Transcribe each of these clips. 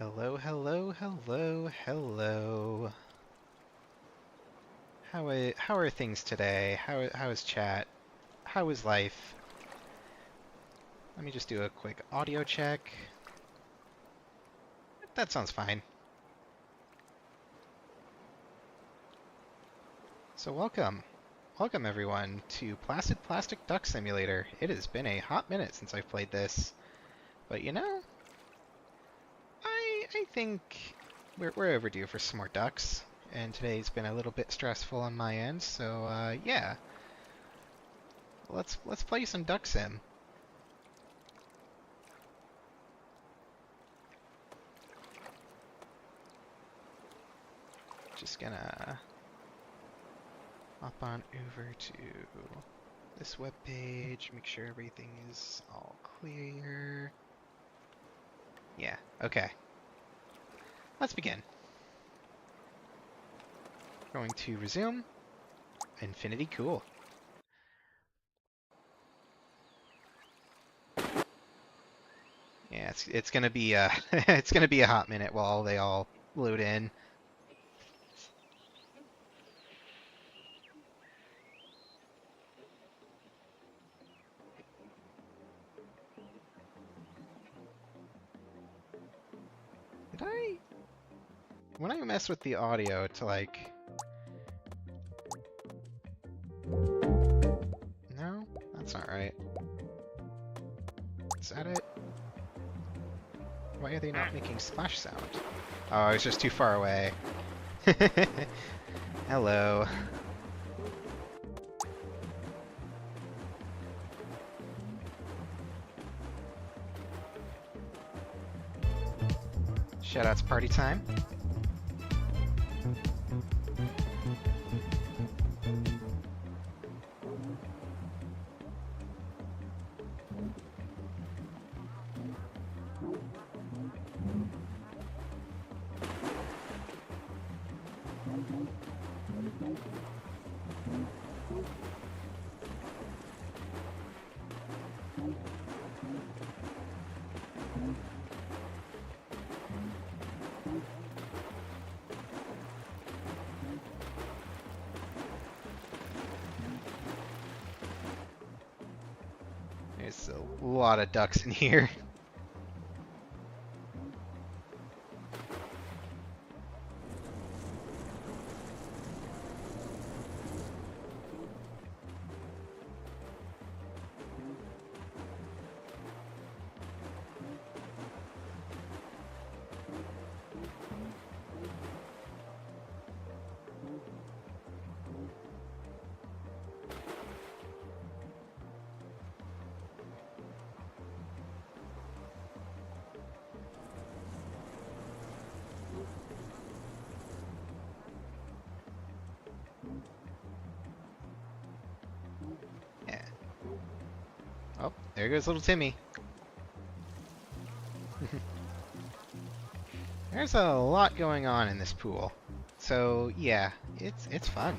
Hello, hello, hello, hello. How are things today? How is chat? How is life? Let me just do a quick audio check. That sounds fine. So welcome everyone to Placid Plastic Duck Simulator. It has been a hot minute since I've played this, but you know, I think we're overdue for some more ducks. And today's been a little bit stressful on my end, so yeah, let's play some Duck Sim. Just gonna hop on over to this web page, make sure everything is all clear. Yeah, okay. Let's begin. Going to resume. Infinity cool. Yeah, it's gonna be it's gonna be a hot minute while they all load in. Did I when I mess with the audio to like no, that's not right. Is that it? Why are they not making splash sound? Oh, I was just too far away. Hello. Shoutouts party time. There's a lot of ducks in here. Yeah. Oh, there goes little Timmy. There's a lot going on in this pool. So yeah, it's fun.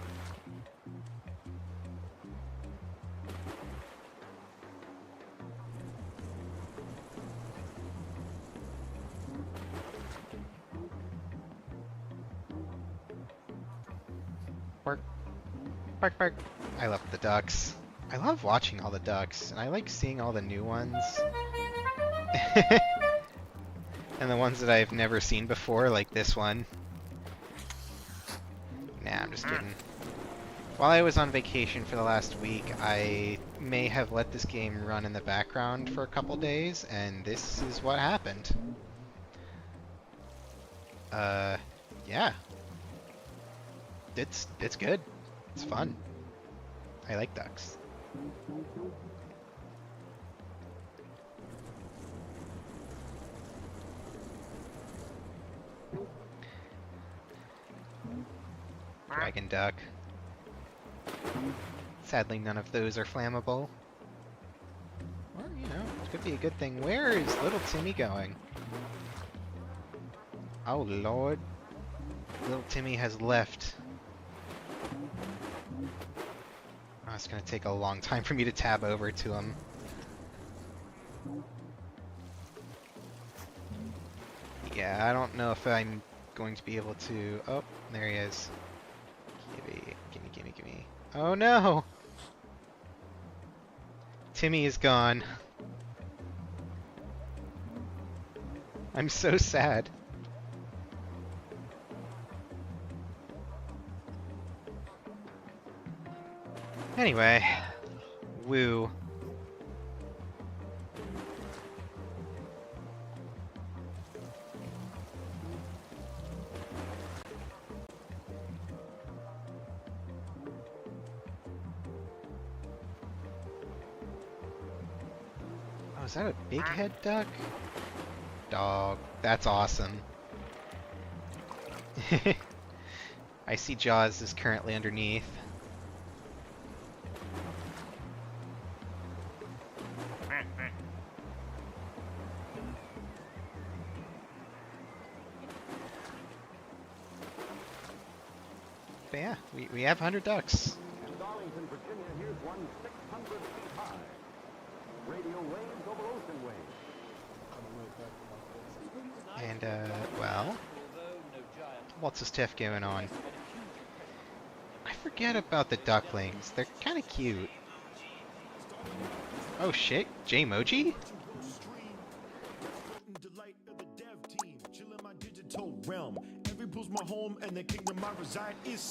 Bark, bark, bark. I love the ducks. I love watching all the ducks, and I like seeing all the new ones. And the ones that I've never seen before, like this one. Nah, I'm just kidding. While I was on vacation for the last week, I may have let this game run in the background for a couple days, and this is what happened. Yeah. It's good. It's fun. I like ducks. Dragon duck. Sadly, none of those are flammable. Or, you know, it could be a good thing. Where is little Timmy going? Oh, Lord. Little Timmy has left. Oh, it's gonna take a long time for me to tab over to him. Yeah, I don't know if I'm going to be able to... Oh, there he is. Gimme. Oh no! Timmy is gone. I'm so sad. Anyway, woo. Oh, is that a big head duck? Dog. That's awesome. I see Jaws is currently underneath. But yeah, we have 100 ducks. In Darlington, Virginia, here's one 600 feet high. Radio waves over ocean waves. And, well, what's this tiff going on? I forget about the ducklings. They're kind of cute. Oh shit, J-Moji?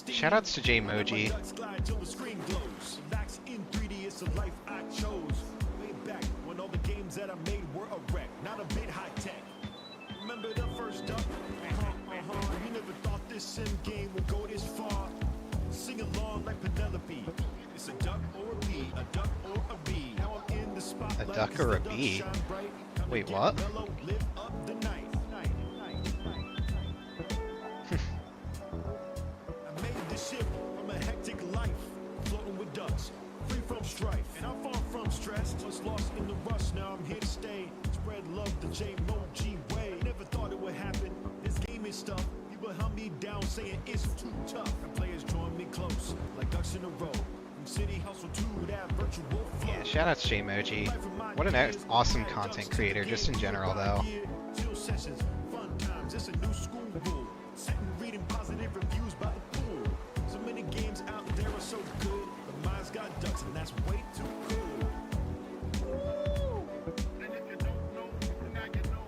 Shoutouts to J-Moji. Remember the first duck? You never thought this sim game would go this far. Sing along like Penelope. It's a duck or a bee, a duck or a bee. Now I'm in the spotlight. A duck or a bee? Wait, what? Live up the night. I made this ship from a hectic life, floating with ducks, free from strife. And I'm far from stressed, just lost in the rush. Now I'm here to stay, spread love the J-Moji way. Never thought it would happen, this game is stuff. People hunt me down saying it's too tough. And players join me close, like ducks in a row. From city hustle to that virtual flow. Yeah, shoutouts to J-Moji. What an awesome content creator, just in general, though. Chill sessions, fun times, it's a new school rule. Sitting reading positive reviews by the pool. So many games out there are so good, but mine's got ducks and that's way too cool. And if you don't know, now you know.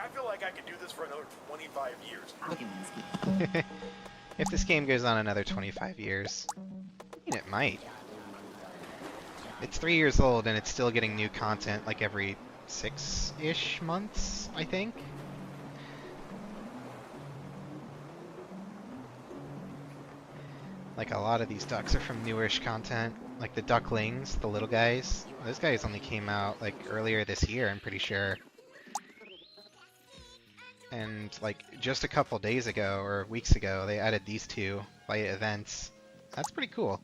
I feel like I could do this for another 25 years. If this game goes on another 25 years. I mean, it might. It's 3 years old and it's still getting new content like every 6-ish months, I think. Like a lot of these ducks are from newish content. Like the ducklings, the little guys. Those guys only came out like earlier this year, I'm pretty sure. And like just a couple days ago or weeks ago, they added these two via events. That's pretty cool.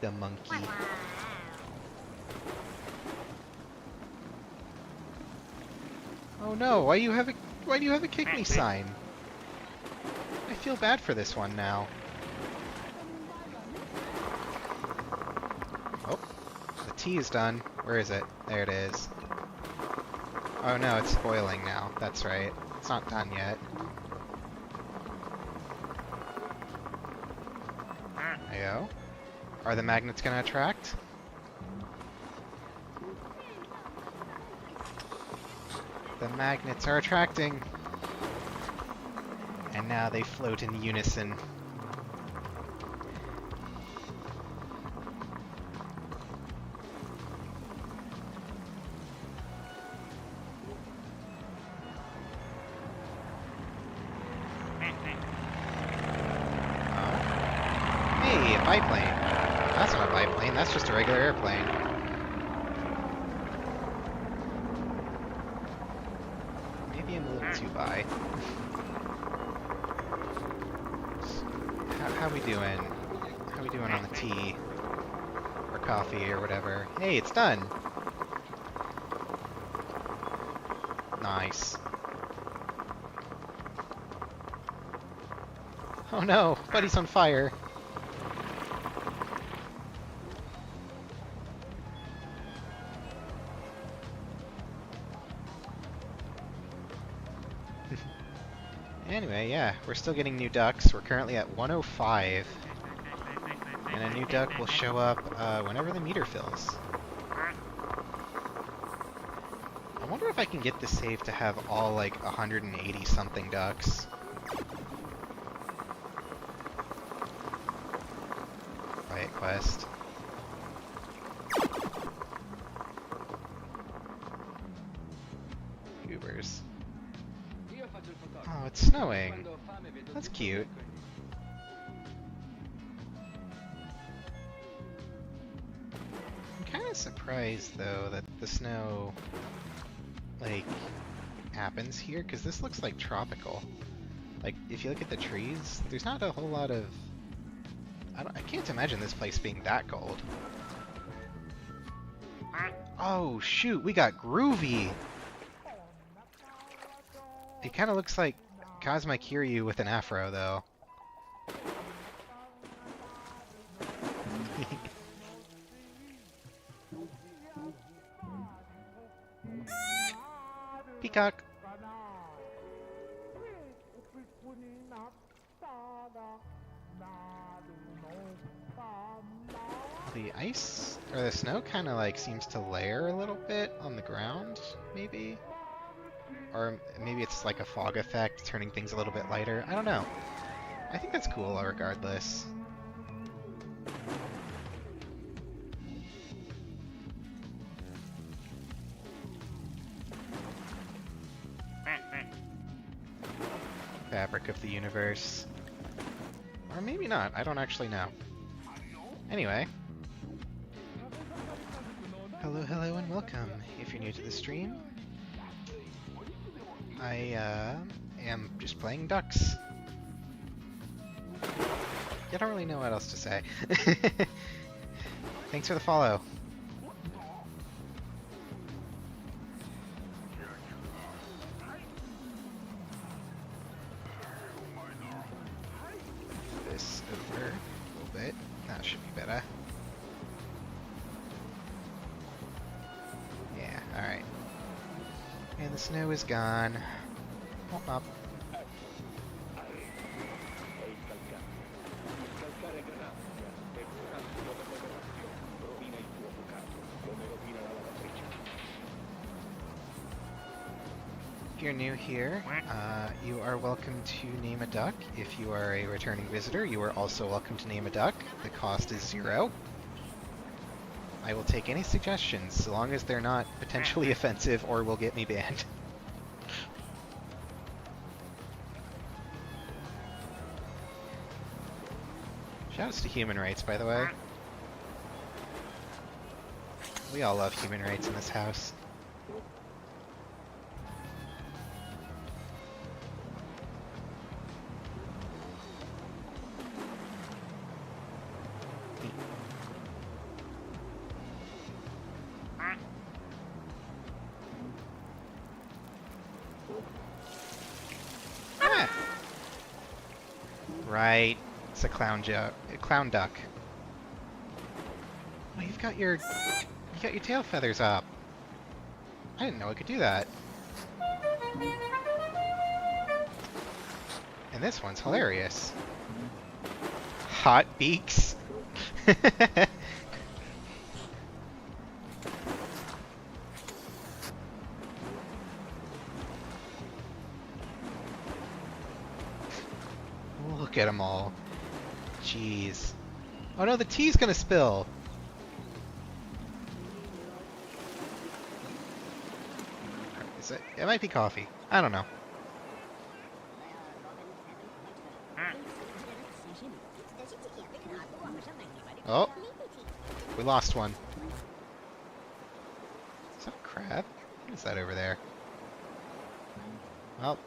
The monkey. Oh no! Why do you have a kick me sign? I feel bad for this one now. Oh, the tea is done. Where is it? There it is. Oh no, it's spoiling now. That's right. It's not done yet. There you go. Are the magnets gonna attract? The magnets are attracting. And now they float in unison. Hey, a biplane. That's not a biplane, that's just a regular airplane. Maybe I'm a little too bi. How we doing? you doing on the tea? Or coffee or whatever? Hey, it's done! Nice. Oh no, Buddy's on fire. Anyway, yeah, we're still getting new ducks. We're currently at 105. And a new duck will show up whenever the meter fills. I wonder if I can get this save to have all like 180 something ducks. Quiet quest. Goobers. Oh, it's snowing. That's cute. I'm kind of surprised though that the snow like happens here, because this looks like tropical. Like if you look at the trees, there's not a whole lot of I can't imagine this place being that cold. Oh shoot, we got Groovy! It kind of looks like Kazuma Kiryu with an afro though. Peacock! The ice, or the snow kind of like seems to layer a little bit on the ground, maybe? Or maybe it's like a fog effect, turning things a little bit lighter. I don't know. I think that's cool regardless. Fabric of the universe. Or maybe not, I don't actually know. Anyway. Hello, hello, and welcome. If you're new to the stream, I am just playing ducks. I don't really know what else to say. Thanks for the follow. This over a little bit. That should be better. Yeah, alright. And the snow is gone. Hop up. If you're new here, you are welcome to name a duck. If you are a returning visitor, you are also welcome to name a duck. The cost is 0. I will take any suggestions, so long as they're not potentially offensive or will get me banned. Shouts to human rights, by the way. We all love human rights in this house. Ah. Right. It's a clown duck. Oh, you got your tail feathers up. I didn't know it could do that. And this one's hilarious. Hot beaks. Look at them all. Jeez. Oh no, the tea's gonna spill. Is it? It might be coffee. I don't know. Oh, we lost one. Is that a crab? What is that over there? Well,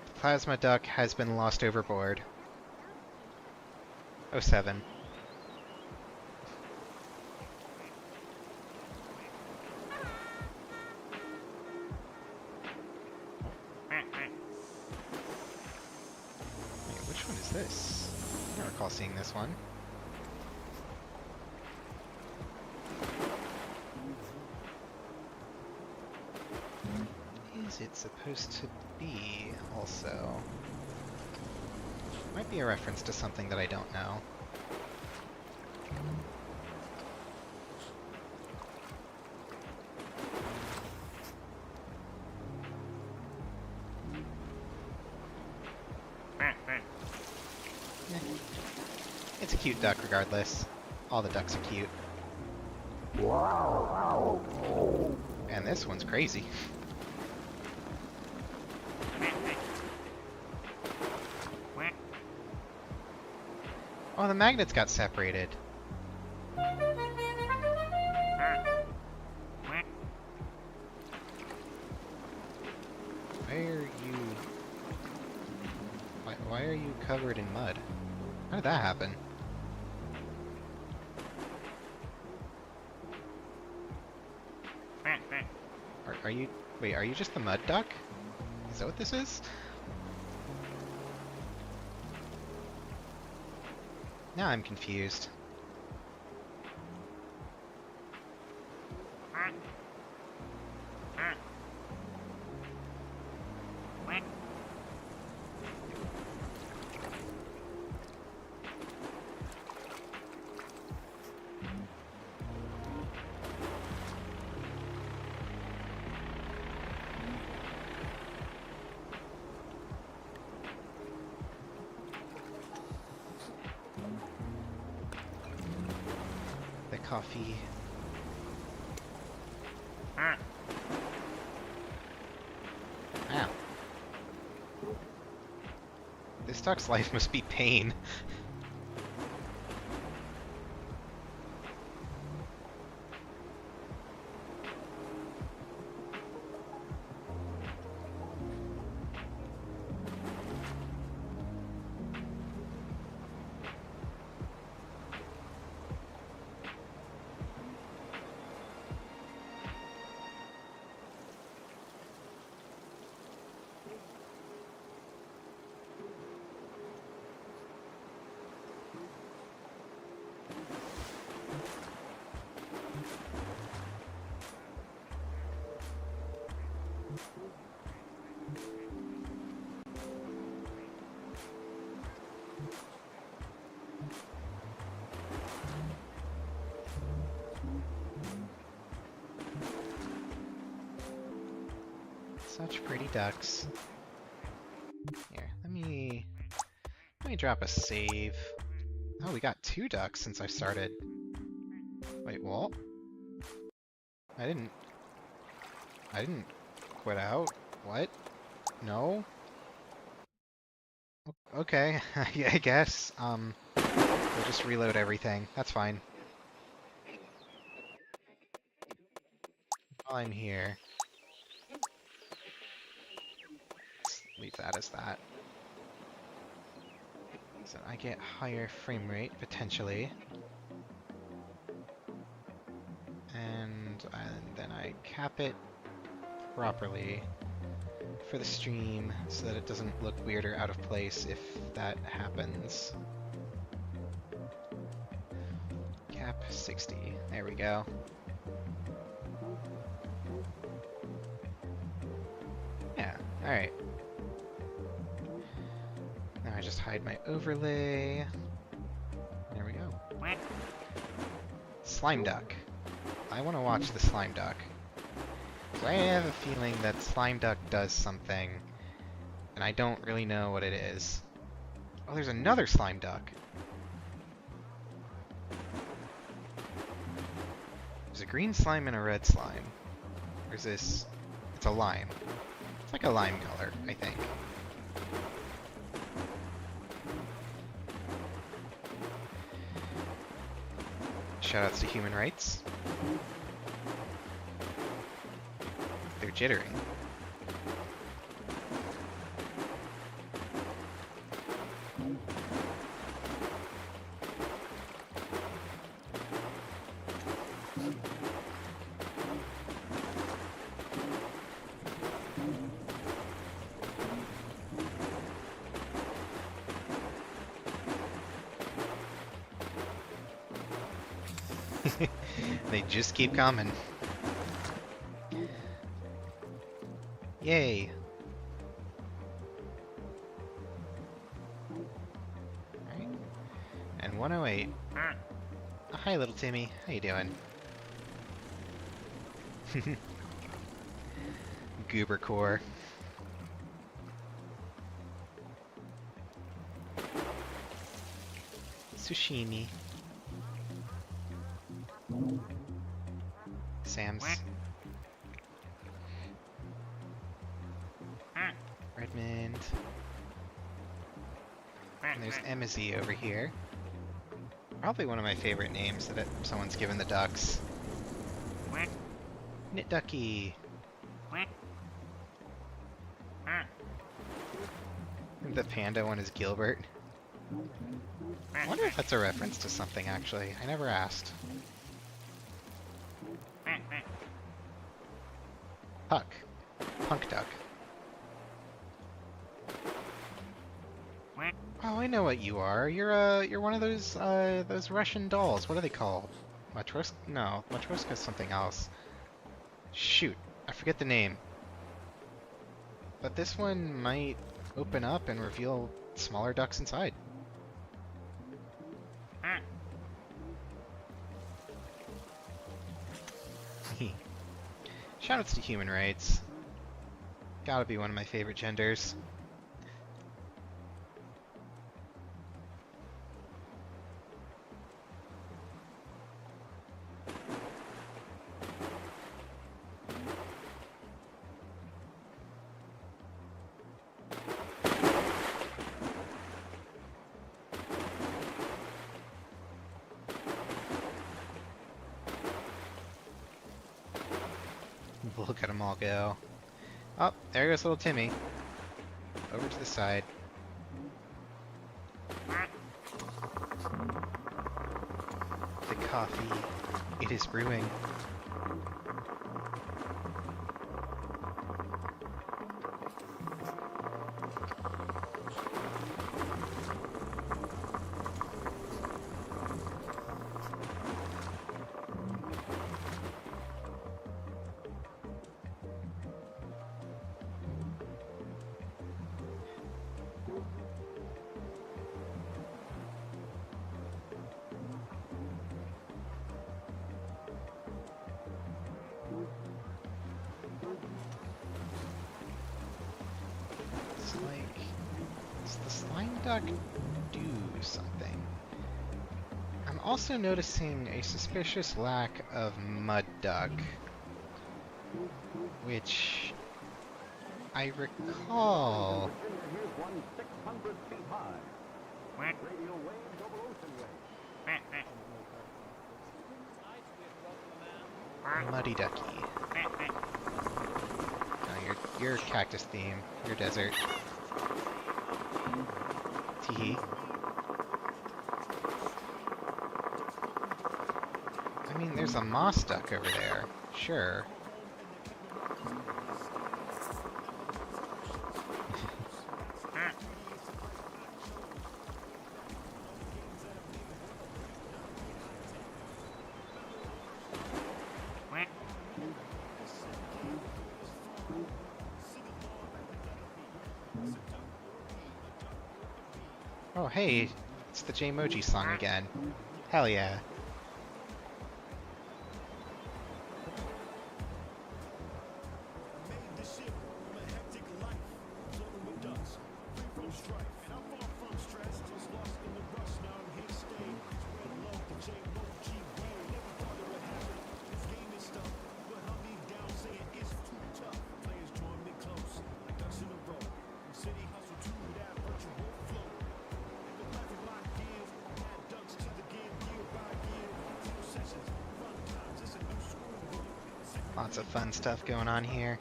the plasma duck has been lost overboard. 07. Wait, which one is this? I don't recall seeing this one. What is it supposed to be, also? Might be a reference to something that I don't know. It's a cute duck regardless. All the ducks are cute. And this one's crazy. Oh, the magnets got separated. Why are you... Why are you covered in mud? How did that happen? Are you... Wait, are you just the mud duck? Is that what this is? Now I'm confused. The coffee. Ow. This duck's life must be pain. Such pretty ducks. Here, let me drop a save. Oh, we got 2 ducks since I started. Wait, what? I didn't quit out. What? No? Okay, I guess. We'll just reload everything. That's fine. While I'm here, let's leave that as that. So I get higher frame rate, potentially. And then I cap it properly for the stream so that it doesn't look weird or out of place if that happens. Cap 60. There we go. Yeah, alright. Now I just hide my overlay. There we go. Slime duck. I want to watch the slime duck. So I have a feeling that slime duck does something, and I don't really know what it is. Oh, there's another slime duck. There's a green slime and a red slime. Or is this... It's a lime. It's like a lime color, I think. Shoutouts to human rights. They're jittering. They just keep coming. Yay. Alright. And 108. Oh, hi, little Timmy. How you doing? Goober core. Sushimi. Sam's. Redmond. And there's Emmazy over here. Probably one of my favorite names that someone's given the ducks. Knit Ducky. The panda one is Gilbert. I wonder if that's a reference to something, actually. I never asked. Puck. Punk Duck. Oh, I know what you are. You're one of those Russian dolls. What are they called? Matroska? No, Matroska's something else. Shoot, I forget the name. But this one might open up and reveal smaller ducks inside. Shoutouts to human rights. Gotta be one of my favorite genders. Look at them all go. Oh, there goes little Timmy. Over to the side. The coffee. It is brewing. Does the slime duck do something? I'm also noticing a suspicious lack of mud duck, which I recall. Here's one 600 feet high. Radio waves over ocean waves. Muddy Ducky. No, you're cactus theme. You're desert. Teehee. I mean, there's a moss duck over there. Sure. Oh, hey, it's the J-Moji song again. Hell yeah. Made the ship from a hectic life, floating with ducks, free from strife. And I'm far from stressed, just lost in the rush. Now I'm here to stay. Spread love the J-Moji way. Never thought it would happen. This game is stuff. But held me down, saying it's too tough. Players join me close, like ducks in a row. From city hustle to that virtual flow. The plastic locked in, add ducks to the game year by year. Two sessions, fun times, it's a new school. Lots of fun stuff going on here.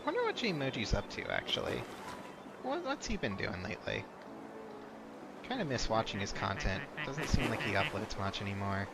Wonder what J-Moji's up to, actually. What's he been doing lately? Kind of miss watching his content. Doesn't seem like he uploads much anymore.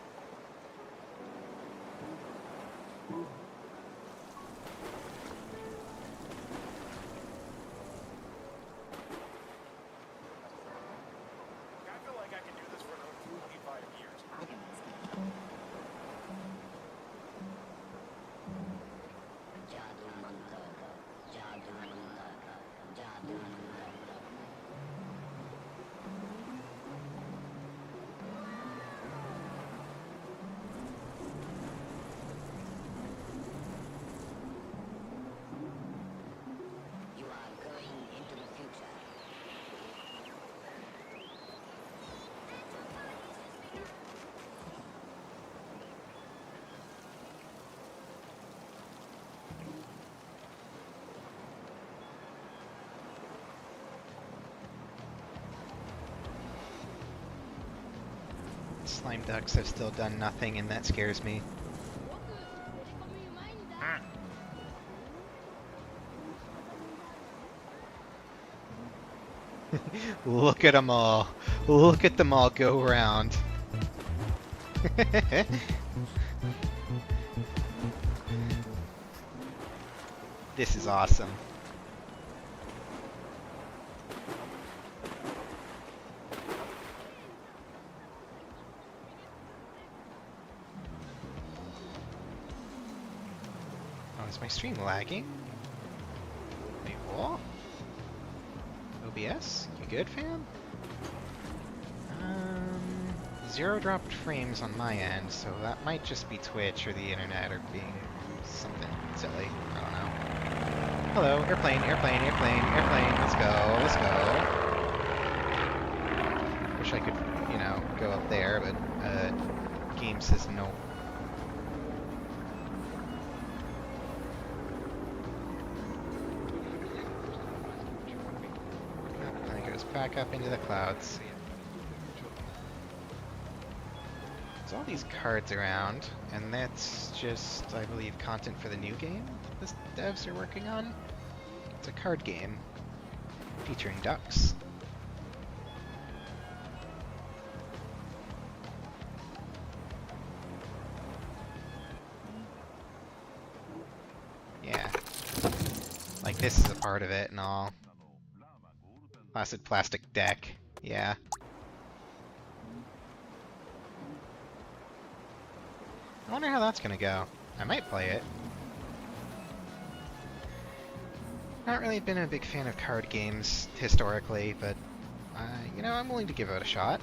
Slime ducks have still done nothing, and that scares me. Look at them all. Look at them all go around. This is awesome. Oh, is my stream lagging? Wait, what? OBS? You good, fam? Zero dropped frames on my end, so that might just be Twitch or the internet or being something silly. I don't know. Hello, airplane, airplane, airplane, airplane. Let's go, let's go. Wish I could, you know, go up there, but game says no. And it goes back up into the clouds. There's all these cards around, and that's just, I believe, content for the new game the devs are working on. It's a card game featuring ducks. Yeah. Like, this is a part of it and all. Placid Plastic Deck. Yeah. I wonder how that's gonna go. I might play it. Not really been a big fan of card games historically, but you know, I'm willing to give it a shot.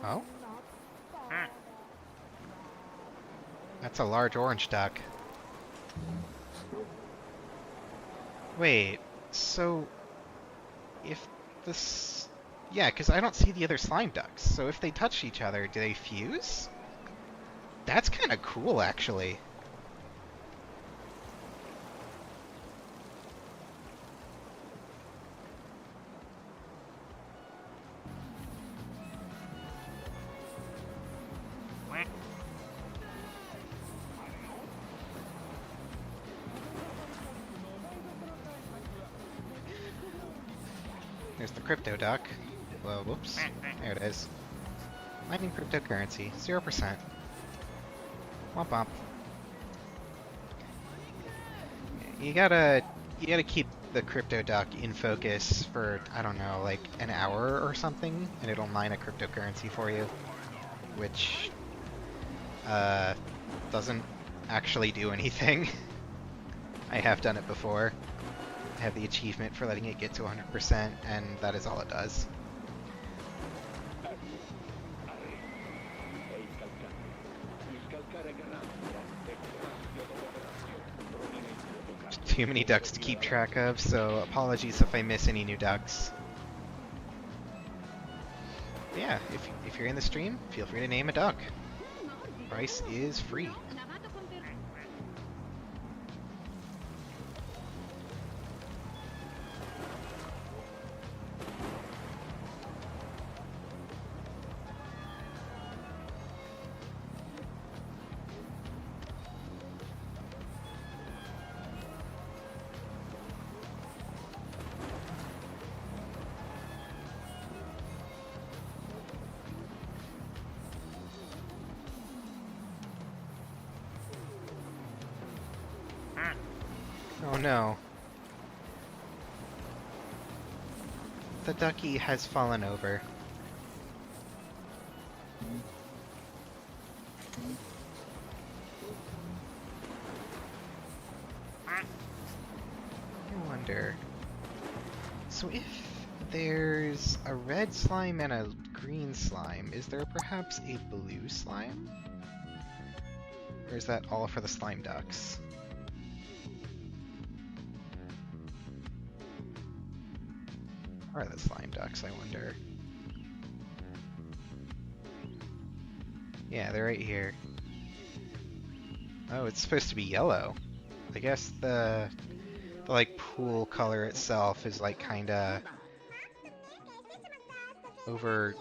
Oh? That's a large orange duck. Wait, so if this... Yeah, because I don't see the other slime ducks, so if they touch each other, do they fuse? That's kind of cool, actually. There's the crypto duck. Whoa, whoops. There it is. Mining cryptocurrency, 0%. Womp womp. You gotta keep the crypto duck in focus for, I don't know, like an hour or something, and it'll mine a cryptocurrency for you. Which, doesn't actually do anything. I have done it before. I have the achievement for letting it get to 100%, and that is all it does. Too many ducks to keep track of, so apologies if I miss any new ducks. Yeah, if you're in the stream, feel free to name a duck. Price is free. Oh no. The ducky has fallen over. I wonder... So if there's a red slime and a green slime, is there perhaps a blue slime? Or is that all for the slime ducks? Where are the slime ducks, I wonder? Yeah, they're right here. Oh, it's supposed to be yellow. I guess the like pool color itself is like kinda over...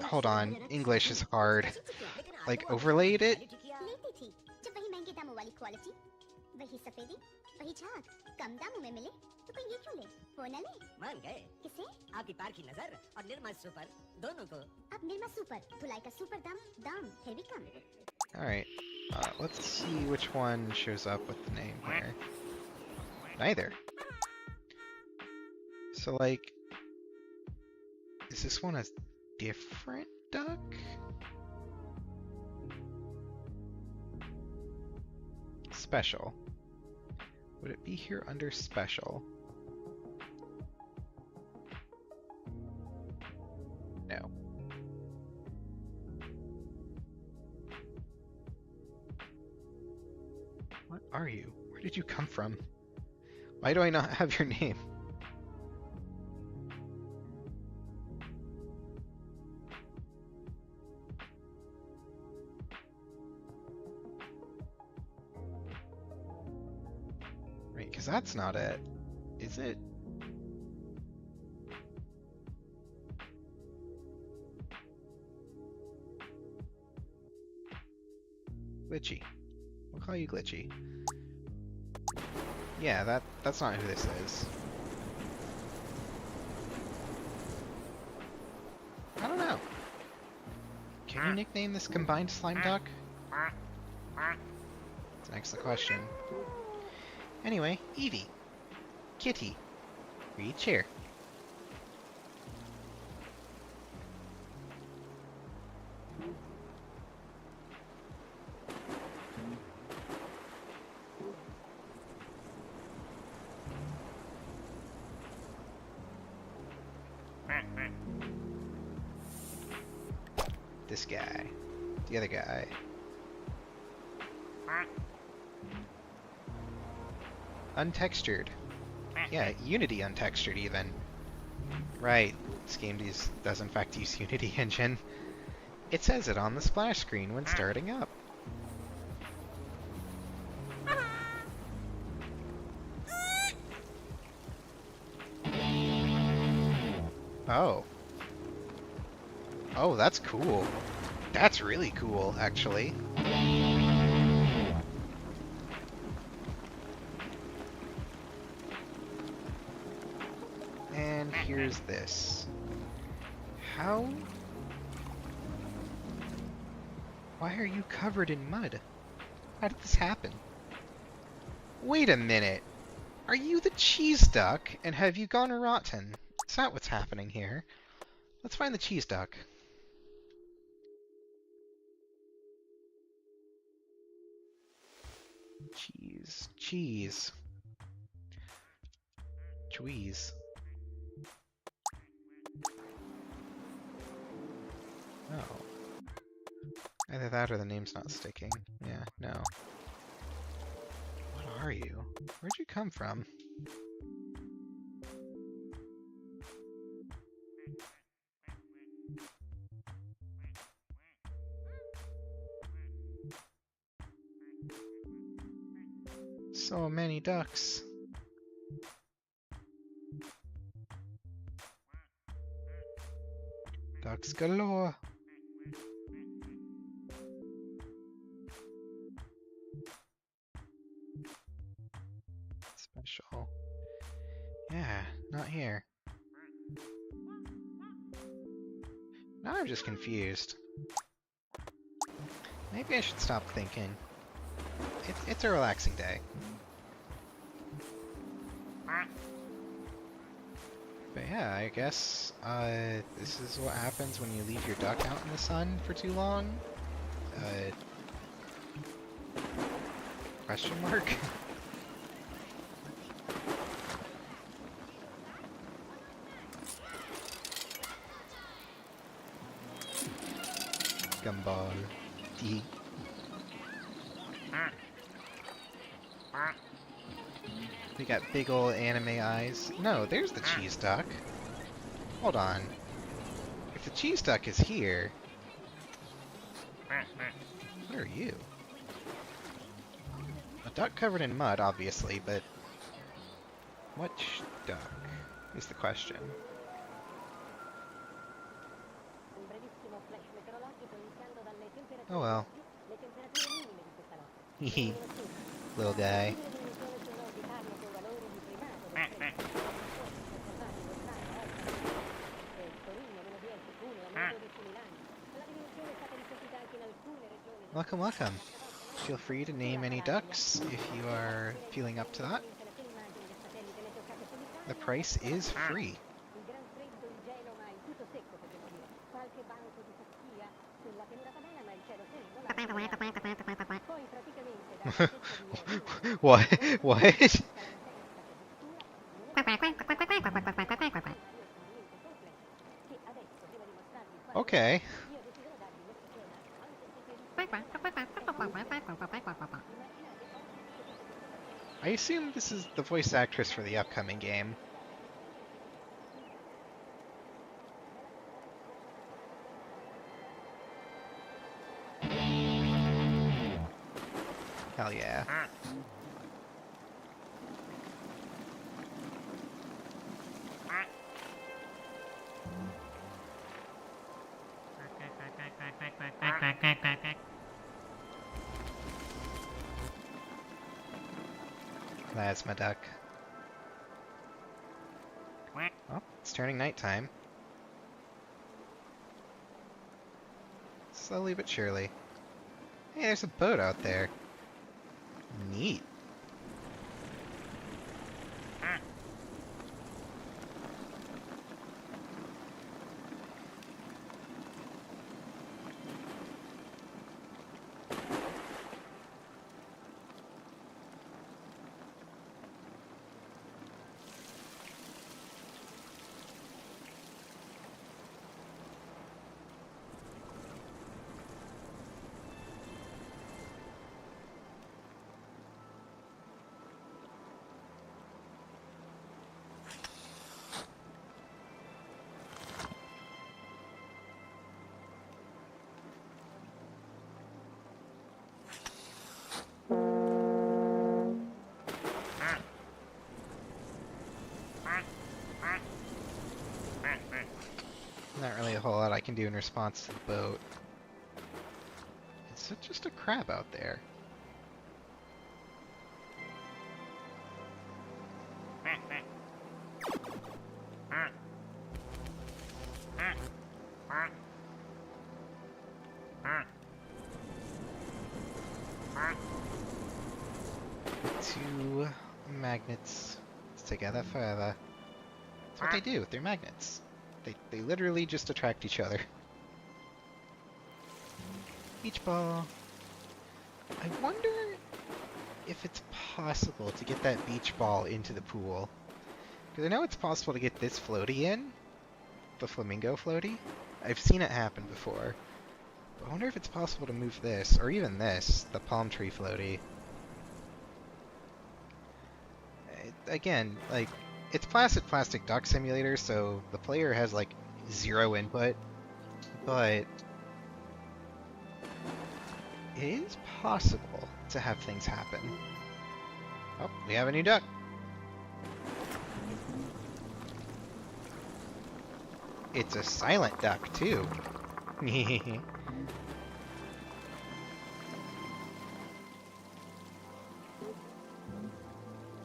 hold on, English is hard. Like overlaid it? लेती थी जब वही महंगे दामों वाली quality वही सफेदी वही झाग कम दामों में मिले तो कोई ये क्यों ले वो न ले मान गए किसे आपकी पार की नजर और निर्मा सुपर दोनों को अब निर्मा सुपर धुलाई का सुपर दाम दाम है भी कम Alright, let's see which one shows up with the name here. Neither. So like, is this one a different duck? Special. Would it be here under special? No. What are you? Where did you come from? Why do I not have your name? Right, because that's not it. Is it? Glitchy. We'll call you Glitchy. Yeah, that's not who this is. I don't know. Can you nickname this combined slime duck? That's an excellent question. Anyway, Evie. Kitty. Reach here. This guy. The other guy. Untextured. Yeah, Unity untextured even. Right, this game does in fact use Unity engine. It says it on the splash screen when starting up. Oh. Oh, that's cool. That's really cool, actually. And here's this. How? Why are you covered in mud? How did this happen? Wait a minute. Are you the cheese duck? And have you gone rotten? Is that what's happening here? Let's find the cheese duck. Cheese. Cheese. Cheese. Oh. Either that or the name's not sticking. Yeah, no. What are you? Where'd you come from? So many ducks. Ducks galore. Special. Yeah, not here. Now I'm just confused. Maybe I should stop thinking. It's a relaxing day. But yeah, I guess this is what happens when you leave your duck out in the sun for too long. Question mark? Gumball. Tee. They got big old anime eyes. No, there's the cheese duck. Hold on. If the cheese duck is here... What are you? A duck covered in mud, obviously, but... Which duck is the question. Oh well. Hehe. Little guy. Welcome, welcome. Feel free to name any ducks if you are feeling up to that. The price is free. What? What? Okay. I assume this is the voice actress for the upcoming game. Hell yeah. Plasma duck. Oh, it's turning nighttime. Slowly but surely. Hey, there's a boat out there. Neat. Not really a whole lot I can do in response to the boat. It's just a crab out there. Two magnets together forever. That's what they do. They're magnets. They literally just attract each other. Beach ball. I wonder if it's possible to get that beach ball into the pool. Because I know it's possible to get this floaty in. The flamingo floaty. I've seen it happen before. But I wonder if it's possible to move this, or even this, the palm tree floaty. Again, like, it's Placid Plastic Duck Simulator, so the player has, like, zero input, but it is possible to have things happen. Oh, we have a new duck. It's a silent duck, too.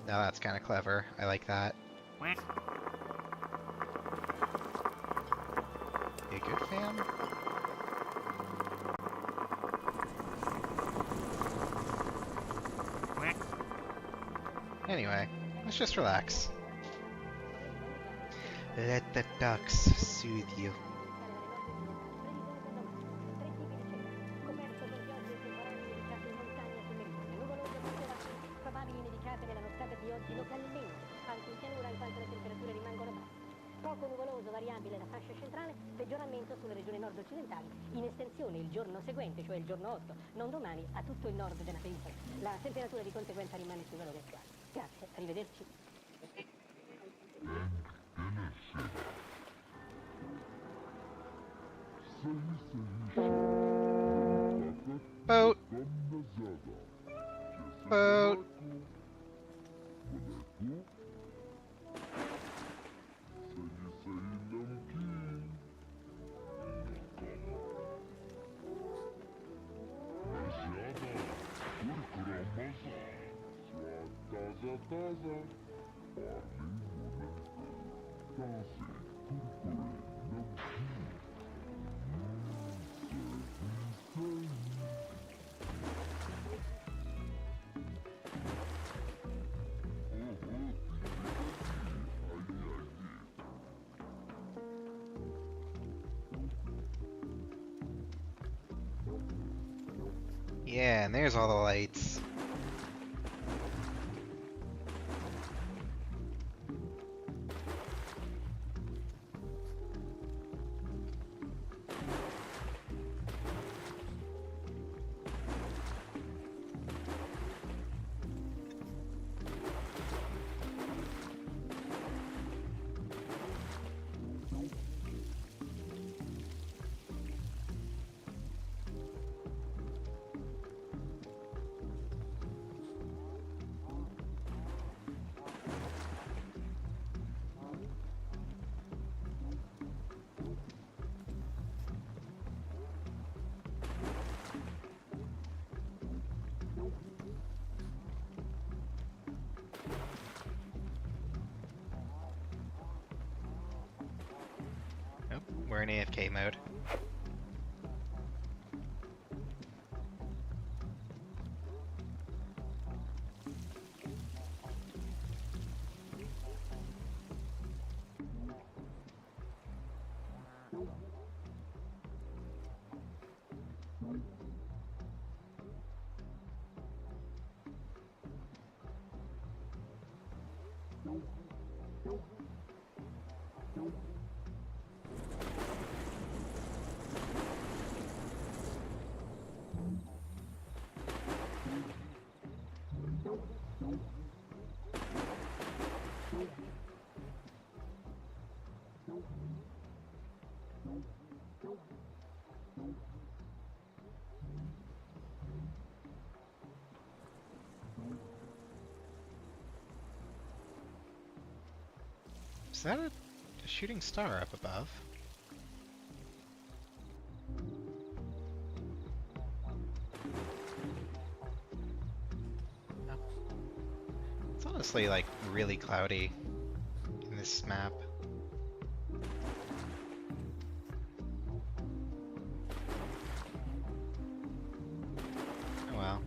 Now that's kind of clever. I like that. You good, fam? Anyway, let's just relax. Let the ducks soothe you. Probabili nevicate nella nottata di oggi localmente, anche in pianura in quanto le temperature rimangono basse. Poco nuvoloso variabile la fascia centrale, peggioramento sulle regioni nord-occidentali, in estensione il giorno seguente, cioè il giorno 8, non domani, a tutto il nord della penisola. La temperatura di conseguenza rimane sui valori attuali. Grazie, arrivederci. Boat! Boat! Yeah, and there's all the lights. Nope, we're in AFK mode. Is that a shooting star up above? No. It's honestly like really cloudy in this map. Oh well.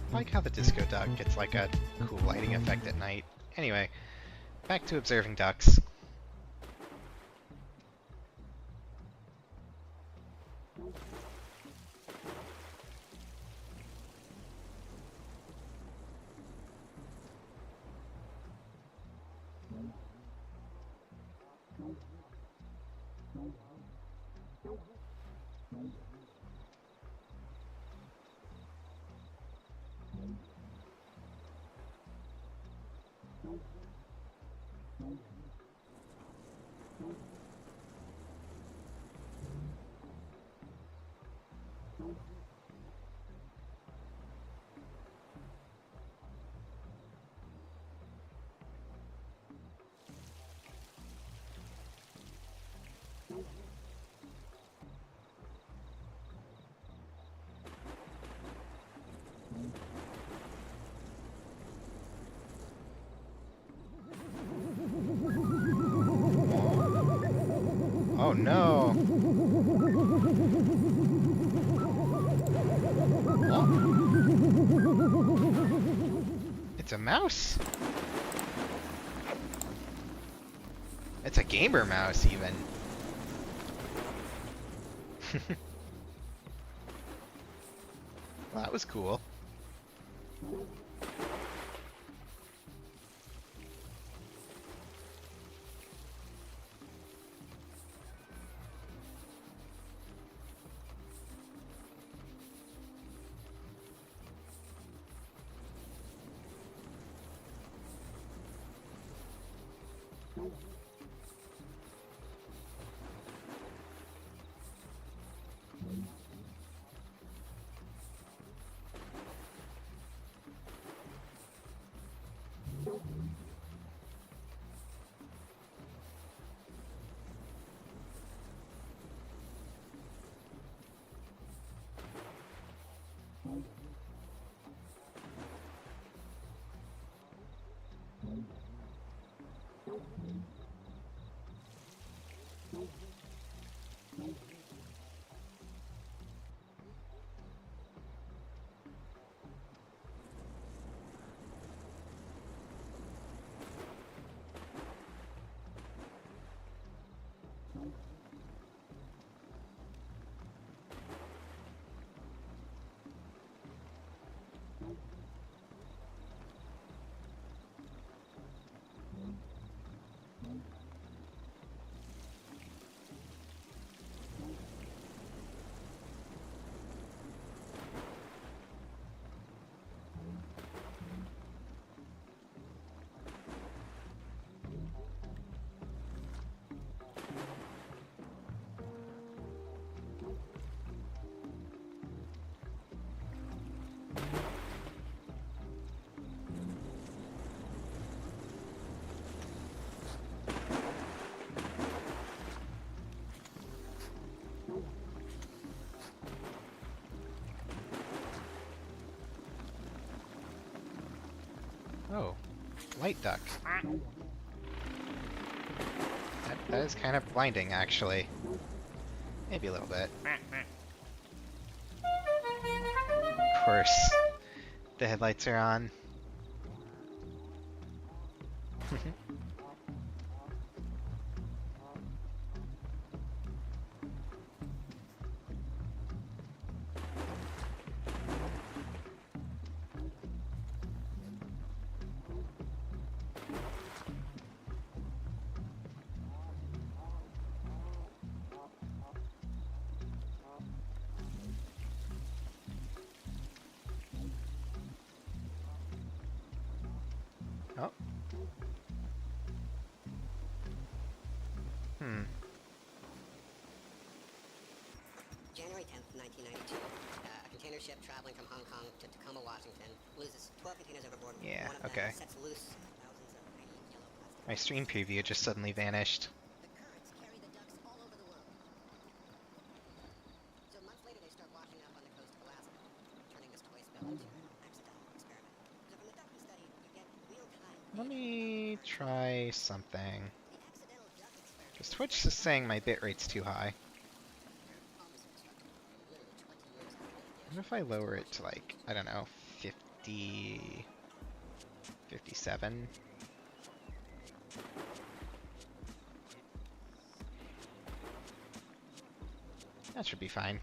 I like how the disco duck gets like a cool lighting effect at night. Anyway, back to observing ducks. Oh no! mouse? It's a gamer mouse, even. Well, that was cool. Oh, light duck. That is kind of blinding, actually. Maybe a little bit. Of course, the headlights are on. Oh. January 10th, 1992. A container ship traveling from Hong Kong to Tacoma, Washington, loses 12 containers overboard. Yeah, One of them okay. sets loose thousands of tiny yellow plastic. My stream preview just suddenly vanished. The currents carry the ducks all over the world. So months later, they start washing up on the coast of Alaska, turning this toy spill into an accidental experiment. So from the duck we studied, you get real-time Let data me on try something. the accidental duck experiment. Because Twitch is saying my bitrate's too high. Almost indestructible, literally 20 years after they What if I lower it to, like, I don't know, 50... 57? That should be fine.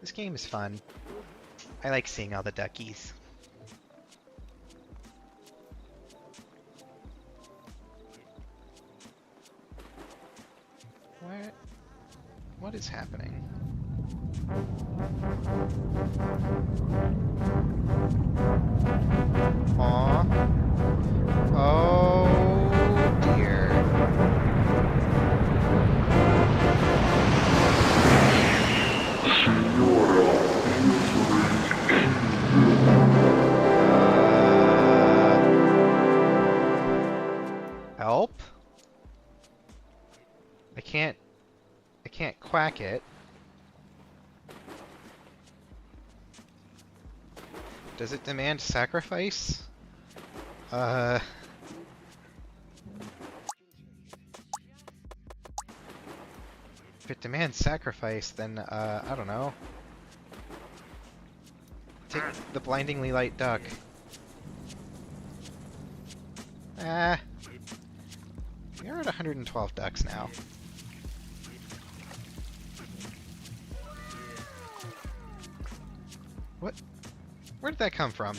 This game is fun. I like seeing all the duckies. What is happening? Aw. Oh dear. Help? I can't quack it. Does it demand sacrifice? If it demands sacrifice, then, I don't know. Take the blindingly light duck. Ah. We are at 112 ducks now. What? Where did that come from?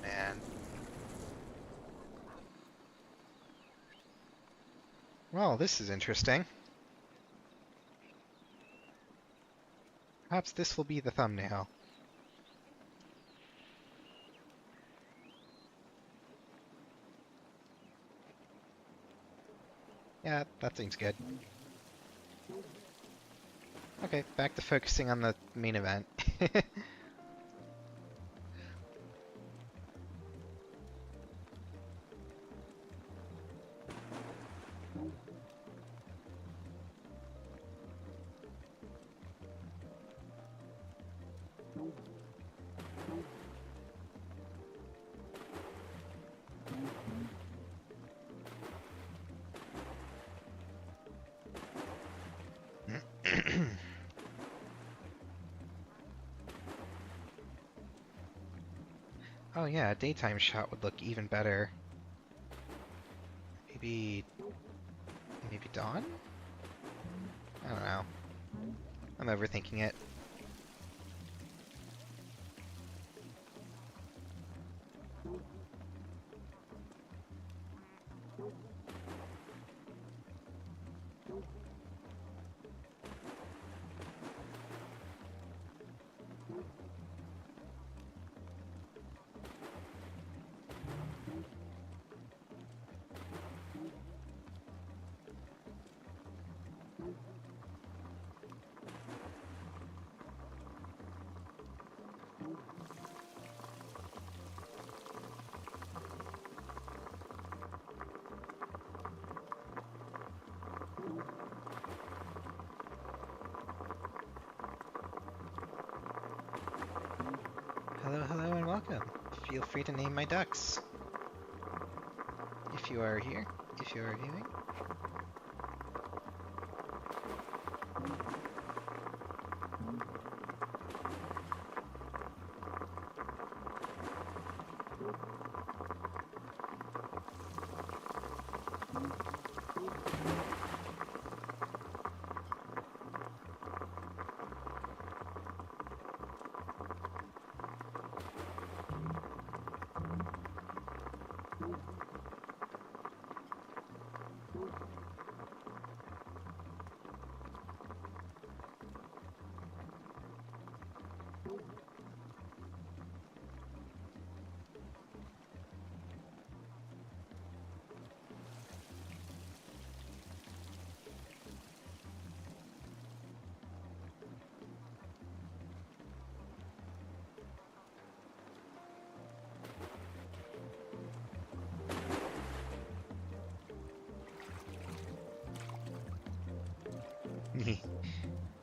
Man. Well, this is interesting. Perhaps this will be the thumbnail. Yeah, that seems good. Okay, back to focusing on the main event. Oh yeah, a daytime shot would look even better. Maybe dawn? I don't know. I'm overthinking it. Hello, hello, and welcome. Feel free to name my ducks. If you are here, if you are viewing.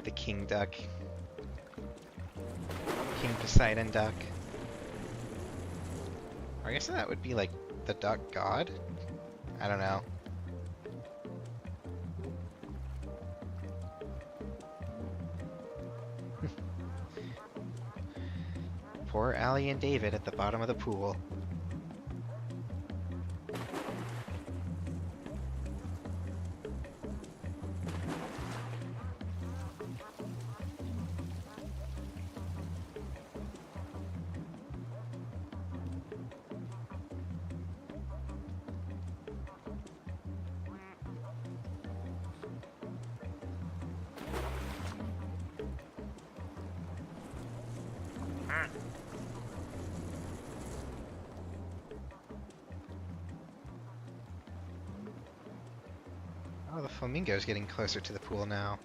The king duck. King Poseidon duck. Or I guess that would be like the duck god? I don't know. Poor Allie and David at the bottom of the pool. Oh, the flamingo's getting closer to the pool now.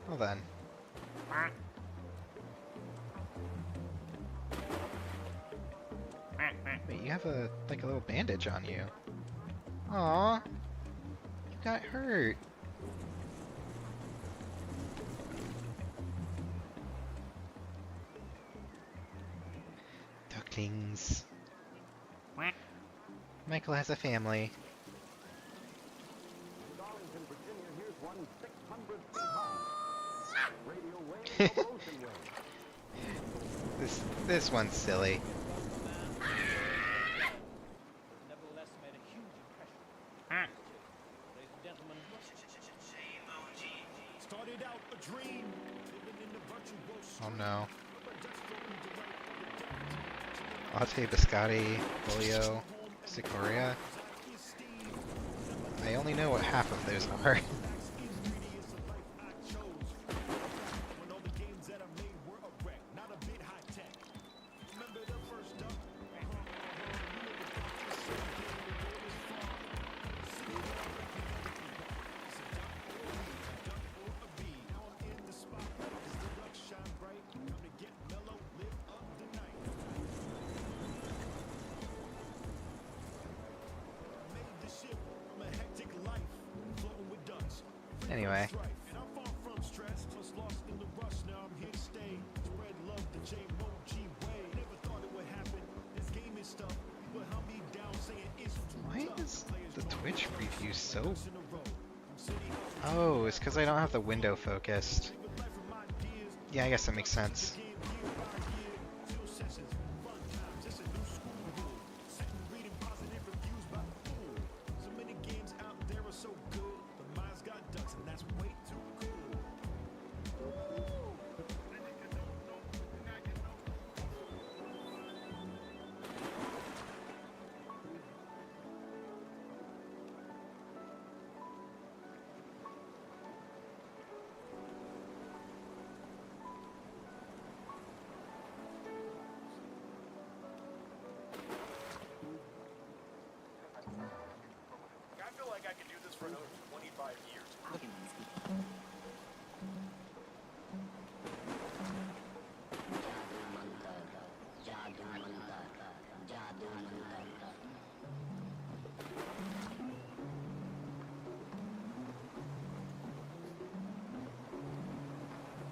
Well then. Wait, you have a like a little bandage on you. Aw, you got hurt. Ducklings. Michael has a family. Darlington, Virginia, here's one 600 feet high. Radio waves over ocean waves. This one's silly. Nevertheless made a huge impression. Ladies and gentlemen, Started out a dream, living in the virtual Oh no. Latte, biscotti, polio, cicoria. I only know what half of those are. ingredients of life I chose. When all the games that I made were a wreck, not a bit high tech. Remember the first duck? Now I'm in the spotlight, 'cause the duck shine bright. Come to get mellow, live up the night. Made the shift from a hectic life, floating with ducks. Anyway, And I'm far from stressed, just lost in the rush. Now I'm here to stay. Spread love the J-Mo-G way. Never thought it would happen. This game is stuff. People hunt me down saying it's too why tough. is the Twitch preview so... In a row. From city Oh, it's because I don't have the window focused. with life from ideas. Yeah, I guess that makes sense. Game year by year. Chill sessions, fun times, just a new school rule. Sitting reading positive reviews by the fool. So many games out there are so good, but mine's got ducks and that's way too cool. I feel like I could do this for another 25 years.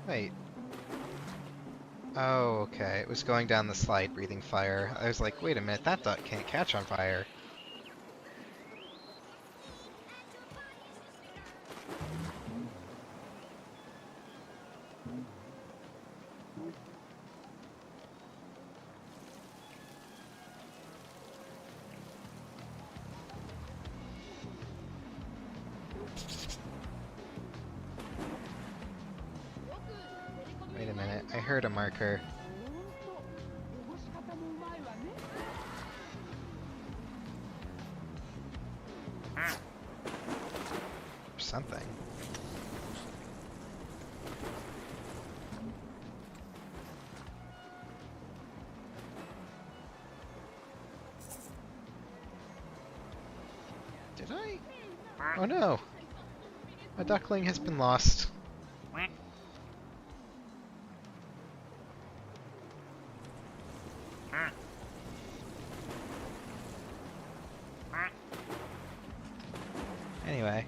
Wait. Oh, okay. It was going down the slide breathing fire. I was like, wait a minute, that duck can't catch on fire. Wait a minute, I heard a marker. Or something. Did I? Oh no! A duckling has been lost. Anyway.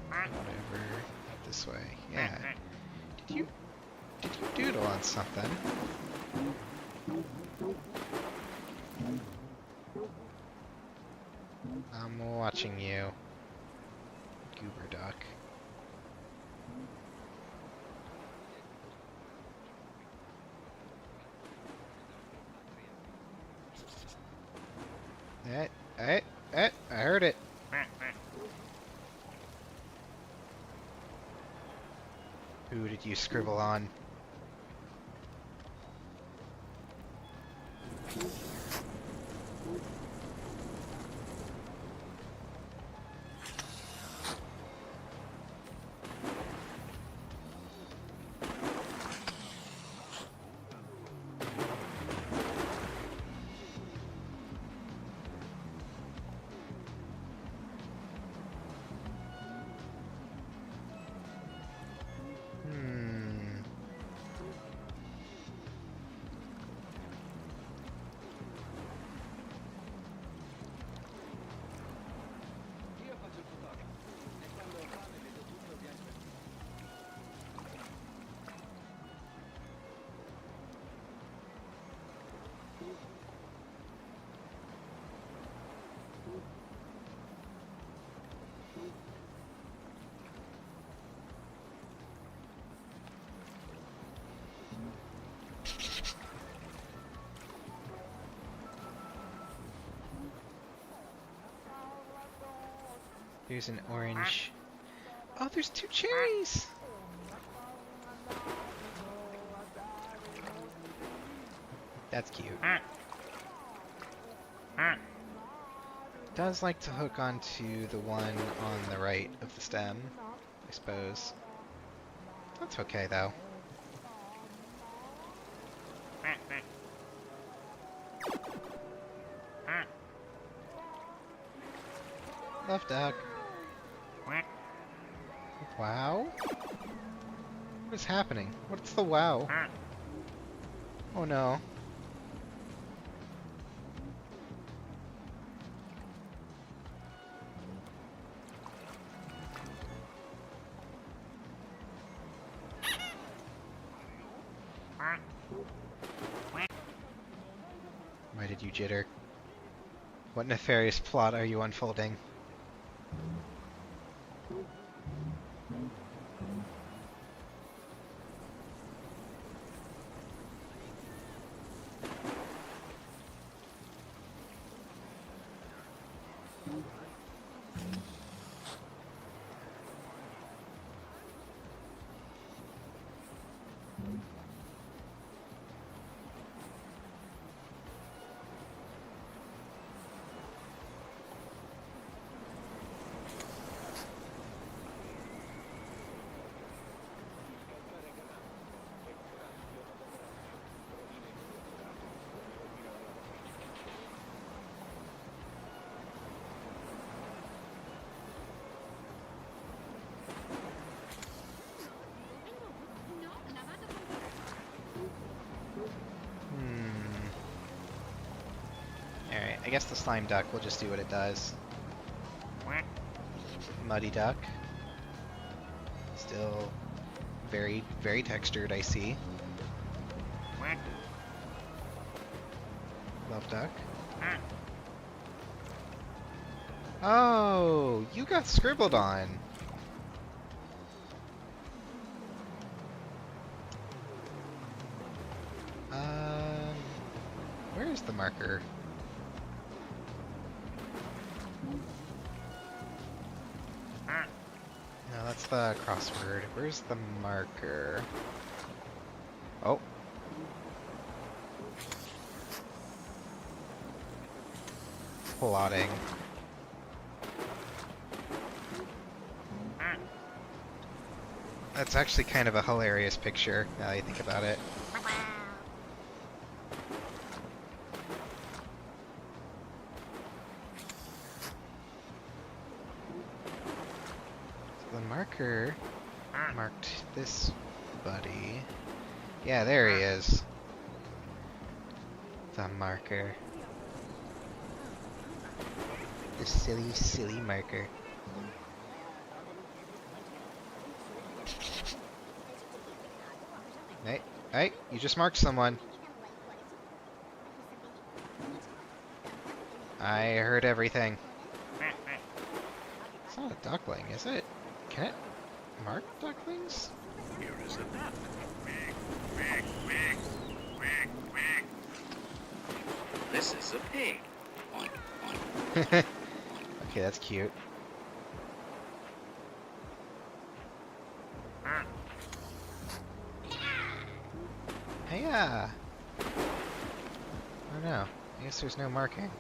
Whatever. This way. Yeah. Did you doodle on something? I'm watching you. Goober duck. I heard it. Who did you scribble on? Hmm. Here's an orange. Oh, there's 2 cherries! That's cute. Does like to hook onto the one on the right of the stem, I suppose. That's okay though. Love duck. Wow? What is happening? What's the wow? Oh no. Why did you jitter? What nefarious plot are you unfolding? Alright, I guess the slime duck will just do what it does. Muddy duck. Still very, very textured, I see. Love duck. Oh, you got scribbled on. Where is the marker? No, that's the crossword. Where's the marker? Oh. Plotting. That's actually kind of a hilarious picture, now that you think about it. So the marker marked this buddy. Yeah, there he is. The marker. The silly, silly marker. Hey, hey, you just marked someone. I heard everything. It's not a duckling, is it? Can it mark ducklings? Here is a duck. Quack, quack, quack, quack. This is a pig. Okay, that's cute. Yeah. Oh no. I guess there's no marking.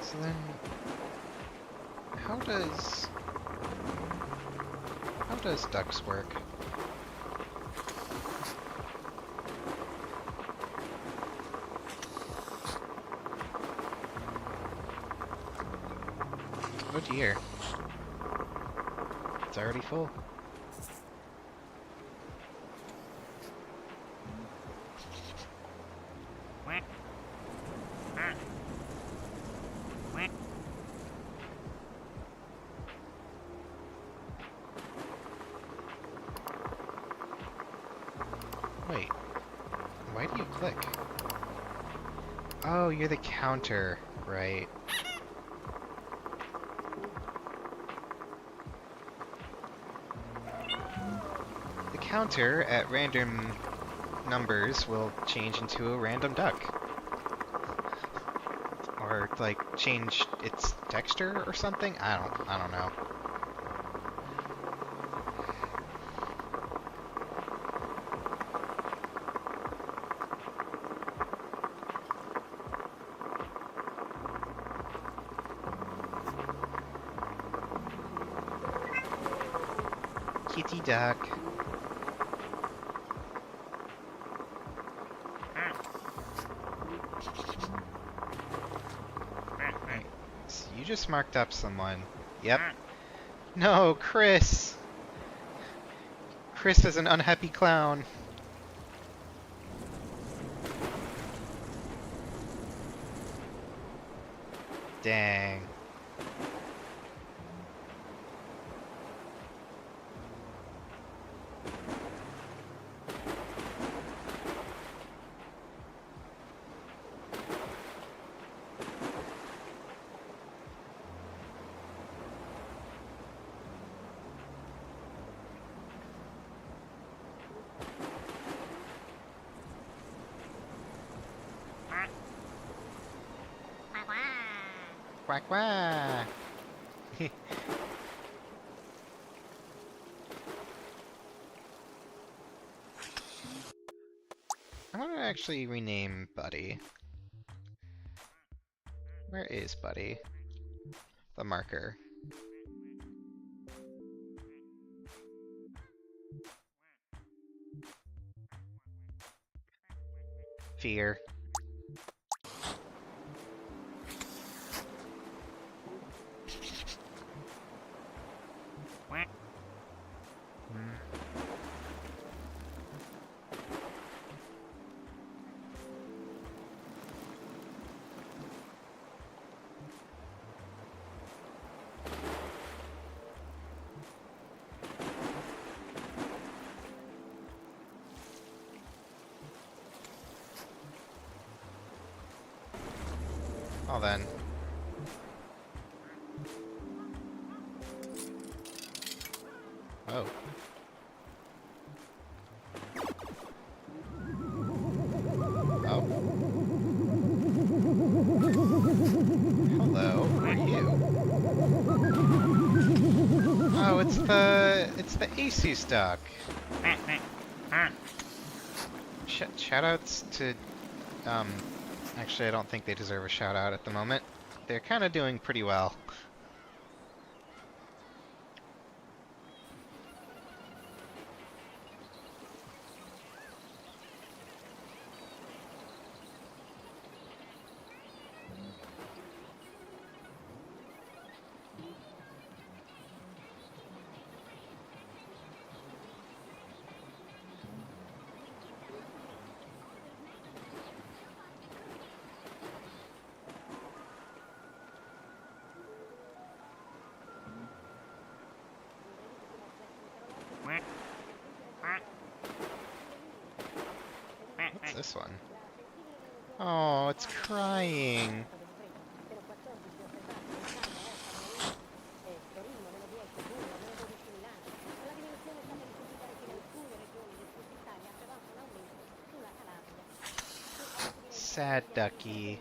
So then, how does ducks work? Oh dear. It's already full. Wait, why do you click? Oh, you're the counter, right. The counter at random numbers will change into a random duck. Or, like, change its texture or something? I don't know. Kitty duck. Right. So you just marked up someone. Yep. No, Chris! Chris is an unhappy clown. Dang. Quack quack! I want to actually rename Buddy. Where is Buddy? The marker. Fear. Well then. Oh. Oh. Hello, who are you? Oh, it's the Asus duck. Shoutouts to, actually I don't think they deserve a shout out at the moment. They're kind of doing pretty well. What's this one? Oh, it's crying. Sad ducky.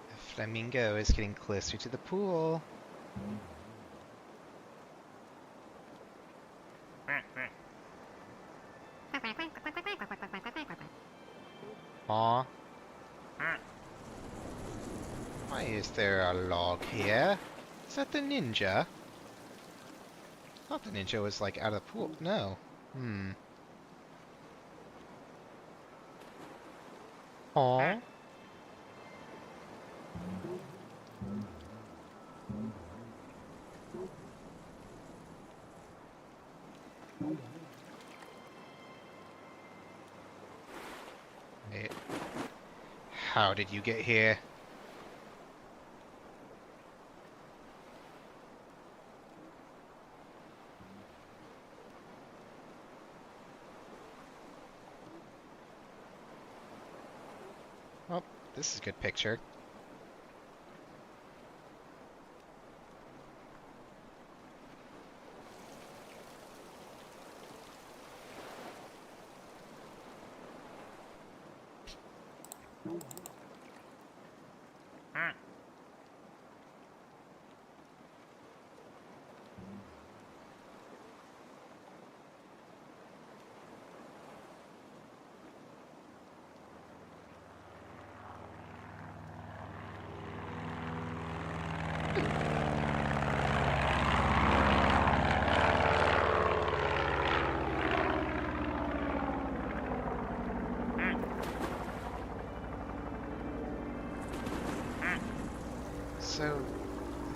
The flamingo is getting closer to the pool. Aw. Why is there a log here? Is that the ninja? I thought the ninja was like out of the pool. No. Aw. Wait. How did you get here? Well, this is a good picture. So,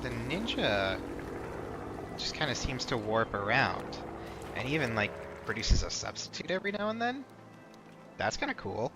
the ninja just kind of seems to warp around, and even like produces a substitute every now and then. That's kind of cool.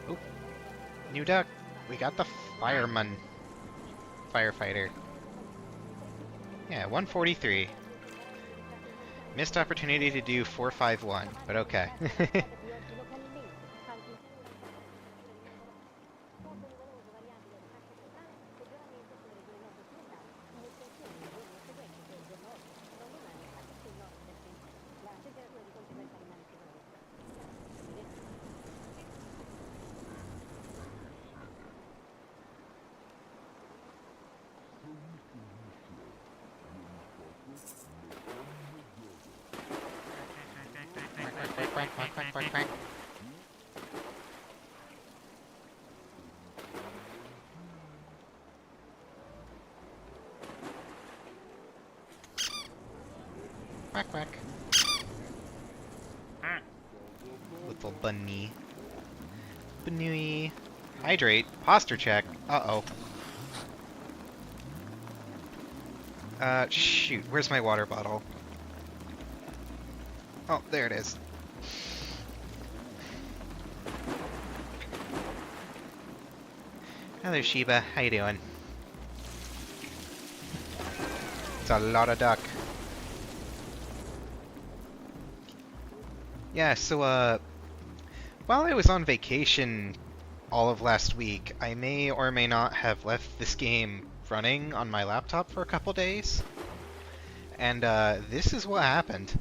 Oh, new duck. We got the fireman. Firefighter. Yeah, 143. Missed opportunity to do 451, but okay. Quack, quack, quack, quack, quack. Quack, quack. Little bunny. Bunny. Hydrate. Posture check. Uh-oh. Shoot. Where's my water bottle? Oh, there it is. Hello, Sheba. How you doing? It's a lot of duck. Yeah, so, while I was on vacation all of last week, I may or may not have left this game running on my laptop for a couple days. And this is what happened.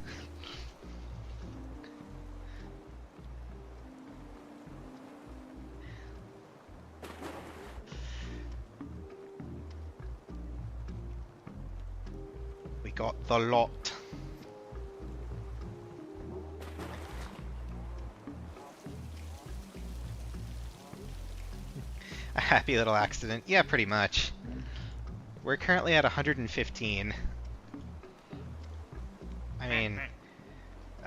We got the lot. A happy little accident. Yeah, pretty much. We're currently at 115. I mean,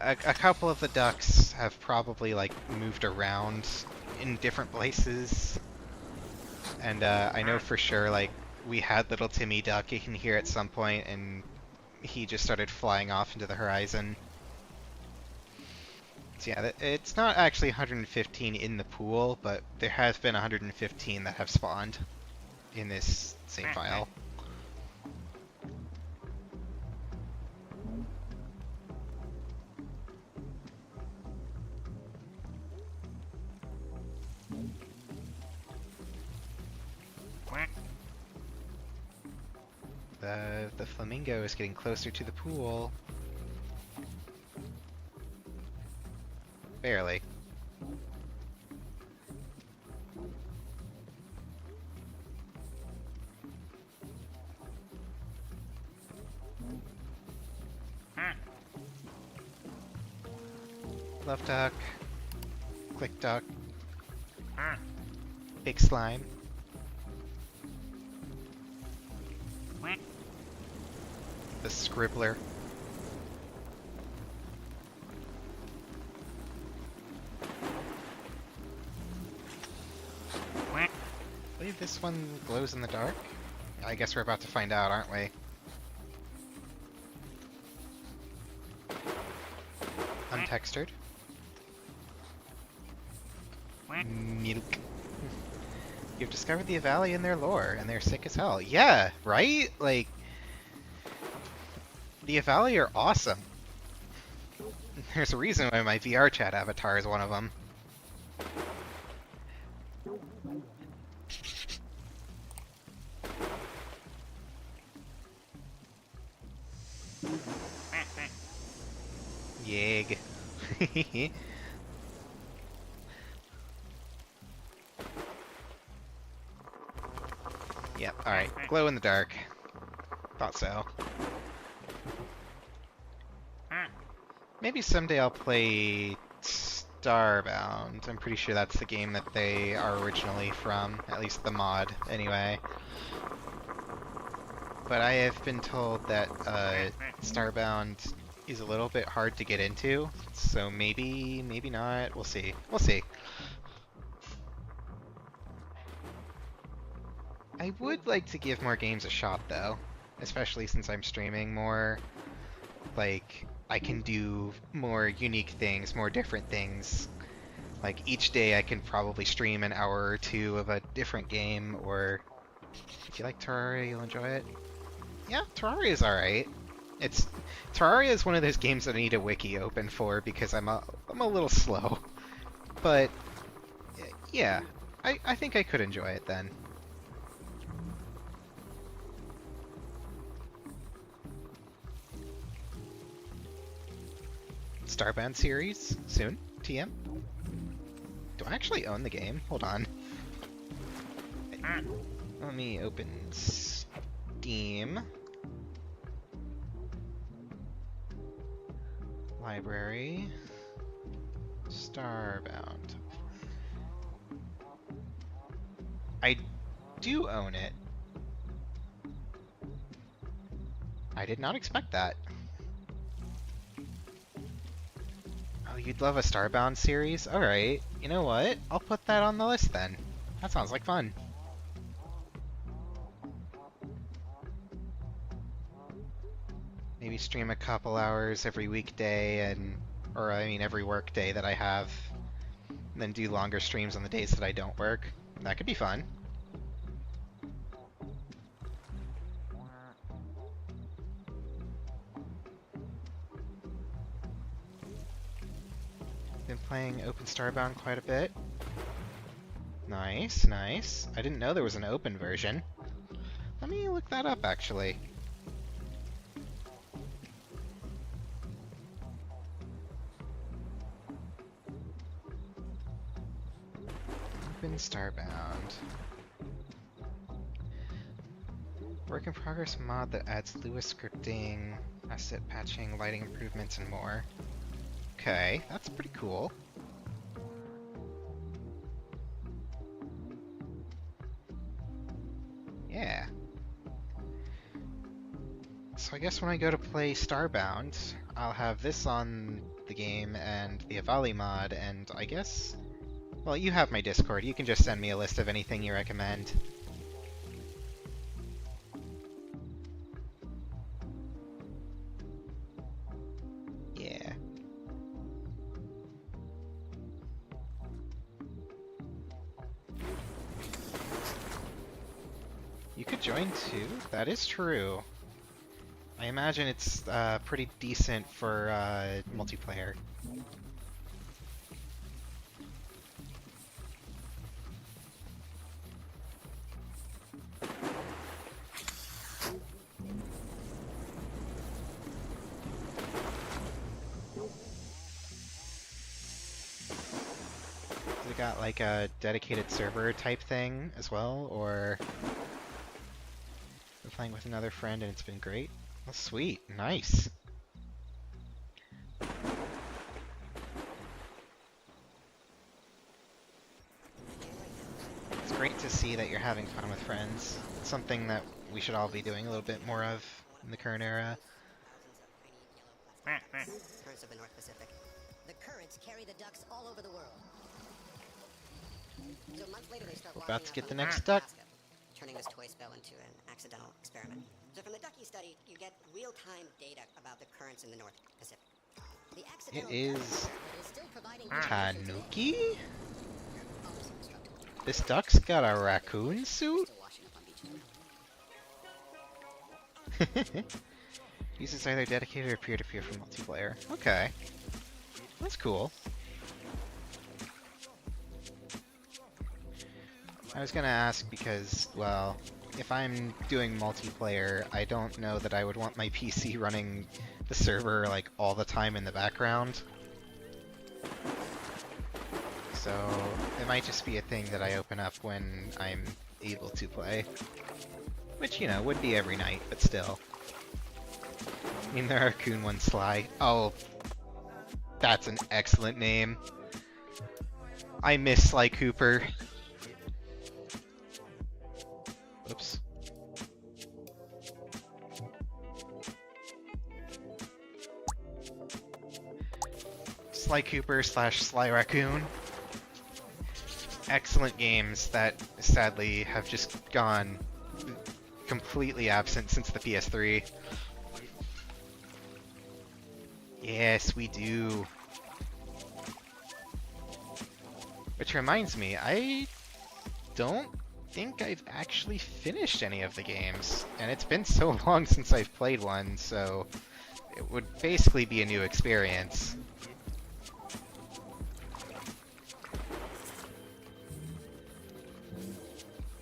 a couple of the ducks have probably, like, moved around in different places. And I know for sure, like, we had little Timmy Duck in here at some point, and he just started flying off into the horizon. So yeah, it's not actually 115 in the pool, but there has been 115 that have spawned in this same file. The flamingo is getting closer to the pool. Barely. Love duck. Click duck. Big slime. The scribbler. I believe this one glows in the dark. I guess we're about to find out, aren't we? Untextured. Milk. You've discovered the Avali and their lore, and they're sick as hell. Yeah, right? Like, the Avali are awesome. There's a reason why my VR chat avatar is one of them. Yeg. Yep, alright. Glow in the dark. Thought so. Maybe someday I'll play Starbound. I'm pretty sure that's the game that they are originally from, at least the mod, anyway. But I have been told that Starbound is a little bit hard to get into, so maybe, maybe not. We'll see. We'll see. I would like to give more games a shot, though, especially since I'm streaming more. Like, I can do more unique things, more different things. Like, each day I can probably stream an hour or two of a different game, or if you like Terraria, you'll enjoy it. Yeah, Terraria is alright. Terraria is one of those games that I need a wiki open for because I'm a little slow. But yeah, I think I could enjoy it then. Starbound series soon, TM. Do I actually own the game? Hold on. Let me open Steam. Library. Starbound. I do own it. I did not expect that. Oh, you'd love a Starbound series? Alright, you know what? I'll put that on the list then. That sounds like fun. Maybe stream a couple hours every weekday or I mean every work day that I have. And then do longer streams on the days that I don't work. That could be fun. Been playing Open Starbound quite a bit. No, Nice, nice. I didn't know there was an open version. Let me look that up, actually. Open Starbound. Work in progress mod that adds Lua scripting, asset patching, lighting improvements, and more. Okay, that's pretty cool. Yeah. So I guess when I go to play Starbound, I'll have this on the game and the Avali mod, and I guess... Well, you have my Discord. You can just send me a list of anything you recommend. Yeah. You could join too? That is true. I imagine it's pretty decent for multiplayer. Has it got like a dedicated server type thing as well, or been playing with another friend and it's been great? Oh, sweet, nice. It's great to see that you're having fun with friends. It's something that we should all be doing a little bit more of in the current era. Currents of the North Pacific. The currents carry the ducks all over the world. So a month later, they start We're washing about to out get from the next Alaska, duck. turning this toy spell into an accidental experiment. So from the ducky study, you get real-time data about the currents in the North Pacific. The It accidental is duck is still providing Tanuki? always indestructible. This duck's got a raccoon suit? Still washing up on beaches. Uses either dedicated or peer-to-peer for multiplayer. Okay. That's cool. I was gonna ask because, well, if I'm doing multiplayer, I don't know that I would want my PC running the server like all the time in the background. So it might just be a thing that I open up when I'm able to play. Which, you know, would be every night, but still. I mean, the raccoon one's Sly. Oh, that's an excellent name. I miss Sly Cooper. Oops. Sly Cooper / Sly Raccoon. Excellent games that sadly have just gone completely absent since the PS3. Yes, we do. Which reminds me, I don't think I've actually finished any of the games, and it's been so long since I've played one, so it would basically be a new experience.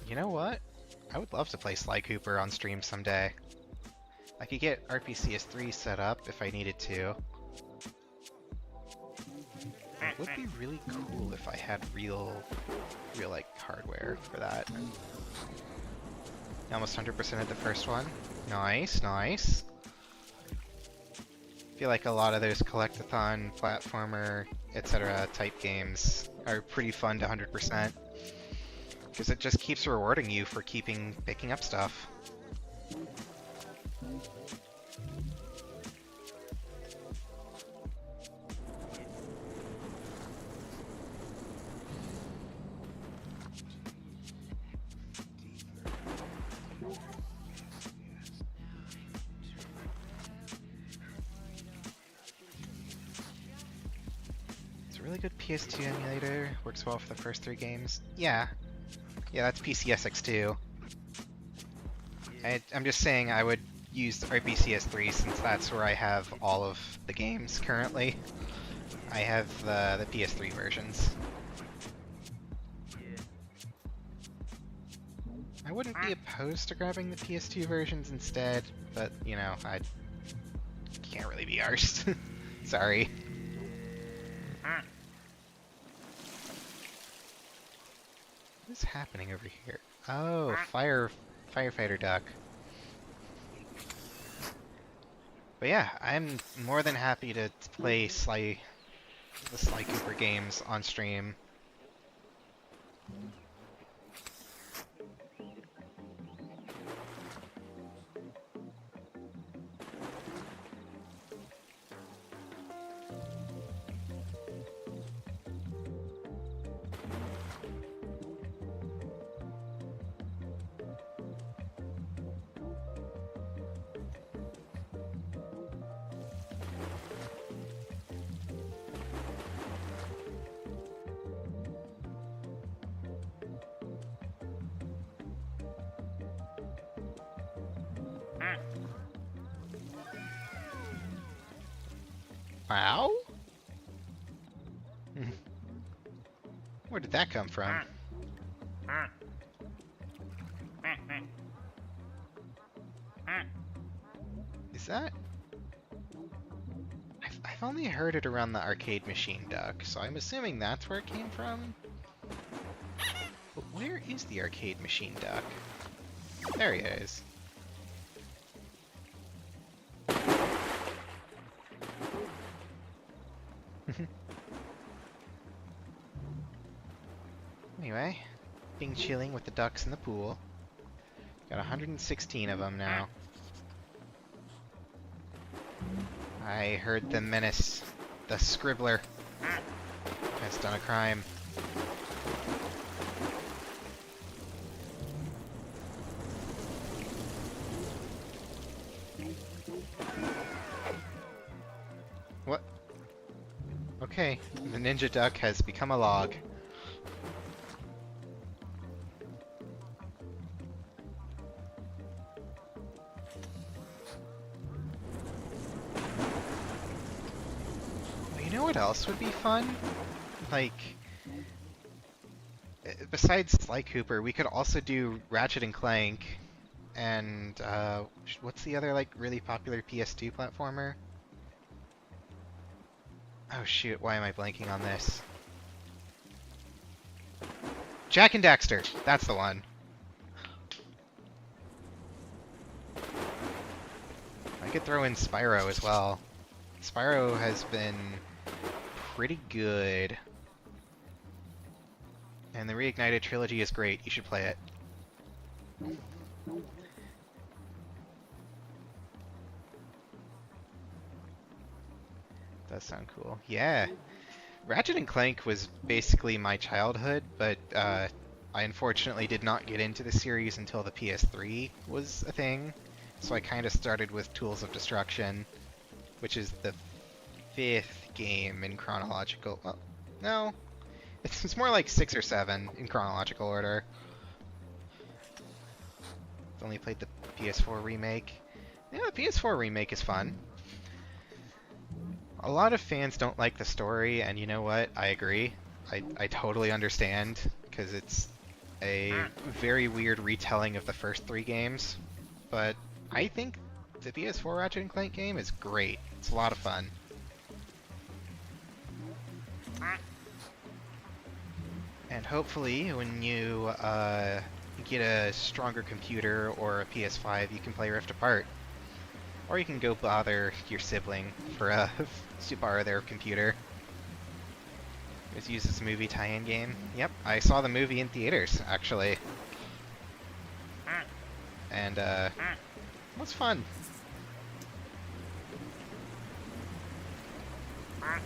You know what? I would love to play Sly Cooper on stream someday. I could get RPCS3 set up if I needed to. It would be really cool if I had real like hardware for that. Almost 100% of the first one. Nice, nice. I feel like a lot of those collectathon, platformer, etc. type games are pretty fun to 100%. Because it just keeps rewarding you for picking up stuff. It's a really good PS2 emulator. Works well for the first 3 games. Yeah, that's PCSX2. I'm just saying I would use RPCS3 since that's where I have all of the games currently. I have the PS3 versions. wouldn't be opposed to grabbing the PS2 versions instead, but, you know, I can't really be arsed. Sorry. What is happening over here? Oh, firefighter duck. But yeah, I'm more than happy to play the Sly Cooper games on stream. Wow? Where did that come from? Is that... I've only heard it around the arcade machine duck, so I'm assuming that's where it came from? But where is the arcade machine duck? There he is. Anyway, being chilling with the ducks in the pool. Got 116 of them now. I heard the menace. The scribbler has done a crime. What? Okay, the ninja duck has become a log. You know what else would be fun? Like, besides Sly Cooper, we could also do Ratchet and Clank, and what's the other like really popular PS2 platformer? Oh shoot, why am I blanking on this? Jak and Daxter, that's the one. I could throw in Spyro as well. Spyro has been pretty good. And the Reignited trilogy is great. You should play it. Does sound cool. Yeah. Ratchet and Clank was basically my childhood, but I unfortunately did not get into the series until the PS3 was a thing. So I kind of started with Tools of Destruction, which is the 5th game in chronological... Well, no. It's more like 6 or 7 in chronological order. I've only played the PS4 remake. Yeah, the PS4 remake is fun. A lot of fans don't like the story, and you know what? I agree. I totally understand, because it's a very weird retelling of the first 3 games. But I think the PS4 Ratchet and Clank game is great. It's a lot of fun. And hopefully, when you get a stronger computer or a PS5, you can play Rift Apart. Or you can go bother your sibling for to borrow their computer. Just use this movie tie-in game. Yep, I saw the movie in theaters, actually. And, it was fun. I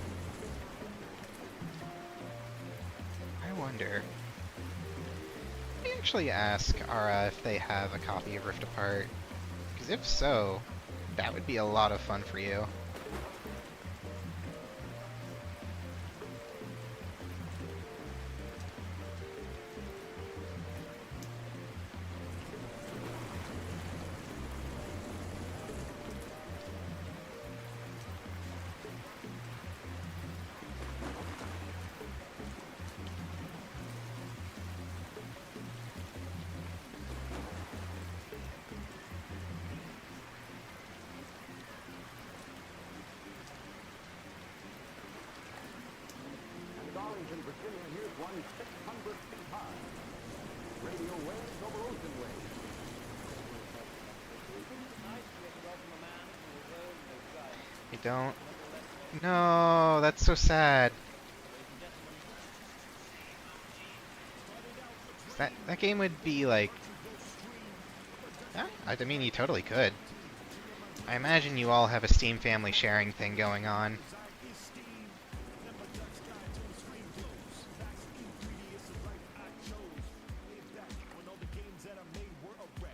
wonder... Let me actually ask Ara if they have a copy of Rift Apart. Because if so, that would be a lot of fun for you. one 600 feet high. Radio waves over ocean waves. I don't. No, that's so sad. That game would be like. Yeah, I mean, you totally could. I imagine you all have a Steam family sharing thing going on.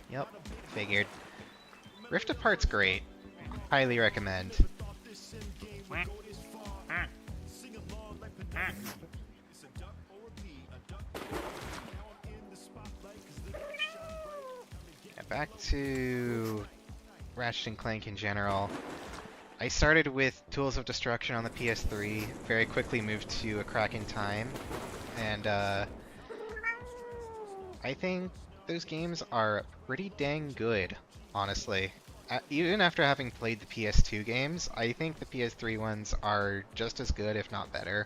Yep, figured. Rift Apart's great. Highly recommend. Yeah, back to Ratchet and Clank in general. I started with Tools of Destruction on the PS3, very quickly moved to A Crack in Time, and I think those games are pretty dang good, honestly. Even after having played the PS2 games, I think the PS3 ones are just as good, if not better.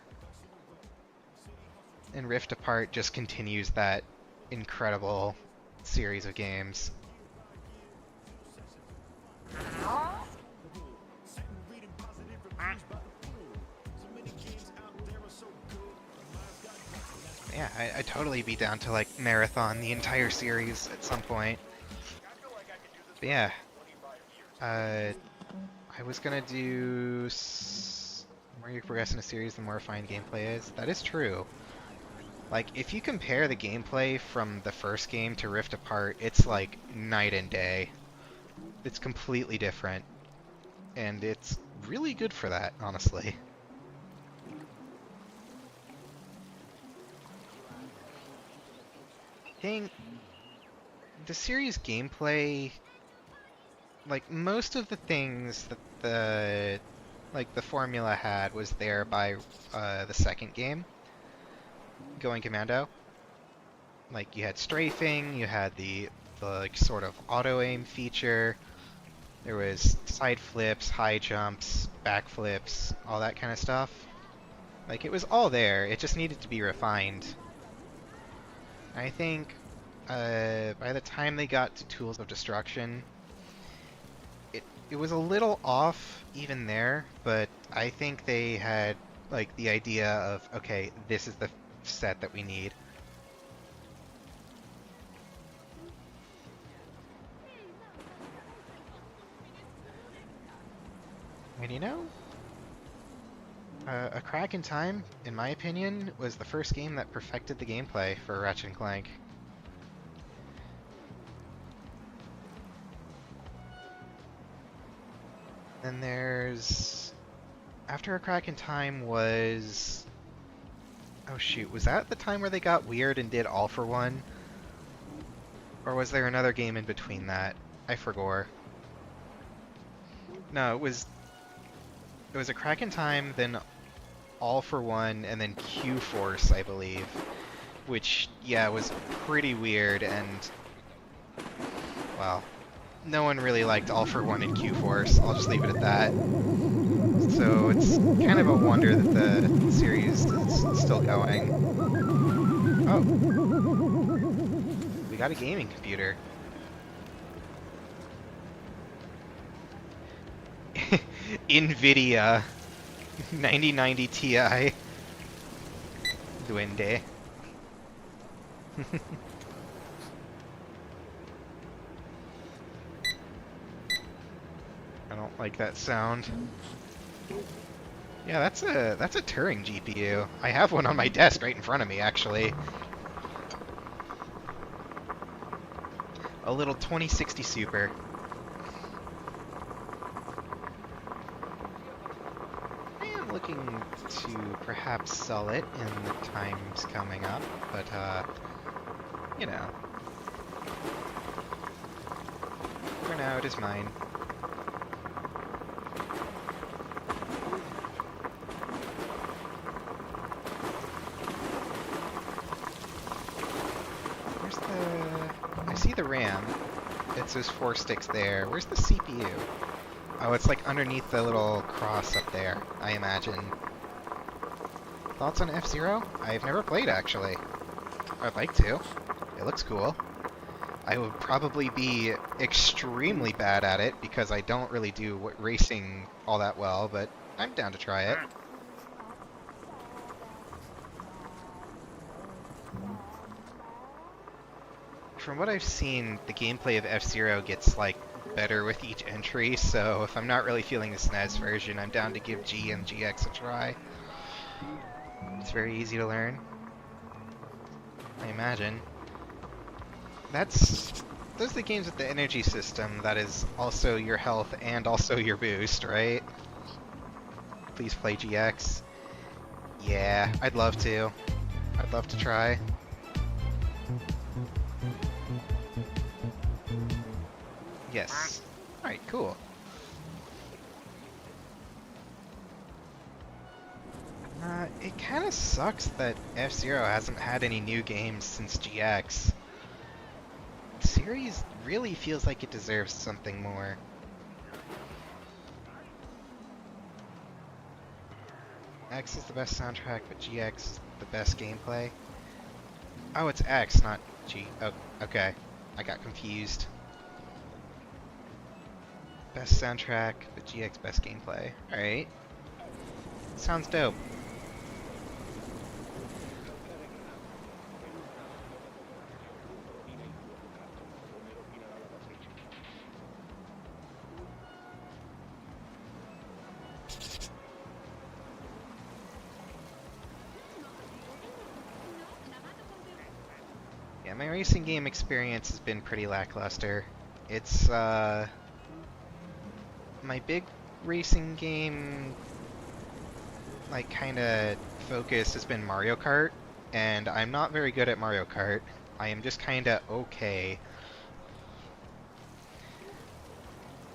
And Rift Apart just continues that incredible series of games. Yeah, I'd totally be down to like marathon the entire series at some point. But yeah, I was gonna do the more you progress in a series, the more refined gameplay is. That is true. Like, if you compare the gameplay from the first game to Rift Apart, it's like night and day. It's completely different. And it's really good for that, honestly. The series gameplay, like, most of the things that the formula had was there by the second game, Going Commando. Like, you had strafing, you had the like sort of auto-aim feature, there was side flips, high jumps, back flips, all that kind of stuff. Like, it was all there, it just needed to be refined. I think by the time they got to Tools of Destruction, it was a little off even there, but I think they had like the idea of, okay, this is the set that we need. And you know, A Crack in Time, in my opinion, was the first game that perfected the gameplay for Ratchet and Clank. Then there's... After A Crack in Time was... Oh shoot, was that the time where they got weird and did All for One? Or was there another game in between that? I forgot. No, it was A Crack in Time, then All for One, and then Q-Force, I believe. Which, yeah, was pretty weird, and... well, no one really liked All for One and Q-Force. I'll just leave it at that. So it's kind of a wonder that the series is still going. Oh. We got a gaming computer. NVIDIA 9090 Ti. Duende. I don't like that sound. Yeah, that's a Turing GPU. I have one on my desk right in front of me, actually. A little 2060 Super. I am looking to perhaps sell it in the times coming up, but you know. For now, it is mine. I see the RAM. It's those 4 sticks there. Where's the CPU? Oh, it's like underneath the little cross up there, I imagine. Thoughts on F-Zero? I've never played, actually. I'd like to. It looks cool. I would probably be extremely bad at it because I don't really do racing all that well, but I'm down to try it. From what I've seen, the gameplay of F-Zero gets, like, better with each entry, so if I'm not really feeling the SNES version, I'm down to give G and GX a try. It's very easy to learn, I imagine. Those are the games with the energy system that is also your health and also your boost, right? Please play GX. Yeah, I'd love to. I'd love to try. Yes. Alright, cool. It kind of sucks that F-Zero hasn't had any new games since GX. The series really feels like it deserves something more. X is the best soundtrack, but GX is the best gameplay. Oh, it's X, not G. Oh, okay. I got confused. Best soundtrack, but GX best gameplay. Alright. Sounds dope. Yeah, my racing game experience has been pretty lackluster. It's, my big racing game, like, kinda focus has been Mario Kart, and I'm not very good at Mario Kart. I am just kinda okay.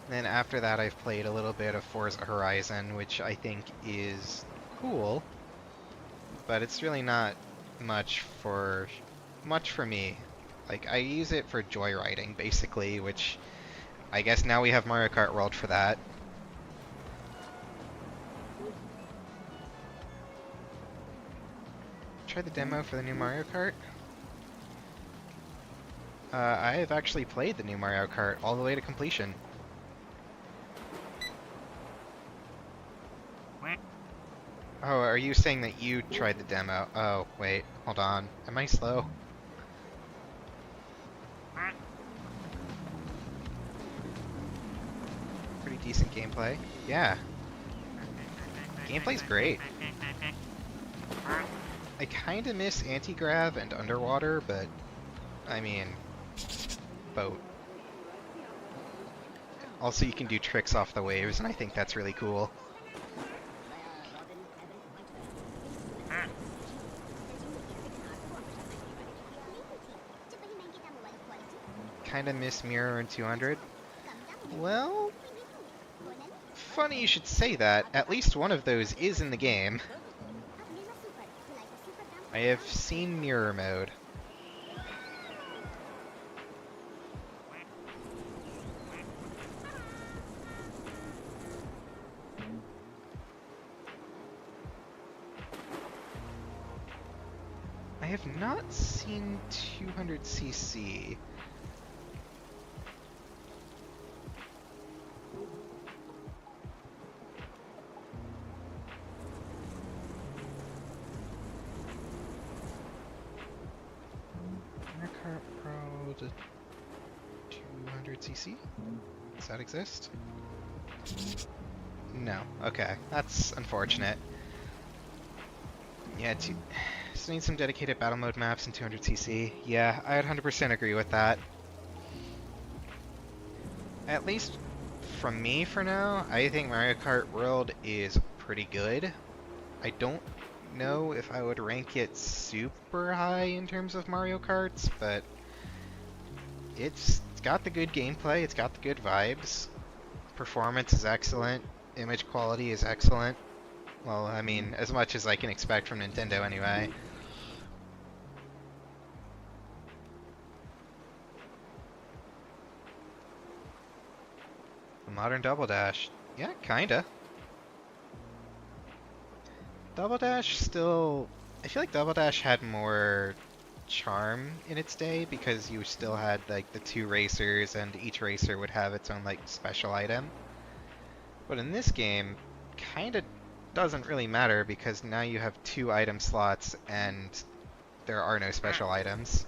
Then after that, I've played a little bit of Forza Horizon, which I think is cool, but it's really not much for me. Like, I use it for joyriding, basically, which I guess now we have Mario Kart World for that. Try the demo for the new Mario Kart? I have actually played the new Mario Kart all the way to completion. Oh, are you saying that you tried the demo? Oh, wait, hold on. Am I slow? Pretty decent gameplay. Yeah. Gameplay's great. I kinda miss anti-grav and underwater, but, I mean, boat. Also, you can do tricks off the waves, and I think that's really cool. Kinda miss Mirror and 200. Well, funny you should say that. At least one of those is in the game. I have seen Mirror Mode. I have not seen 200cc. Kart Pro to 200cc? Does that exist? No. Okay. That's unfortunate. Yeah, still need some dedicated battle mode maps in 200cc. Yeah, I'd 100% agree with that. At least from me for now, I think Mario Kart World is pretty good. I don't know if I would rank it super high in terms of Mario Karts, but it's got the good gameplay, it's got the good vibes. Performance is excellent, image quality is excellent. Well, I mean, as much as I can expect from Nintendo anyway. A modern Double Dash. Yeah, kinda. Double Dash still... I feel like Double Dash had more charm in its day because you still had like the two racers and each racer would have its own like special item. But in this game, kind of doesn't really matter because now you have two item slots and there are no special items.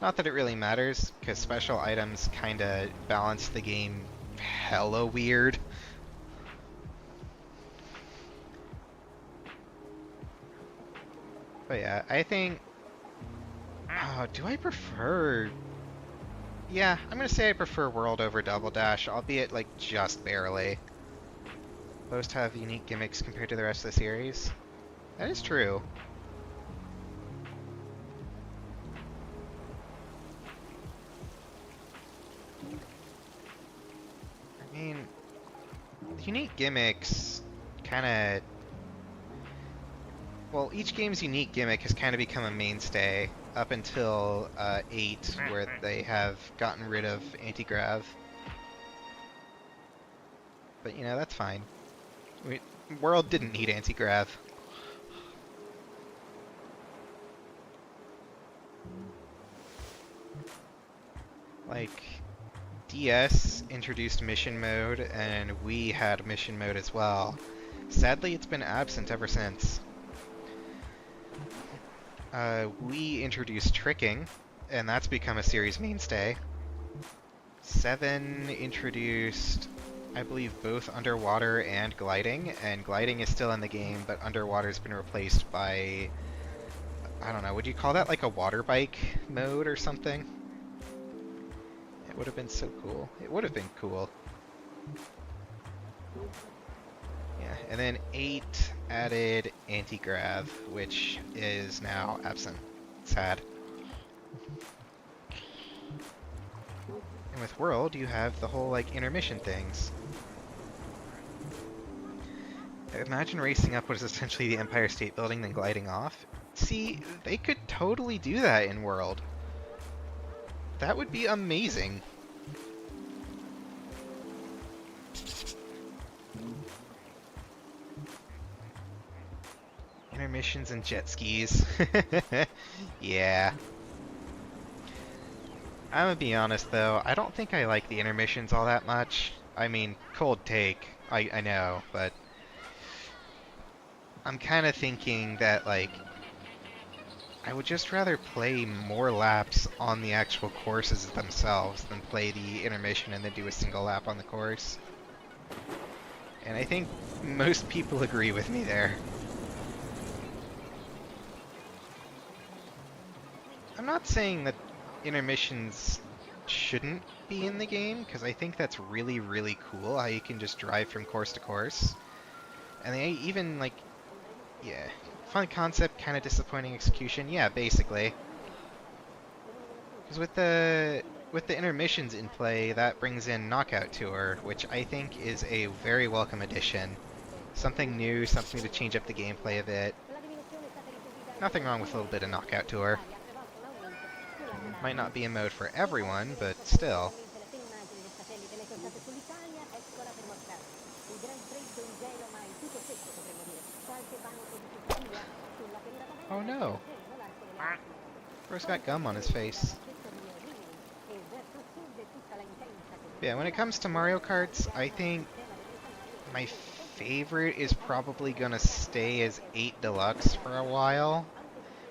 Not that it really matters, because special items kind of balance the game hella weird. But yeah, I think... Oh, do I prefer... Yeah, I'm going to say I prefer World over Double Dash, albeit like just barely. Both have unique gimmicks compared to the rest of the series. That is true. I mean, unique gimmicks kind of... Well, each game's unique gimmick has kind of become a mainstay up until 8, where they have gotten rid of anti-grav. But, you know, that's fine. World didn't need anti-grav. Like, DS introduced mission mode, and we had mission mode as well. Sadly, it's been absent ever since. We introduced tricking, and that's become a series mainstay. 7 introduced, I believe, both underwater and gliding is still in the game, but underwater's been replaced by, I don't know, would you call that like a water bike mode or something? It would have been so cool. It would have been cool. Yeah, and then 8 added anti-grav, which is now absent. Sad. And with World, you have the whole, like, intermission things. Imagine racing up what is essentially the Empire State Building, then gliding off. See, they could totally do that in World. That would be amazing. Intermissions and jet skis. Yeah. I'm gonna be honest though, I don't think I like the intermissions all that much. I mean, cold take, I know, but I'm kind of thinking that, like, I would just rather play more laps on the actual courses themselves than play the intermission and then do a single lap on the course. And I think most people agree with me there. I'm not saying that intermissions shouldn't be in the game, because I think that's really, really cool how you can just drive from course to course. And they even, like, yeah, fun concept, kind of disappointing execution, yeah, basically. Because with the intermissions in play, that brings in Knockout Tour, which I think is a very welcome addition. Something new, something to change up the gameplay a bit. Nothing wrong with a little bit of Knockout Tour. Might not be a mode for everyone, but still. Oh no! Bro's got gum on his face. Yeah, when it comes to Mario Karts, I think my favorite is probably gonna stay as 8 Deluxe for a while,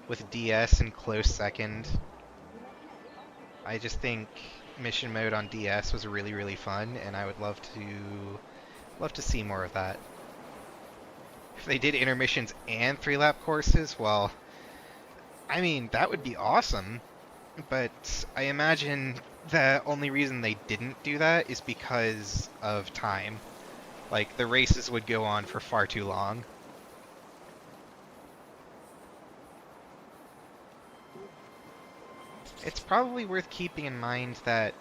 with DS in close second. I just think mission mode on DS was really, really fun, and I would love to see more of that. If they did intermissions and 3-lap courses, well, I mean, that would be awesome, but I imagine the only reason they didn't do that is because of time. Like, the races would go on for far too long. It's probably worth keeping in mind that,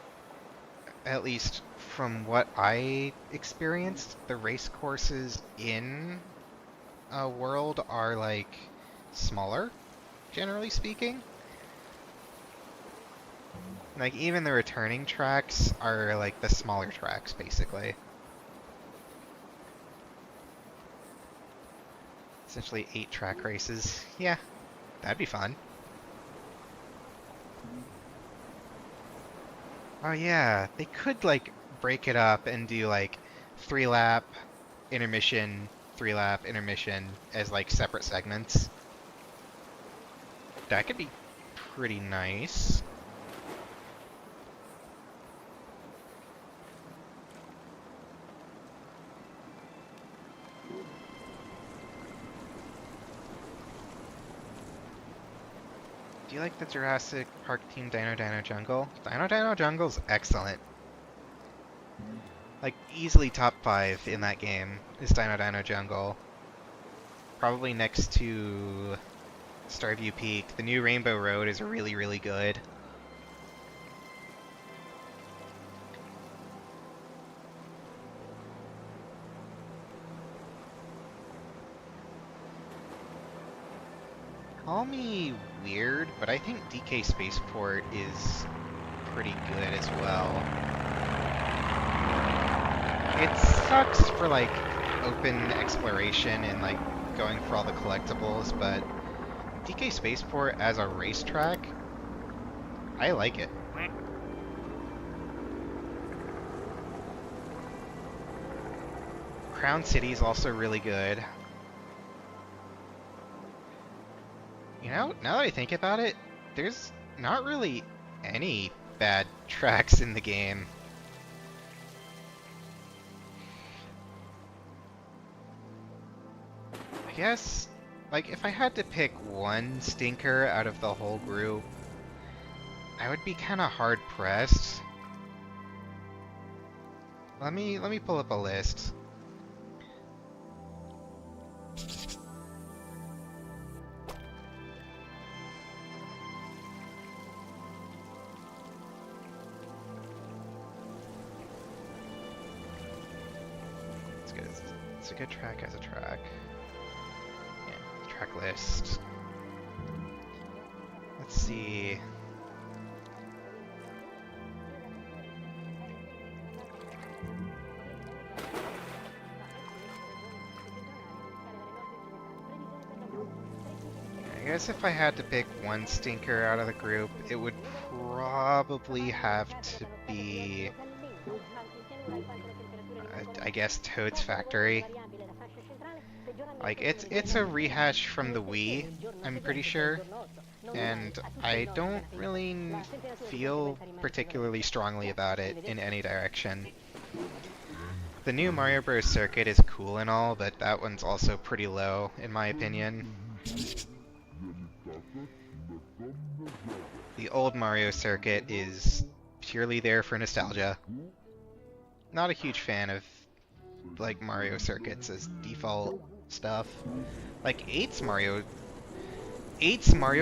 at least from what I experienced, the race courses in a World are, like, smaller, generally speaking. Like, even the returning tracks are, like, the smaller tracks, basically. Essentially 8 track races. Yeah, that'd be fun. Oh yeah, they could like break it up and do like 3-lap intermission, 3-lap intermission as like separate segments. That could be pretty nice. Do you like the Jurassic Park Team Dino Dino Jungle? Dino Dino Jungle's excellent. Like, easily top 5 in that game is Dino Dino Jungle. Probably next to Starview Peak. The new Rainbow Road is really, really good. Call me weird, but I think DK Spaceport is pretty good as well. It sucks for like open exploration and like going for all the collectibles, but DK Spaceport as a racetrack, I like it. Crown City is also really good. You know, now that I think about it, there's not really any bad tracks in the game. I guess, like, if I had to pick one stinker out of the whole group, I would be kind of hard-pressed. Let me pull up a list. It's a good track as a track. Yeah, track list. Let's see. I guess if I had to pick one stinker out of the group, it would probably have to be, I guess, Toad's Factory. Like, it's a rehash from the Wii, I'm pretty sure, and I don't really feel particularly strongly about it in any direction. The new Mario Bros. Circuit is cool and all, but that one's also pretty low, in my opinion. The old Mario Circuit is purely there for nostalgia. Not a huge fan of, like, Mario Circuits as default stuff. Like, 8's Mario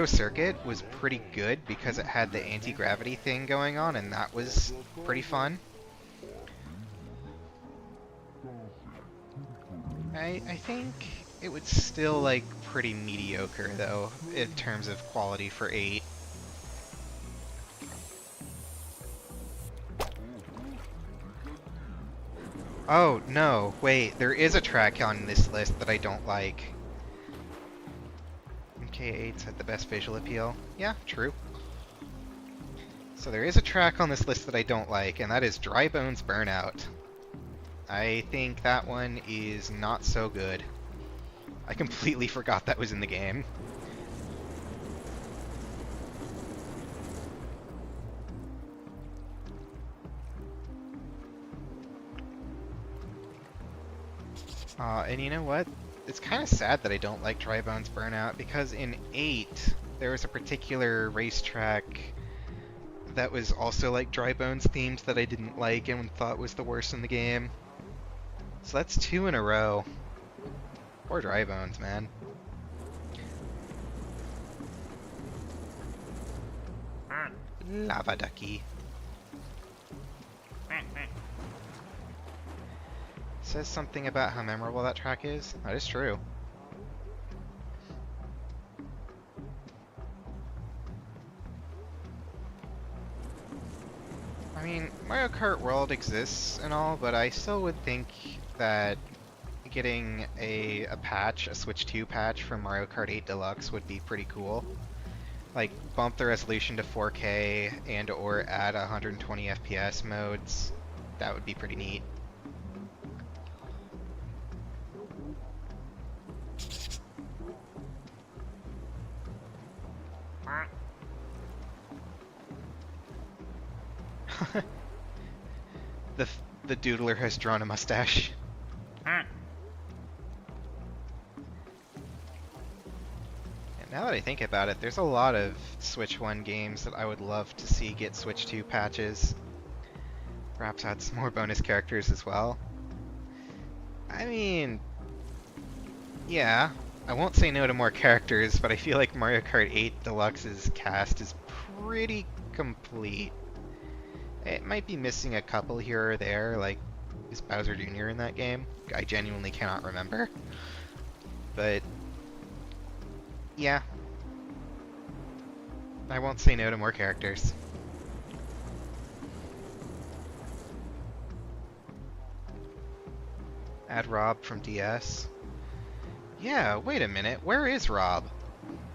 Circuit was pretty good because it had the anti-gravity thing going on, and that was pretty fun. I think it was still, like, pretty mediocre, though, in terms of quality for 8. Oh, no, wait, there is a track on this list that I don't like. MK8's had the best visual appeal. Yeah, true. So there is a track on this list that I don't like, and that is Dry Bones Burnout. I think that one is not so good. I completely forgot that was in the game. And you know what? It's kind of sad that I don't like Dry Bones Burnout, because in 8, there was a particular racetrack that was also like Dry Bones themed that I didn't like and thought was the worst in the game. So that's 2 in a row. Poor Dry Bones, man. Lava Ducky. Says something about how memorable that track is. That is true. I mean, Mario Kart World exists and all, but I still would think that getting a patch, a Switch 2 patch for Mario Kart 8 Deluxe would be pretty cool. Like, bump the resolution to 4K and or add 120 FPS modes. That would be pretty neat. The doodler has drawn a mustache. And now that I think about it, there's a lot of Switch 1 games that I would love to see get Switch 2 patches. Perhaps add some more bonus characters as well. I mean, yeah, I won't say no to more characters, but I feel like Mario Kart 8 Deluxe's cast is pretty complete. It might be missing a couple here or there, like, is Bowser Jr. in that game? I genuinely cannot remember. But, yeah. I won't say no to more characters. Add Rob from DS. Yeah, wait a minute, where is Rob?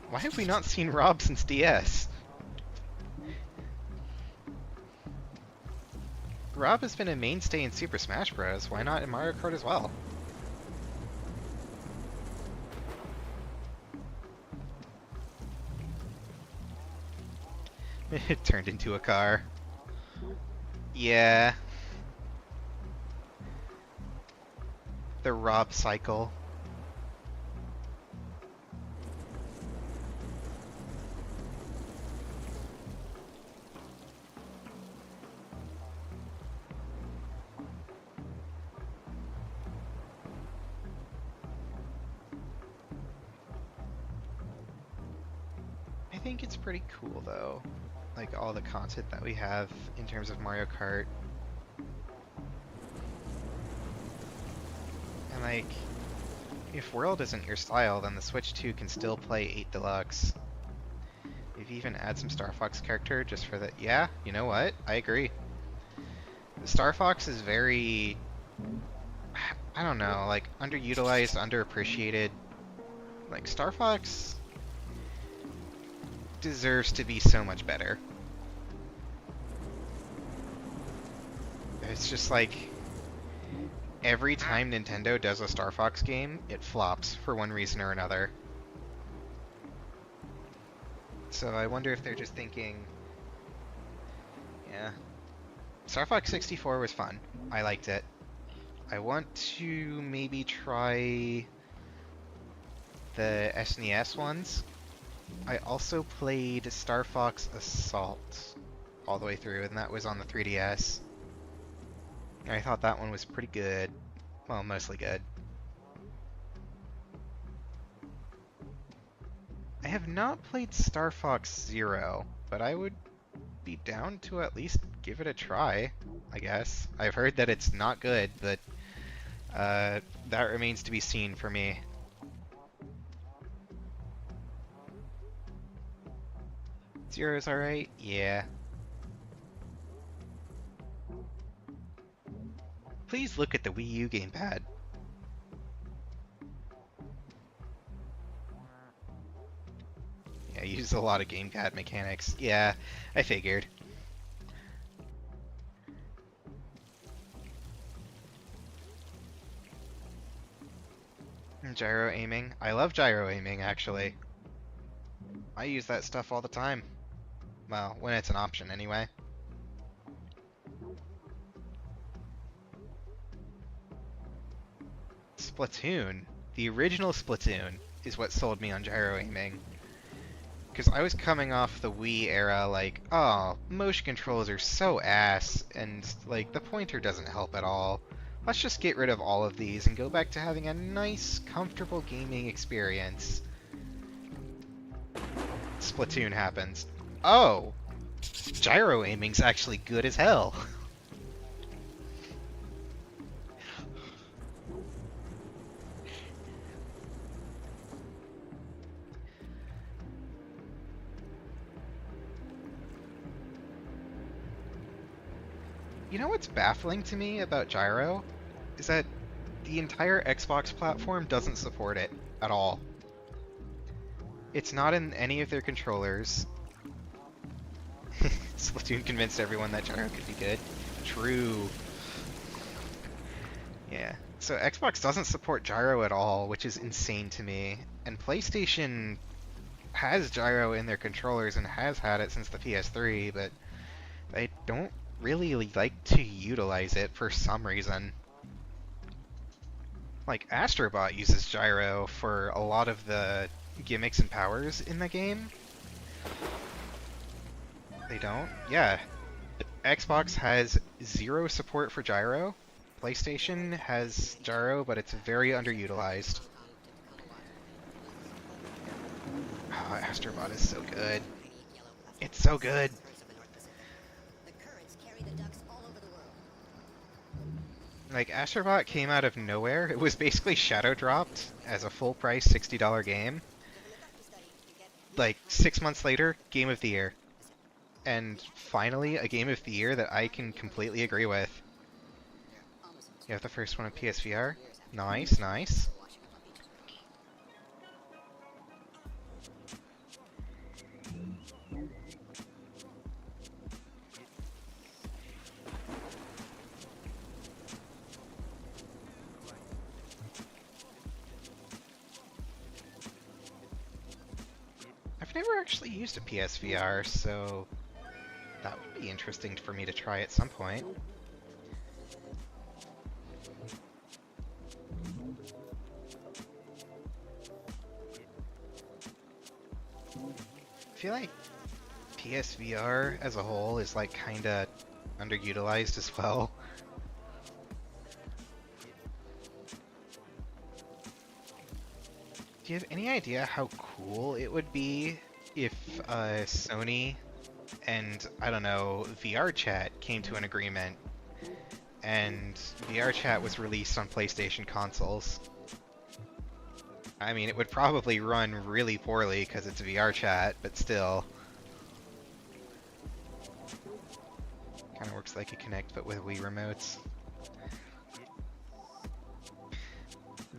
Why have we not seen Rob since DS? Rob has been a mainstay in Super Smash Bros. Why not in Mario Kart as well? It turned into a car. Yeah. The Rob cycle. I think it's pretty cool though, like all the content that we have in terms of Mario Kart. And like, if World isn't your style, then the Switch 2 can still play 8 Deluxe. Maybe even add some Star Fox character just for the... Yeah, you know what? I agree. Star Fox is very... I don't know, like, underutilized, underappreciated. Like, Star Fox deserves to be so much better. It's just like... Every time Nintendo does a Star Fox game, it flops for one reason or another. So I wonder if they're just thinking... Yeah. Star Fox 64 was fun. I liked it. I want to maybe try the SNES ones. I also played Star Fox Assault all the way through, and that was on the 3DS. I thought that one was pretty good. Well, mostly good. I have not played Star Fox Zero, but I would be down to at least give it a try, I guess. I've heard that it's not good, but that remains to be seen for me. Zero's alright? Yeah. Please look at the Wii U gamepad. Yeah, I use a lot of gamepad mechanics. Yeah, I figured. Gyro aiming. I love gyro aiming, actually. I use that stuff all the time. Well, when it's an option, anyway. Splatoon, the original Splatoon, is what sold me on gyro aiming. Because I was coming off the Wii era like, oh, motion controls are so ass, and like the pointer doesn't help at all. Let's just get rid of all of these and go back to having a nice, comfortable gaming experience. Splatoon happens. Oh! Gyro aiming's actually good as hell. You know what's baffling to me about gyro? Is that the entire Xbox platform doesn't support it at all. It's not in any of their controllers. Splatoon convinced everyone that gyro could be good. True. Yeah. So Xbox doesn't support gyro at all, which is insane to me. And PlayStation has gyro in their controllers and has had it since the PS3, but they don't really like to utilize it for some reason. Like, Astrobot uses gyro for a lot of the gimmicks and powers in the game. They don't? Yeah. Xbox has zero support for gyro. PlayStation has gyro, but it's very underutilized. Oh, Astrobot is so good. It's so good. The currents carry the ducks all over the world. Like, Astrobot came out of nowhere. It was basically shadow dropped as a full price $60 game. Like, 6 months later, Game of the Year. And finally, a Game of the Year that I can completely agree with. You have the first one on PSVR? Nice, nice. I've never actually used a PSVR, so that would be interesting for me to try at some point. I feel like PSVR as a whole is like kinda underutilized as well. Do you have any idea how cool it would be if Sony and, I don't know, VR Chat came to an agreement and VR Chat was released on PlayStation consoles? I mean, it would probably run really poorly because it's VR Chat, but still. Kind of works like a Kinect, but with Wii remotes.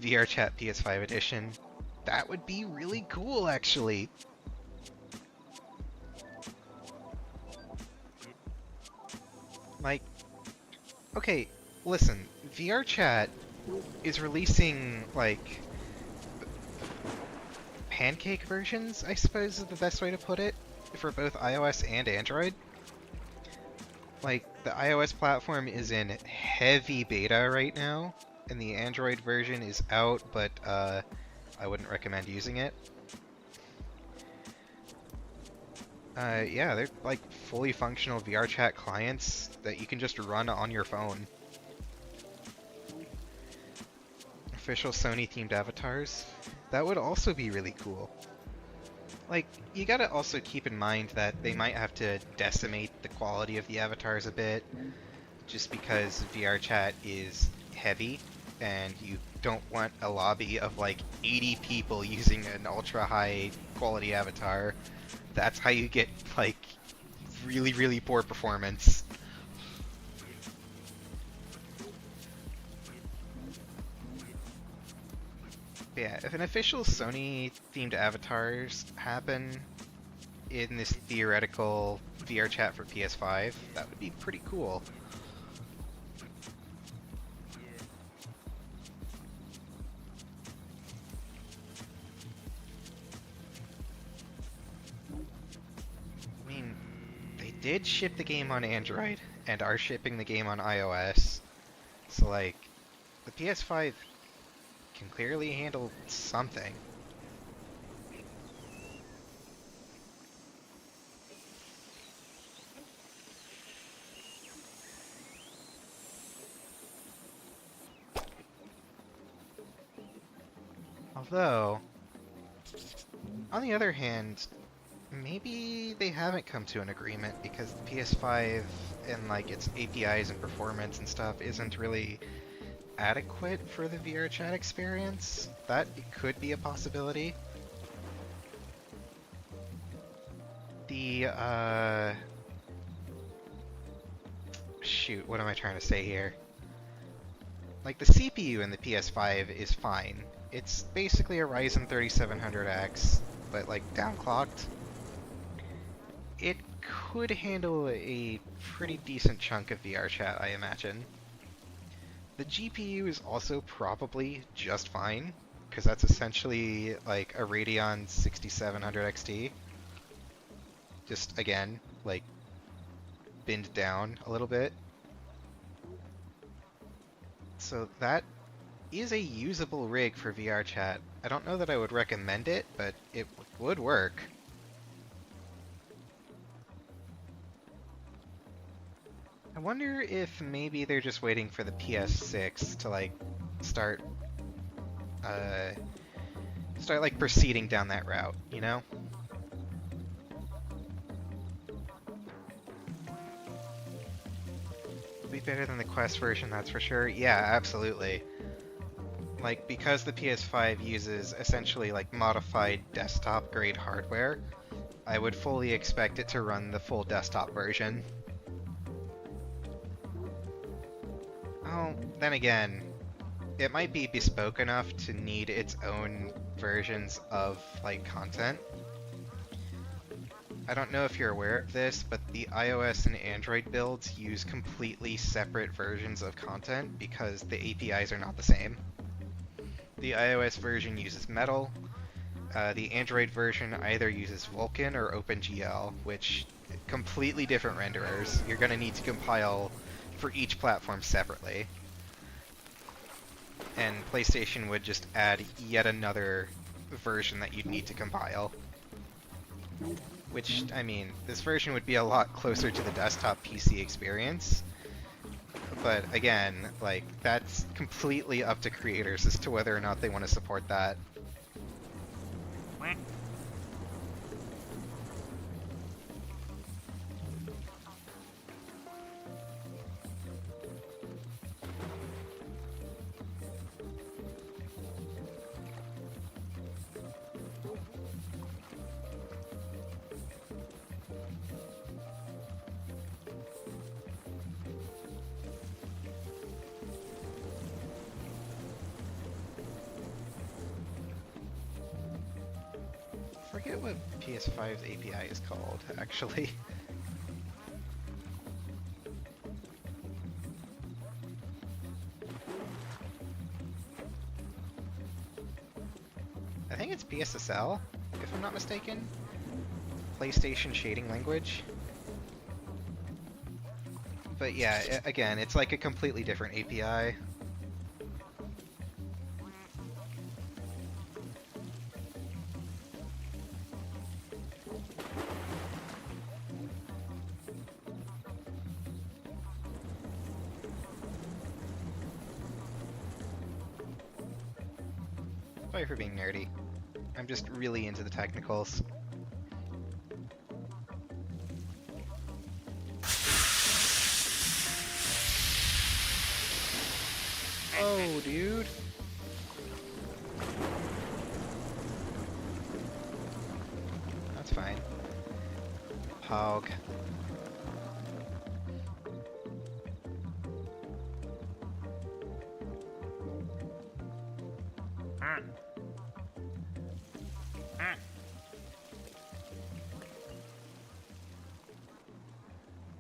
VR Chat PS5 edition. That would be really cool, actually. Like, okay, listen, VR Chat is releasing, like, pancake versions, I suppose is the best way to put it, for both iOS and Android. Like, the iOS platform is in heavy beta right now, and the Android version is out, but I wouldn't recommend using it. Yeah, they're like fully functional VR chat clients that you can just run on your phone. Official Sony themed avatars. That would also be really cool. Like, you gotta also keep in mind that they might have to decimate the quality of the avatars a bit, just because VR chat is heavy, and you don't want a lobby of like 80 people using an ultra high quality avatar. That's how you get like really, really poor performance. But yeah, if an official Sony themed avatars happen in this theoretical VR chat for PS5, that would be pretty cool. I mean, they did ship the game on Android and are shipping the game on iOS. So like, the PS5 can clearly handle something. Although, on the other hand, maybe they haven't come to an agreement because the PS5 and like its APIs and performance and stuff isn't really adequate for the VR chat experience. That could be a possibility. The shoot, what am I trying to say here? Like, the CPU in the PS5 is fine. It's basically a Ryzen 3700X, but like downclocked. It could handle a pretty decent chunk of VR chat, I imagine. The GPU is also probably just fine, because that's essentially like a Radeon 6700 XT. Just, again, like, binned down a little bit. So that is a usable rig for VR chat. I don't know that I would recommend it, but it would work. I wonder if maybe they're just waiting for the PS6 to like start like proceeding down that route, you know? It'll be better than the Quest version, that's for sure. Yeah, absolutely. Like, because the PS5 uses essentially like modified desktop grade hardware, I would fully expect it to run the full desktop version. Oh, then again, it might be bespoke enough to need its own versions of, like, content. I don't know if you're aware of this, but the iOS and Android builds use completely separate versions of content because the APIs are not the same. The iOS version uses Metal. The Android version either uses Vulkan or OpenGL, which completely different renderers. You're going to need to compile for each platform separately. And PlayStation would just add yet another version that you'd need to compile. Which, I mean, this version would be a lot closer to the desktop PC experience. But again, like, that's completely up to creators as to whether or not they want to support that. I forget what PS5's API is called, actually. I think it's PSSL, if I'm not mistaken. PlayStation Shading Language. But yeah, again, it's like a completely different API. Sorry for being nerdy. I'm just really into the technicals. Oh, dude. That's fine. Pog.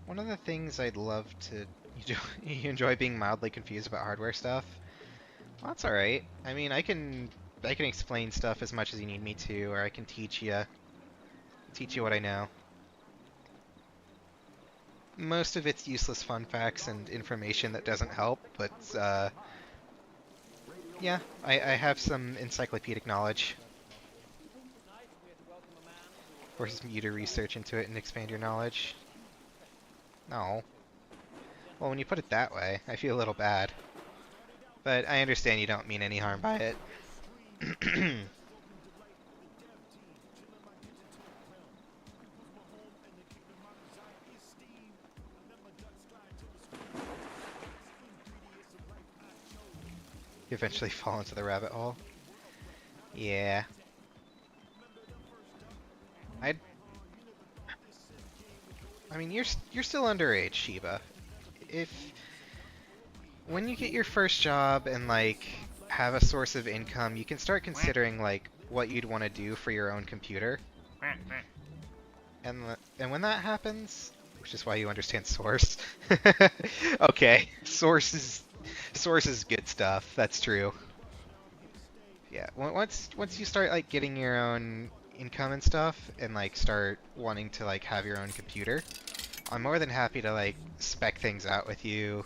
One of the things I'd love to... You enjoy being mildly confused about hardware stuff? Well, that's alright. I mean, I can explain stuff as much as you need me to, or I can teach you what I know. Most of it's useless fun facts and information that doesn't help, but yeah, I have some encyclopedic knowledge. Forces you to research into it and expand your knowledge. No. Well, when you put it that way, I feel a little bad. But I understand you don't mean any harm by it. You eventually fall into the rabbit hole. Yeah. I mean, you're still underage, Shiba. when you get your first job and like have a source of income, you can start considering like what you'd want to do for your own computer. And when that happens, which is why you understand source. Okay, source is good stuff. That's true. Yeah, once you start like getting your own income and stuff, and like start wanting to like have your own computer, I'm more than happy to like spec things out with you,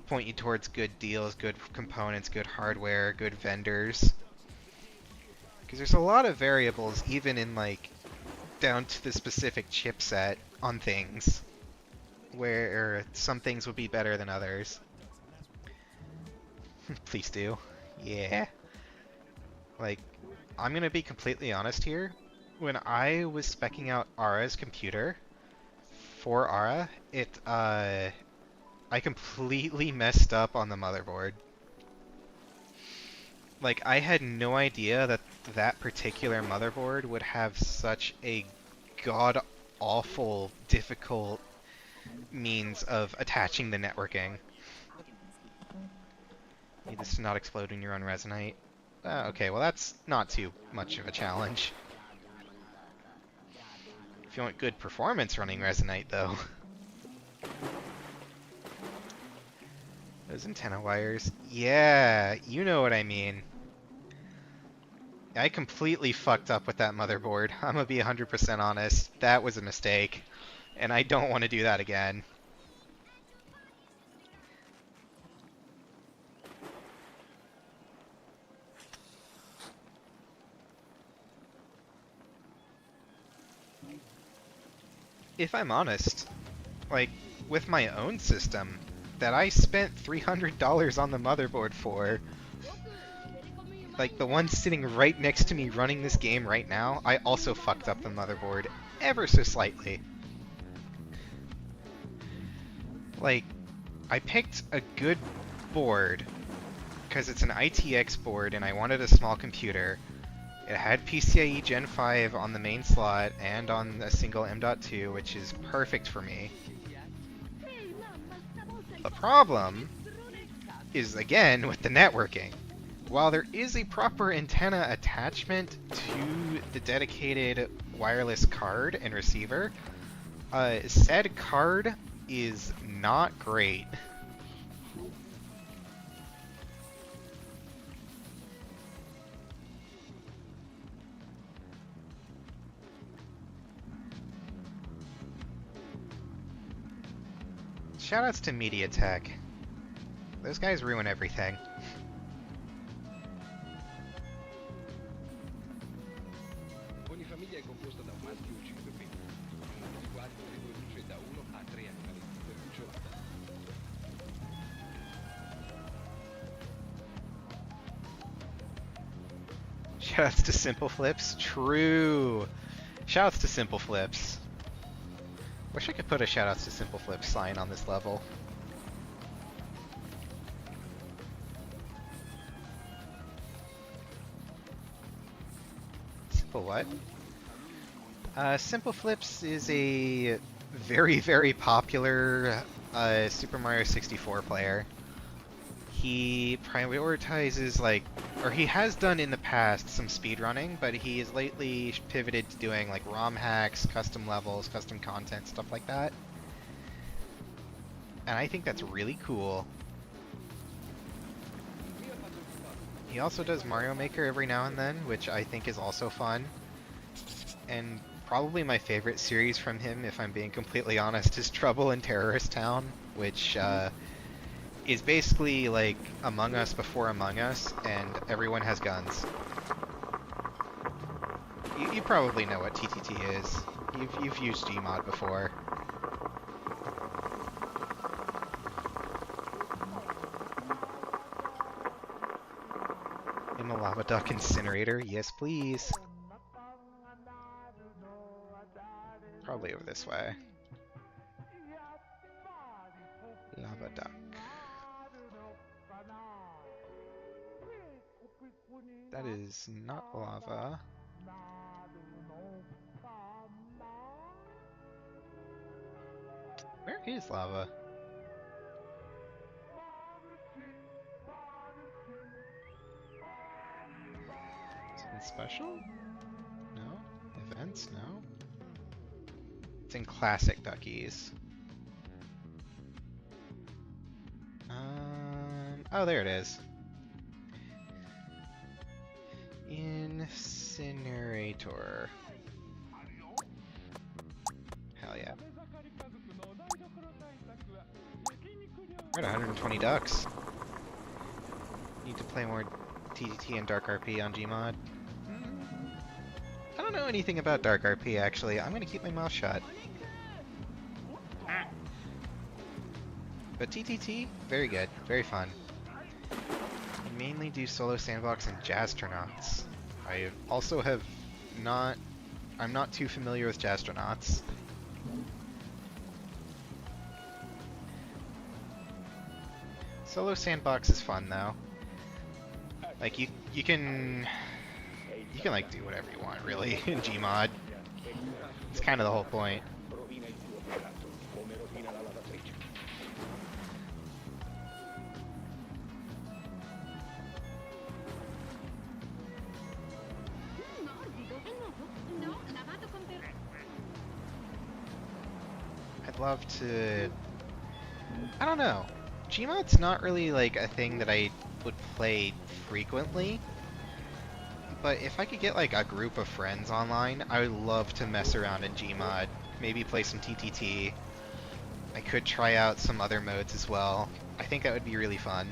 point you towards good deals, good components, good hardware, good vendors. Because there's a lot of variables, even in like down to the specific chipset on things, where some things would be better than others. Please do. Yeah. Like, I'm gonna be completely honest here. When I was specking out Ara's computer for Ara, I completely messed up on the motherboard. Like, I had no idea that that particular motherboard would have such a god-awful, difficult means of attaching the networking. Need this to not explode when you're on Resonite. Okay, well that's not too much of a challenge. If you want good performance running Resonite, though. Those antenna wires. Yeah, you know what I mean. I completely fucked up with that motherboard. I'm gonna be 100% honest. That was a mistake. And I don't want to do that again. If I'm honest, like, with my own system, that I spent $300 on the motherboard for, like the one sitting right next to me running this game right now, I also fucked up the motherboard ever so slightly. Like, I picked a good board because it's an ITX board and I wanted a small computer. It had PCIe Gen 5 on the main slot and on a single M.2, which is perfect for me. The problem is, again, with the networking. While there is a proper antenna attachment to the dedicated wireless card and receiver, said card is not great. Shoutouts to MediaTek. Those guys ruin everything. Ogni famiglia è composta da un maschio e 5 femmine, ognuno dei quali riproduce da 1 a 3 animaletti per cucciolata. Shoutouts to Simple Flips. True. Shoutouts to Simple Flips. Wish I could put a shoutouts to Simple Flips sign on this level. Simple what? Simple Flips is a very, very popular Super Mario 64 player. He prioritizes, like, or he has done in the past some speedrunning, but he has lately pivoted to doing like ROM hacks, custom levels, custom content, stuff like that. And I think that's really cool. He also does Mario Maker every now and then, which I think is also fun. And probably my favorite series from him, if I'm being completely honest, is Trouble in Terrorist Town, which is basically like Among Us before Among Us, and everyone has guns. You probably know what TTT is. You've used Gmod before. In the lava duck incinerator, yes please. Probably over this way. Lava duck. That is not lava. Where is lava? Special? No. Events? No. It's in Classic Duckies. Oh, there it is. Incinerator. Hell yeah. We're at 120 ducks. Need to play more TTT and Dark RP on Gmod. I don't know anything about Dark RP actually. I'm gonna keep my mouth shut. But TTT, very good, very fun. I mainly do solo sandbox and Jazztronauts. I also have not... I'm not too familiar with Jazztronauts. Solo sandbox is fun though. Like you can like do whatever you want really in Gmod. It's kind of the whole point. I'd love to... I don't know. Gmod's not really like a thing that I would play frequently, but if I could get like a group of friends online, I would love to mess around in Gmod. Maybe play some TTT. I could try out some other modes as well. I think that would be really fun.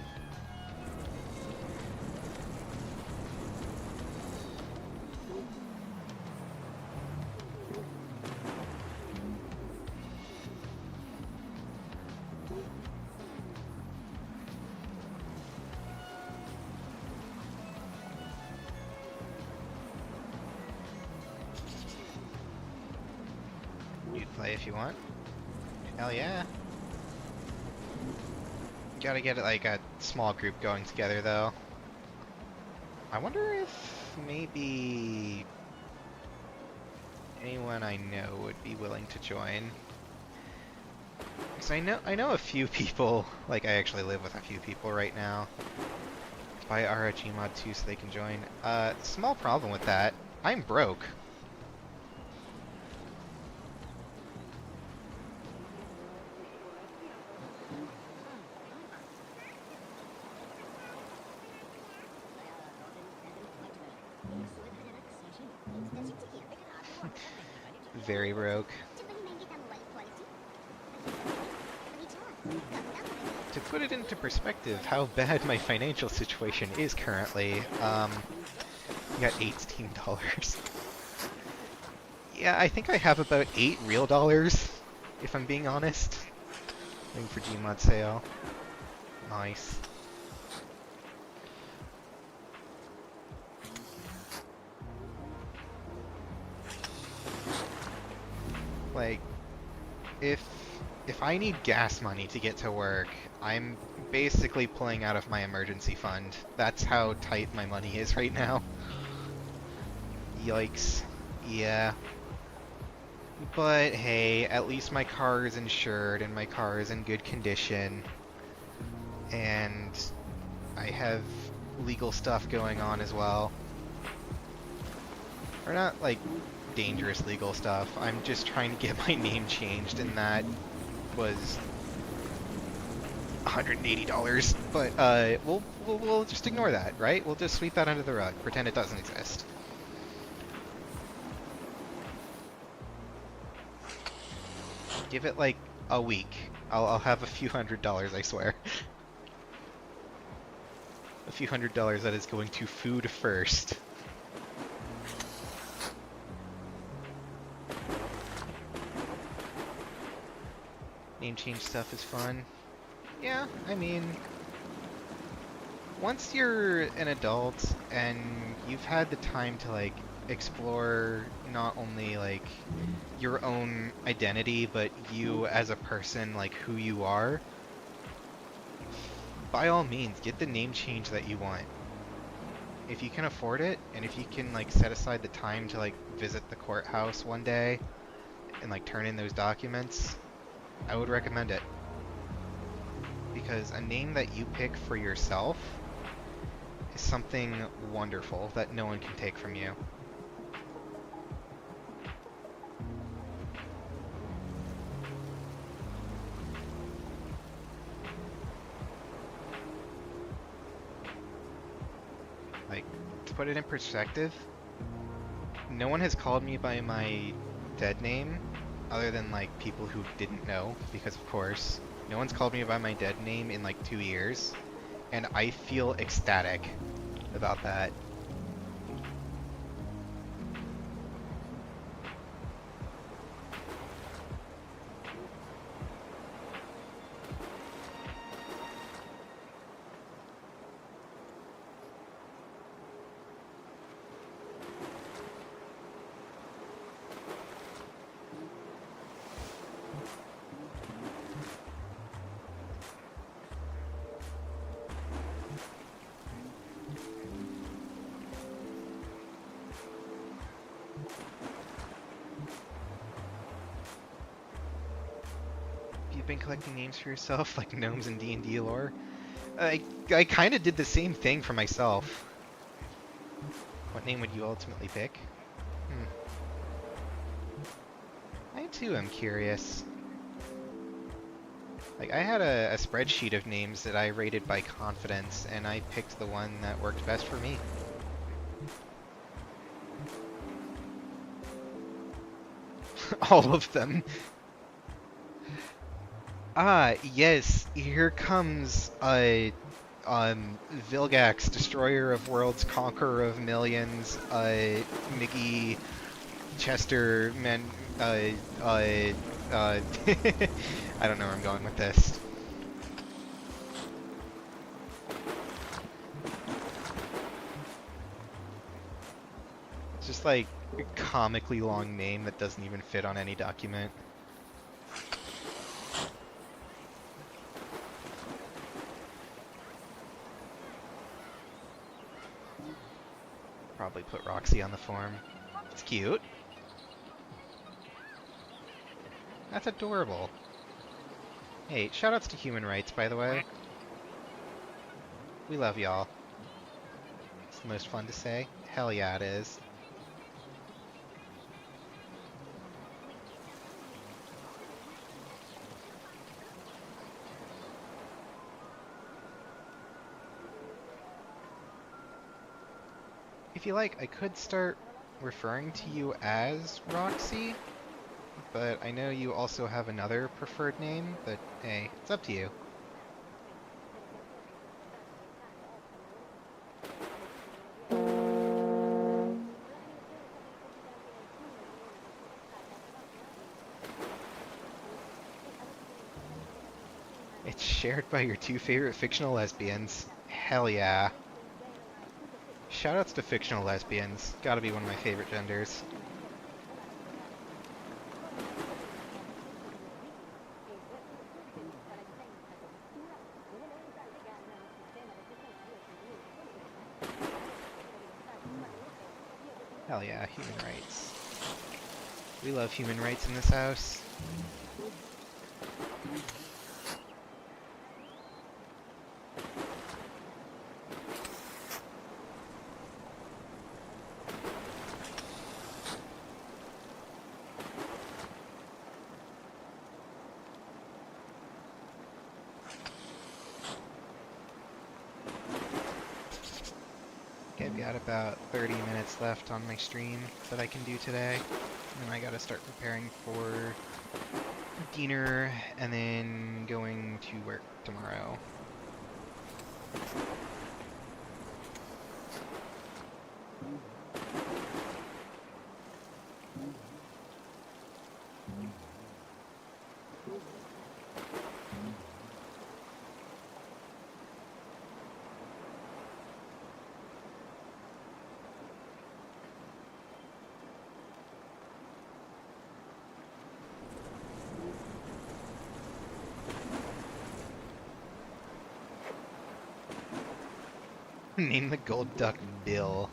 You'd play if you want. Hell yeah. Gotta get like a small group going together though. I wonder if maybe anyone I know would be willing to join. Because I know a few people, like I actually live with a few people right now. Buy Ara Gmod 2 so they can join. Small problem with that. I'm broke. Very broke. To put it into perspective, how bad my financial situation is currently, I got $18. Yeah, I think I have about 8 real dollars, if I'm being honest. Waiting for Gmod sale. Nice. Like, if I need gas money to get to work, I'm basically pulling out of my emergency fund. That's how tight my money is right now. Yikes. Yeah. But hey, at least my car is insured and my car is in good condition. And I have legal stuff going on as well. Or not like dangerous legal stuff. I'm just trying to get my name changed, and that was $180. But we'll just ignore that, right? We'll just sweep that under the rug, pretend it doesn't exist. Give it like a week. I'll have a few $100s, I swear. A few $100 that is going to food first. Name change stuff is fun. Yeah, I mean, once you're an adult and you've had the time to like explore not only like your own identity, but you as a person, like who you are, by all means, get the name change that you want. If you can afford it, and if you can like set aside the time to like visit the courthouse one day and like turn in those documents, I would recommend it. Because a name that you pick for yourself something wonderful that no one can take from you. Like, to put it in perspective, no one has called me by my dead name other than like people who didn't know, because of course, no one's called me by my dead name in like 2 years, and I feel ecstatic about that. You've been collecting names for yourself, like gnomes in D&D lore? I kind of did the same thing for myself. What name would you ultimately pick? I too am curious. Like, I had a spreadsheet of names that I rated by confidence, and I picked the one that worked best for me. All of them. Ah, yes, here comes, Vilgax, Destroyer of Worlds, Conqueror of Millions, Mickey, Chester, I don't know where I'm going with this. It's just like a comically long name that doesn't even fit on any document. Probably put Roxy on the form. It's cute. That's adorable. Hey, shoutouts to human rights, by the way. We love y'all. It's the most fun to say. Hell yeah, it is. If you like, I could start referring to you as Roxy, but I know you also have another preferred name, but hey, it's up to you. It's shared by your two favorite fictional lesbians. Hell yeah. Shoutouts to fictional lesbians. Gotta be one of my favorite genders. Hell yeah, human rights. We love human rights in this house. I've got about 30 minutes left on my stream that I can do today. And then I gotta start preparing for dinner and then going to work tomorrow. Name the gold duck Bill.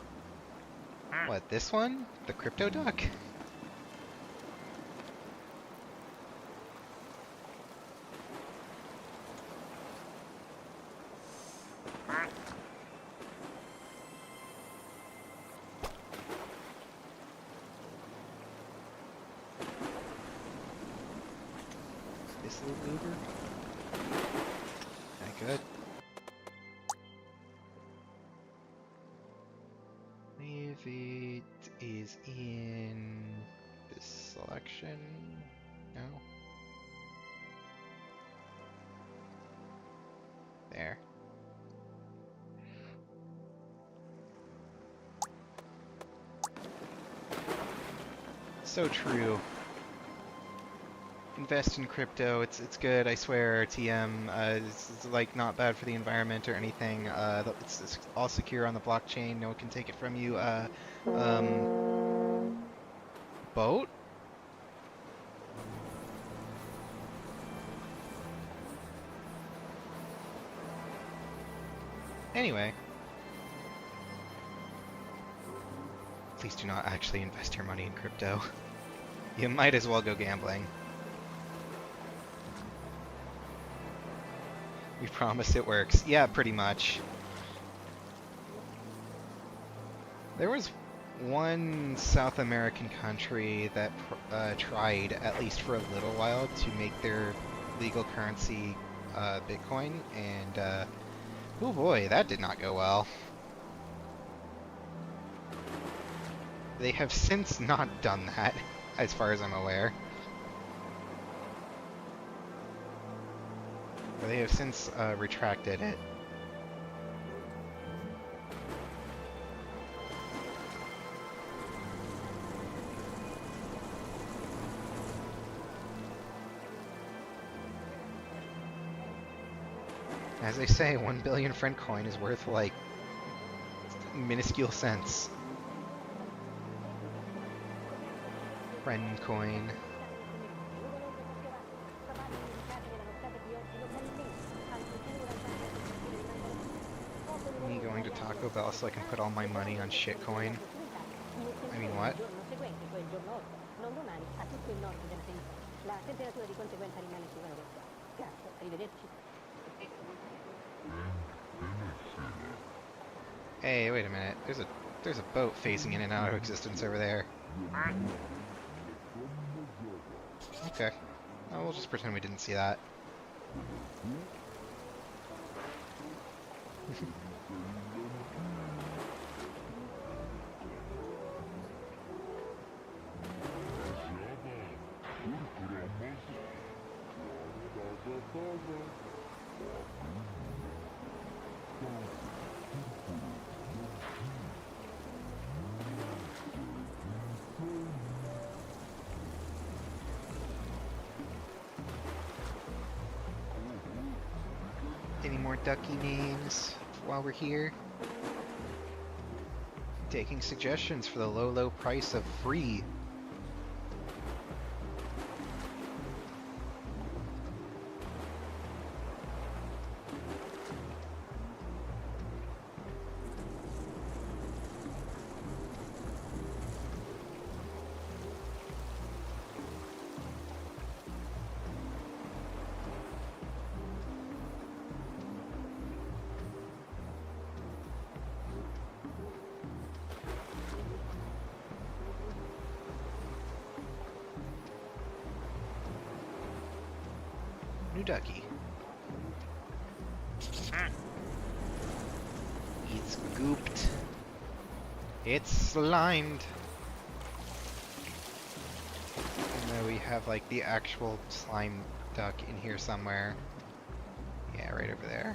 What, this one? The crypto duck? This little goober. Okay, good. If it is in this selection, no. There. So true. Invest in crypto. It's good. I swear. TM. It's like not bad for the environment or anything. It's all secure on the blockchain. No one can take it from you. Boat. Anyway. Please do not actually invest your money in crypto. You might as well go gambling. We promise it works. Yeah, pretty much. There was one South American country that tried, at least for a little while, to make their legal currency Bitcoin, and oh boy, that did not go well. They have since not done that, as far as I'm aware. Or they have since retracted it. As I say, 1 billion friend coin is worth like minuscule cents. Friend coin. Me going to Taco Bell so I can put all my money on shitcoin. I mean, what? Hey, wait a minute. There's a boat phasing in and out of existence over there. Okay. Oh, we'll just pretend we didn't see that. Any more ducky names while we're here? Taking suggestions for the low, low price of free. New ducky. It's gooped. It's slimed. And then we have like the actual slime duck in here somewhere. Yeah, right over there.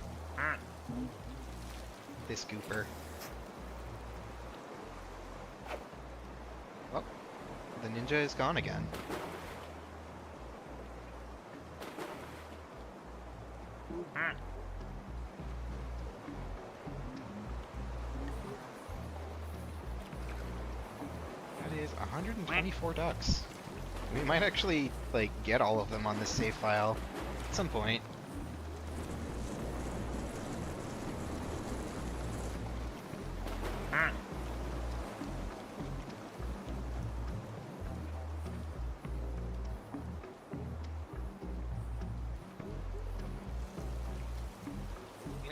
This gooper. Oh, the ninja is gone again. That is 124 ducks. We might actually, like, get all of them on this save file at some point.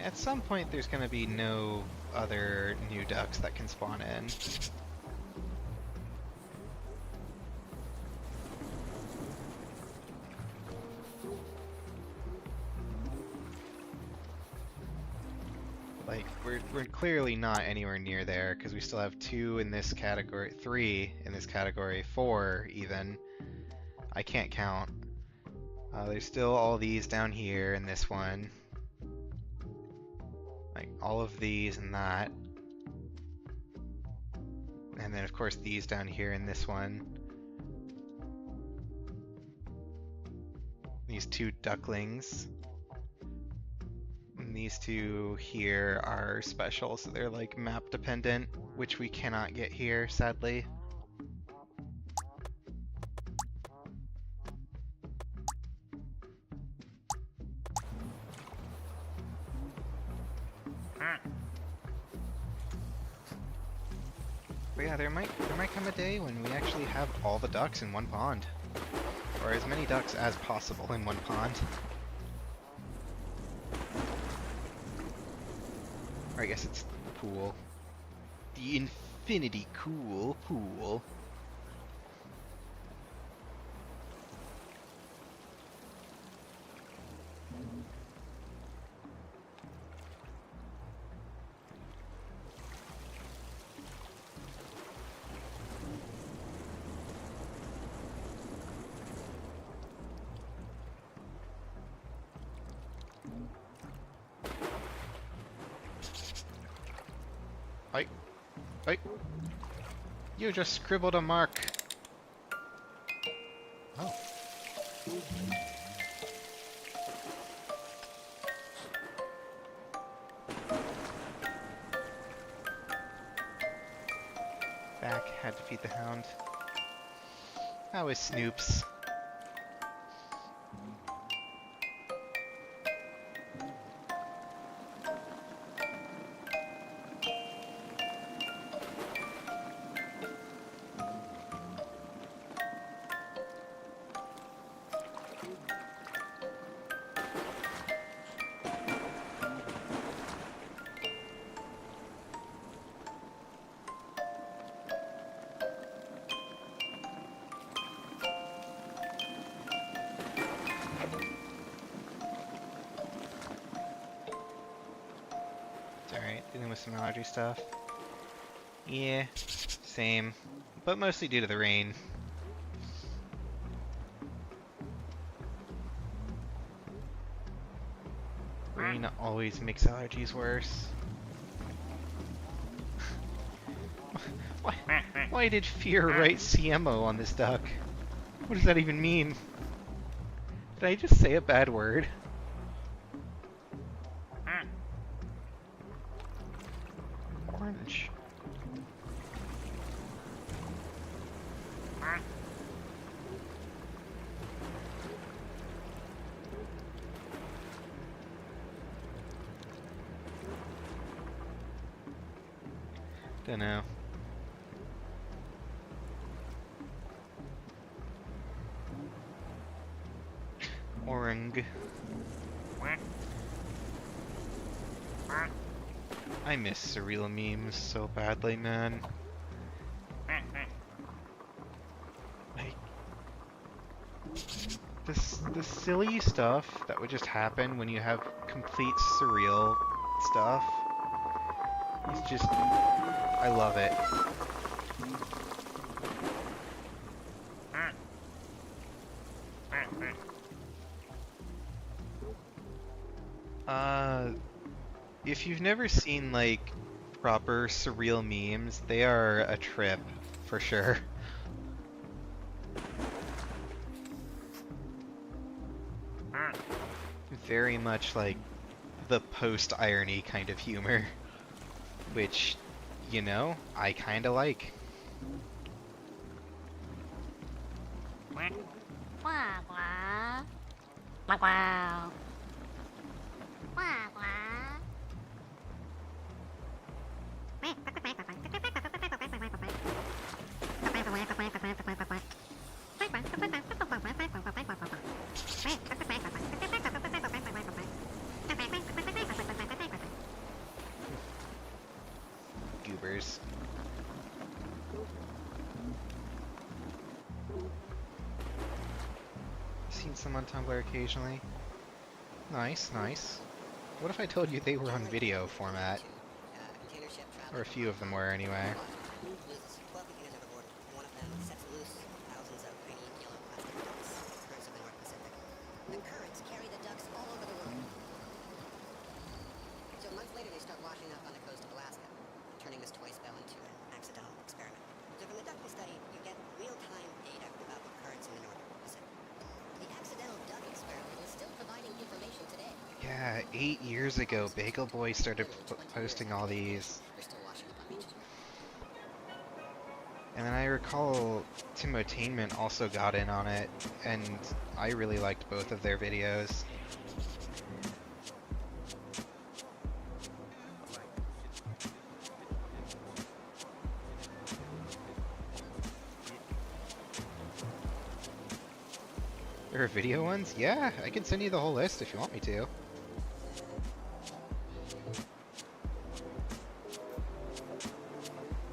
At some point, there's going to be no other new ducks that can spawn in. Like, we're clearly not anywhere near there, because we still have 2 in this category, 3 in this category, 4 even. I can't count. There's still all these down here in this one. Like, all of these and that. And then, of course, these down here in this one. These 2 ducklings. And these 2 here are special, so they're like map dependent, which we cannot get here, sadly. But yeah, there might come a day when we actually have all the ducks in one pond. Or as many ducks as possible in one pond. Or I guess it's the pool. The infinity cool pool. You just scribbled a mark. Oh. Back, had to feed the hound. How is Snoops? Alright, dealing with some allergy stuff. Yeah, same. But mostly due to the rain. Rain always makes allergies worse. Why did Fear write CMO on this duck? What does that even mean? Did I just say a bad word? Orange. Dunno. Orang. I miss surreal memes so badly, man. Like, the silly stuff that would just happen when you have complete surreal stuff is just, I love it. If you've never seen, like, proper surreal memes, they are a trip, for sure. Very much like the post-irony kind of humor, which, you know, I kinda like. Goobers. Seen some on Tumblr occasionally. Nice, nice. What if I told you they were on video format? Container ship Or traveling a from few Hong of them Kong were to anyway. Washington loses 12 containers overboard. One of them sets loose thousands of tiny yellow plastic ducks. Currents of the North Pacific. The currents carry the ducks all over the world. So months later, they start washing up on the coast of Alaska, turning this toy spell into an accidental experiment. So from the duckling study, you get real-time data about the currents in the North Pacific. The accidental duck experiment is still providing information today. Yeah, 8 years ago, Bagel Boy started posting all these. They're still washing up on beaches. And then I recall Timotainment also got in on it, and I really liked both of their videos. There are video ones? Yeah, I can send you the whole list if you want me to.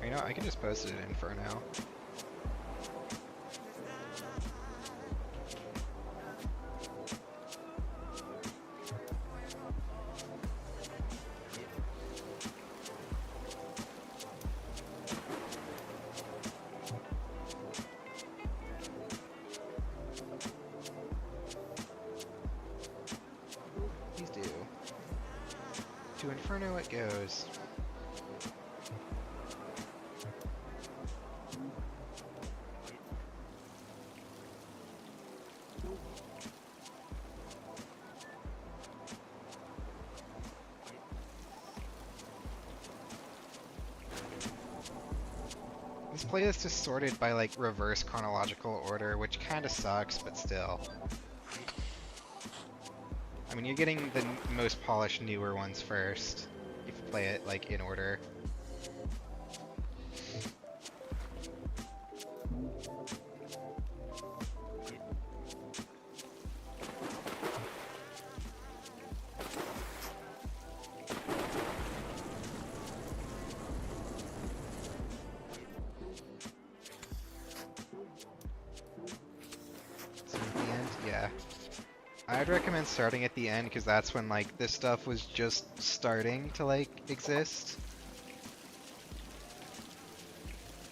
Or, you know, I can just post it in for now. Please do. To Inferno it goes. This playlist is sorted by like reverse chronological order, which kinda sucks, but still. I mean, you're getting the most polished newer ones first, if you play it like in order. So at the end, yeah. I'd recommend starting at the end because that's when like this stuff was just starting to like exist.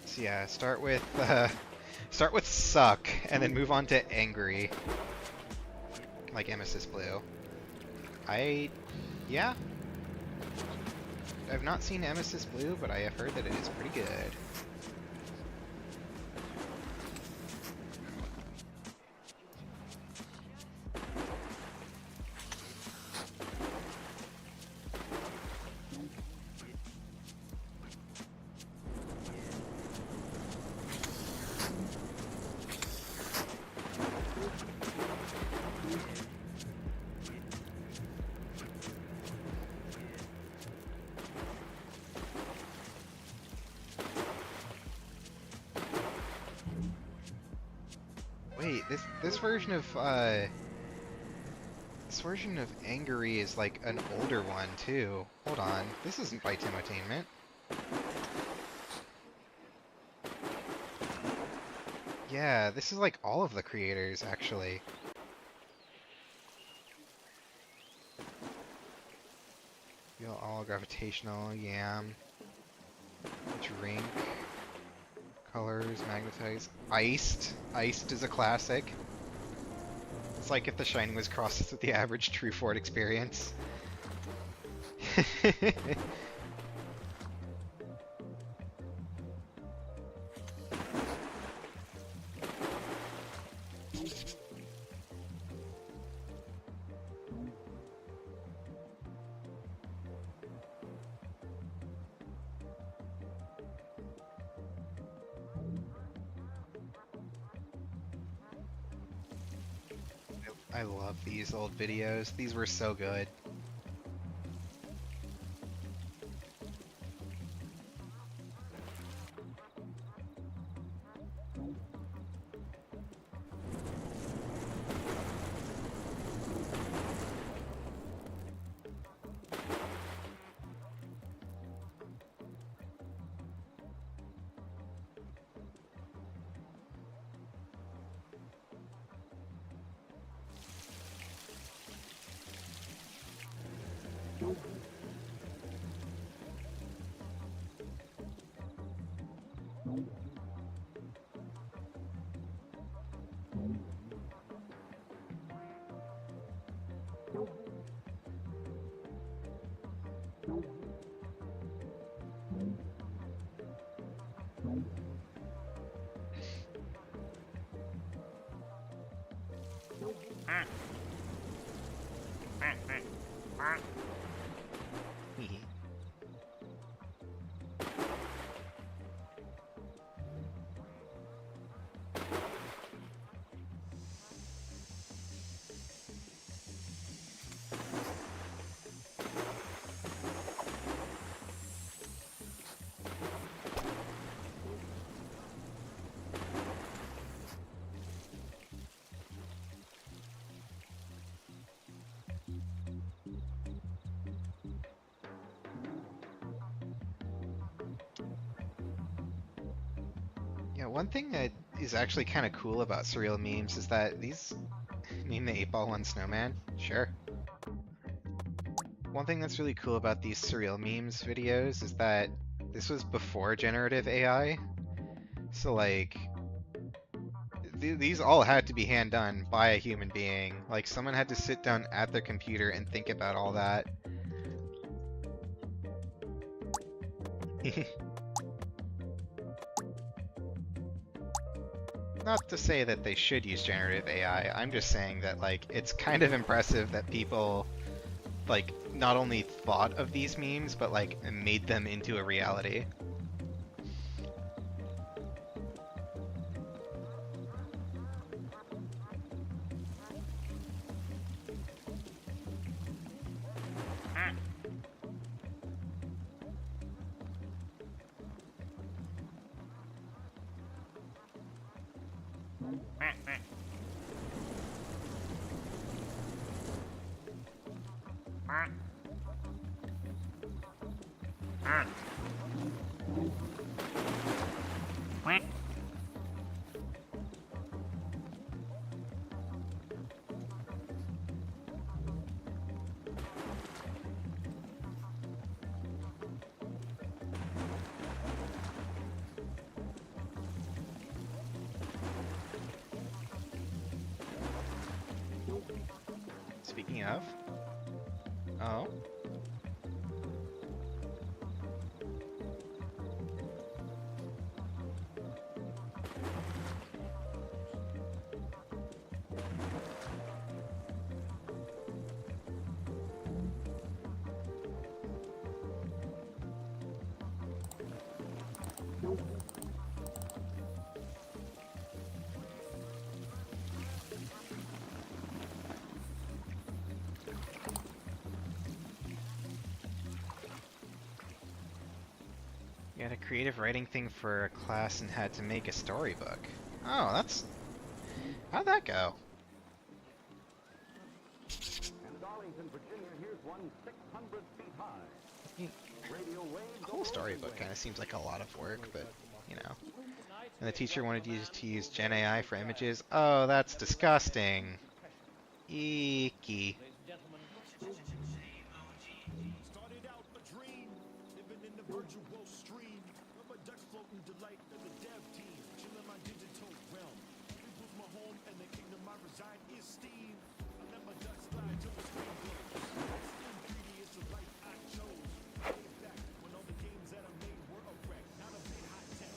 So yeah, start with suck and then move on to angry, like Emesis Blue. Yeah, I've not seen Emesis Blue, but I have heard that it is pretty good. Wait, this version of Angry is like an older one too. Hold on, this isn't by Timotainment. Yeah, this is like all of the creators actually. Feel all gravitational, Yam, Drink, Colors, Magnetize, Iced is a classic. It's like if The Shining was crossed with the average True Ford experience. I love these old videos. These were so good. Hee. Yeah, one thing that is actually kind of cool about surreal memes is that these meme the 8-ball one snowman. Sure. One thing that's really cool about these surreal memes videos is that this was before generative AI. So like these all had to be hand done by a human being. Like someone had to sit down at their computer and think about all that. Not to say that they should use generative AI. I'm just saying that like it's kind of impressive that people like not only thought of these memes but like made them into a reality. Speaking of, oh. You had a creative writing thing for a class and had to make a storybook. Oh, that's... How'd that go? And Darlington, Virginia, here's one 600 feet high. Radio waves. The whole storybook kind of seems like a lot of work, but, you know. And the teacher wanted you to use Gen AI for images. Oh, that's disgusting. Eeky. Started out a dream, living in the virtual stream. Of a duck floating delight of the dev team. Chilling my digital realm. People's my home and the kingdom I reside is Steam. I let my duck slide till the screen glows. Steam 3D is the life I chose. Way back when all the games that I made were a wreck. Not a bit high tech.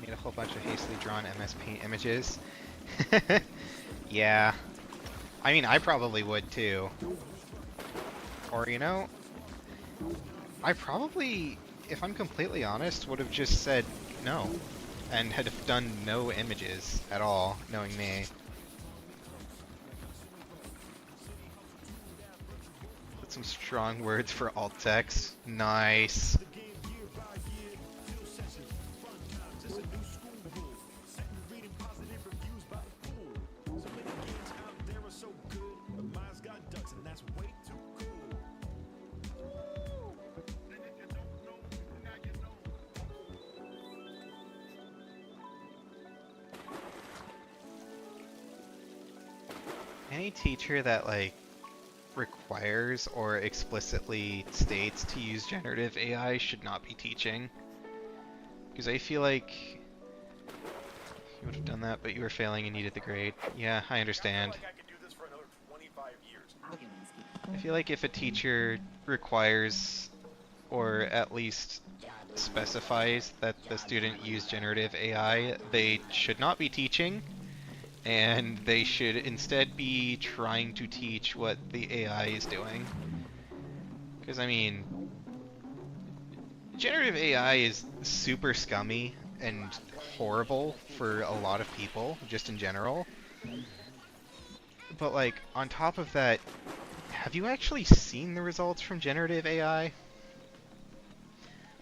Made a whole bunch of hastily drawn MS Paint images. Yeah. I mean, I probably would too. Or, you know, I probably, if I'm completely honest, would have just said no. And had done no images at all, knowing me. Put some strong words for alt text. Nice. Any teacher that like requires or explicitly states to use generative AI should not be teaching. Because I feel like You would have done that, but you were failing and needed the grade. Yeah, I understand. I feel like I could do this for another 25 years. I feel like if a teacher requires, or at least specifies, that the student use generative AI, they should not be teaching, and they should instead be trying to teach what the AI is doing. Because, I mean, generative AI is super scummy and horrible for a lot of people, just in general. But, like, on top of that, have you actually seen the results from generative AI?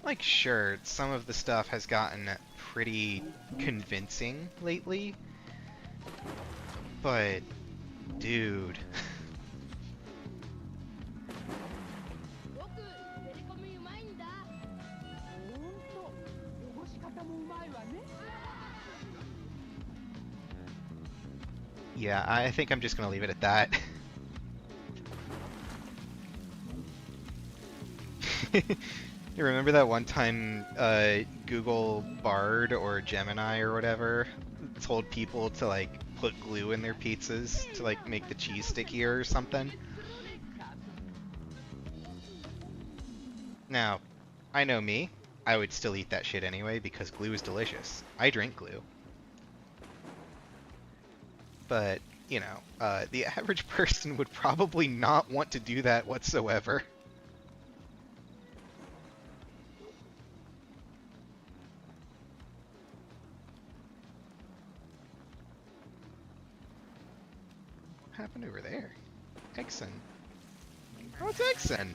Like, sure, some of the stuff has gotten pretty convincing lately, but, dude. Yeah, I think I'm just gonna leave it at that. You remember that one time Google Bard or Gemini or whatever told people to like put glue in their pizzas to like make the cheese stickier or something? Now, I know me. I would still eat that shit anyway because glue is delicious. I drink glue. But, you know, the average person would probably not want to do that whatsoever. What happened over there? Exon. Oh, it's Exon!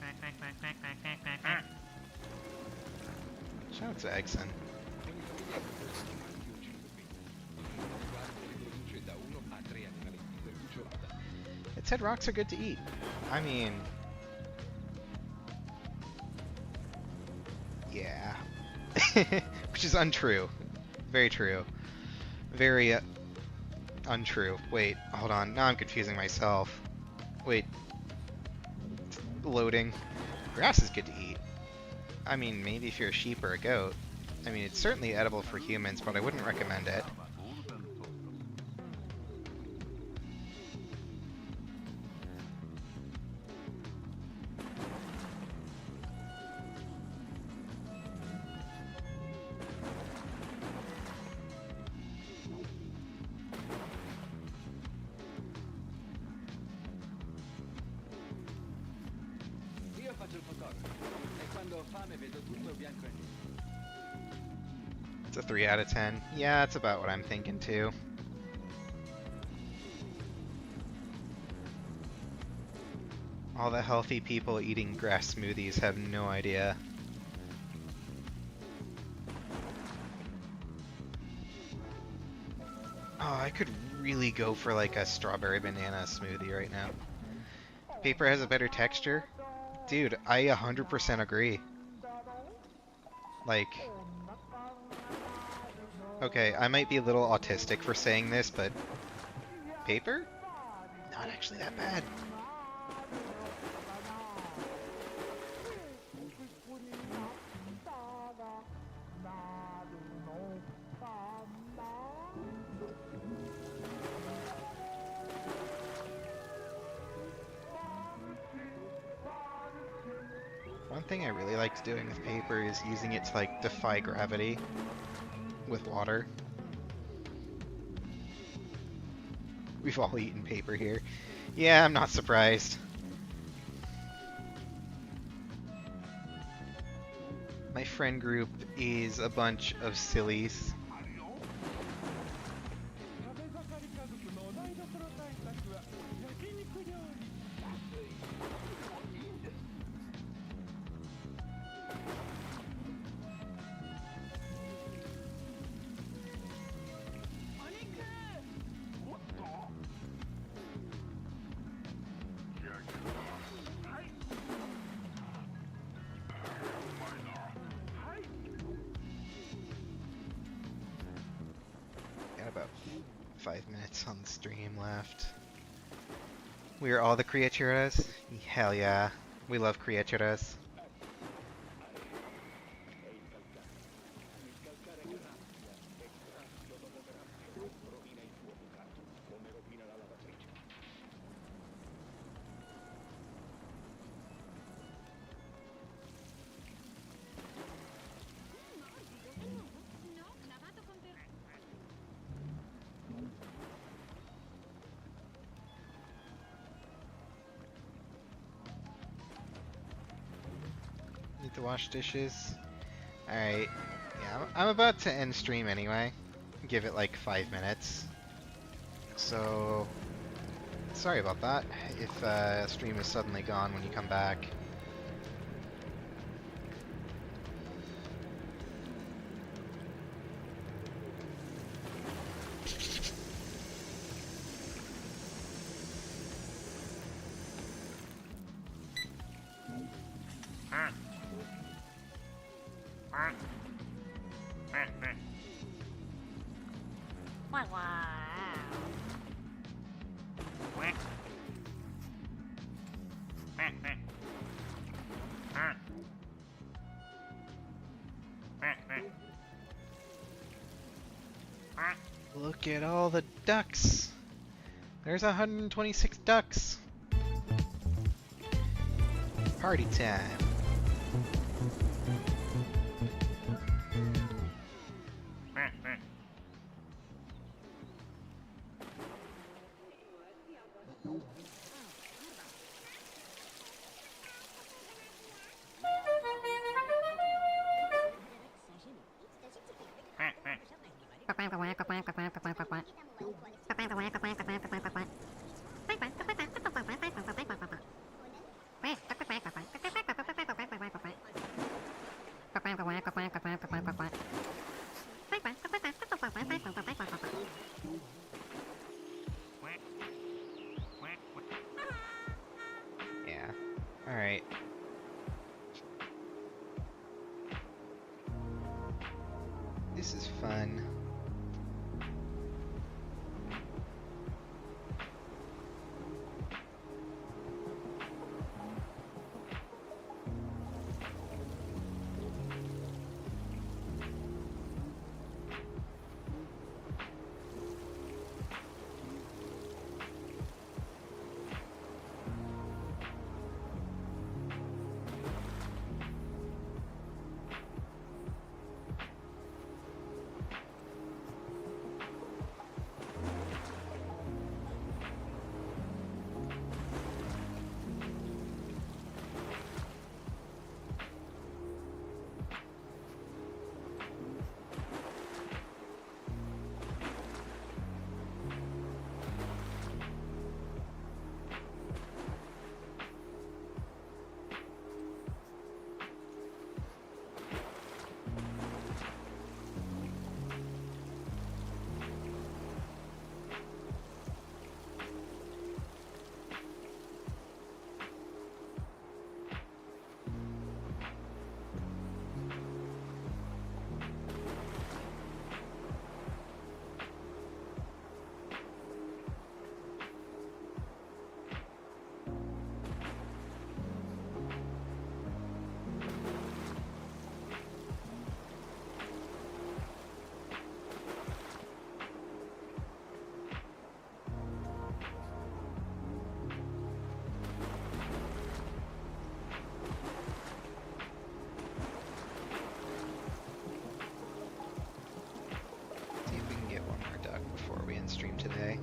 Shout out to Exon. It said rocks are good to eat. I mean... yeah. Which is untrue. Very true. Very untrue. Wait, hold on. Now I'm confusing myself. Wait. Loading. Grass is good to eat. I mean, maybe if you're a sheep or a goat. I mean, it's certainly edible for humans, but I wouldn't recommend it. Io faccio il fotografo e quando ho fame vedo tutto bianco e nero. It's a 3 out of 10. Yeah, that's about what I'm thinking too. All the healthy people eating grass smoothies have no idea. Oh, I could really go for like a strawberry banana smoothie right now. Paper has a better texture? Dude, I 100% agree. Like... okay, I might be a little autistic for saying this, but... paper? Not actually that bad. One thing I really liked doing with paper is using it to like defy gravity with water. We've all eaten paper here. Yeah, I'm not surprised. My friend group is a bunch of sillies. Got about 5 minutes on the stream left. We are all the criaturas? Hell yeah. We love criaturas. need to wash dishes. Alright. Yeah, I'm about to end stream anyway. Give it like 5 minutes. So, sorry about that. If stream is suddenly gone when you come back. Look at all the ducks. There's 126 ducks. Party time. Yeah. Alright. This is fun. See if we can get one more duck before we end stream today.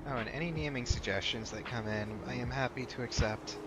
Oh, and any naming suggestions that come in, I am happy to accept.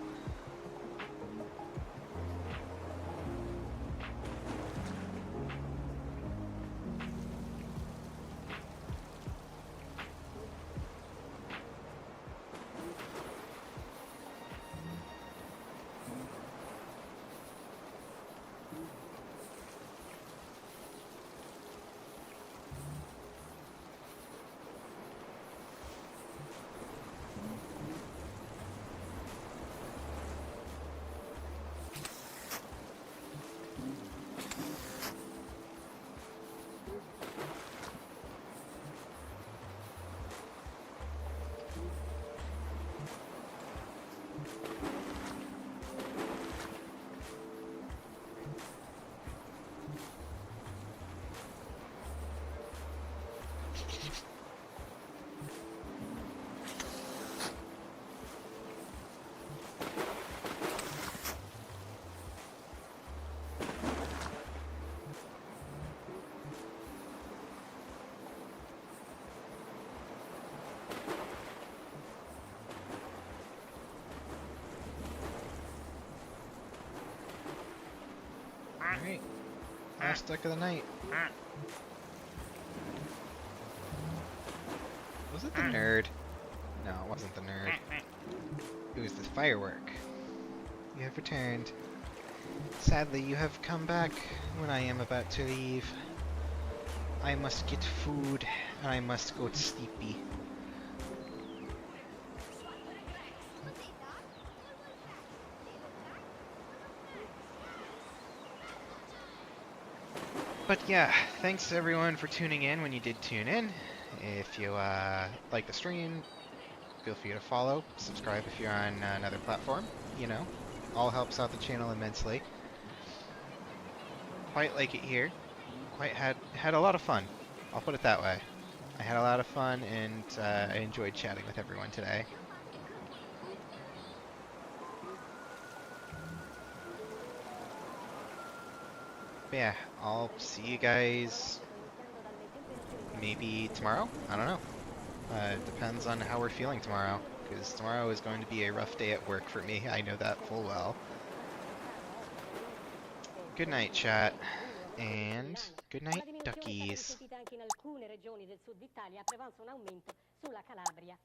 Alright. Last duck of the night. Was it the nerd? No, it wasn't the nerd. It was the firework. You have returned. Sadly, you have come back when I am about to leave. I must get food, and I must go to sleepy. But yeah, thanks everyone for tuning in when you did tune in. If you like the stream, feel free to follow, subscribe if you're on another platform. You know, all helps out the channel immensely. Quite like it here. Quite had a lot of fun. I'll put it that way. I had a lot of fun and I enjoyed chatting with everyone today. But yeah, I'll see you guys maybe tomorrow? I don't know. Depends on how we're feeling tomorrow, because tomorrow is going to be a rough day at work for me. I know that full well. Good night, chat, and good night, duckies. anche in alcune regioni del sud Italia prevalsa un aumento sulla Calabria.